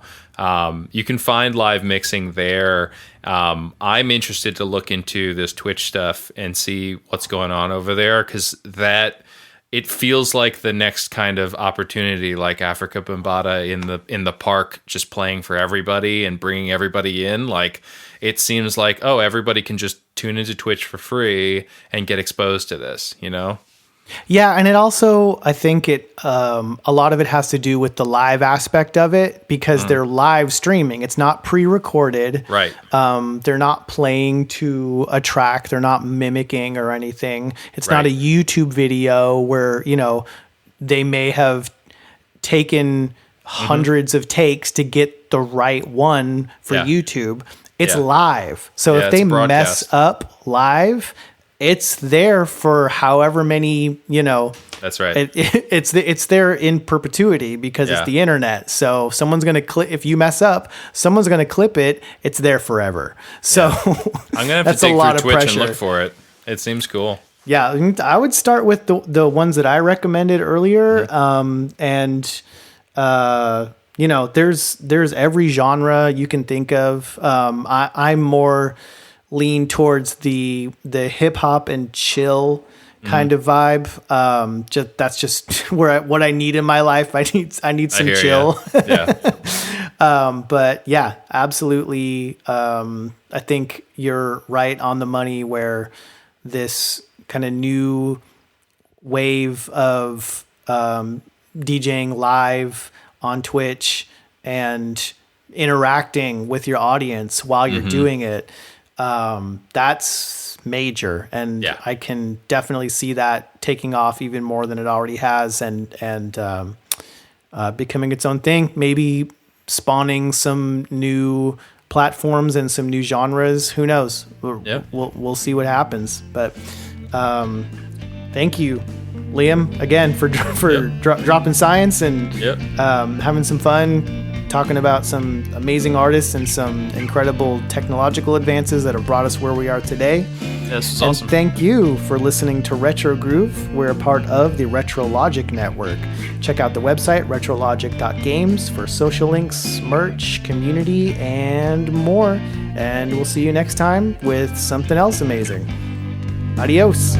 You can find live mixing there. I'm interested to look into this Twitch stuff and see what's going on over there, because it feels like the next kind of opportunity, like Africa Bambaataa in the park, just playing for everybody and bringing everybody in. Like, it seems like, everybody can just tune into Twitch for free and get exposed to this, you know? Yeah, and it also, I think a lot of it has to do with the live aspect of it because they're live streaming. It's not pre-recorded. Right. They're not playing to a track. They're not mimicking or anything. It's not a YouTube video where, they may have taken hundreds of takes to get the right one for YouTube. It's live. So if they mess up live, it's there for however many, That's right. It's there in perpetuity because it's the internet. So someone's going to clip, if you mess up, someone's going to clip it. It's there forever. So I'm going to have to take through Twitch and look for it. It seems cool. Yeah. I would start with the ones that I recommended earlier. There's every genre you can think of. I'm more lean towards the hip hop and chill kind of vibe. That's just what I need in my life. I need some chill. Yeah. But yeah, absolutely. I think you're right on the money where this kind of new wave of DJing live on Twitch and interacting with your audience while you're doing it. That's major, and I can definitely see that taking off even more than it already has, and becoming its own thing. Maybe spawning some new platforms and some new genres. Who knows? We'll see what happens. But thank you, Liam, again for dropping science and having some fun. Talking about some amazing artists and some incredible technological advances that have brought us where we are today. This is awesome. Thank you for listening to Retro Groove. We're a part of the Retro Logic Network. Check out the website, retrologic.games, for social links, merch, community, and more. And we'll see you next time with something else amazing. Adios.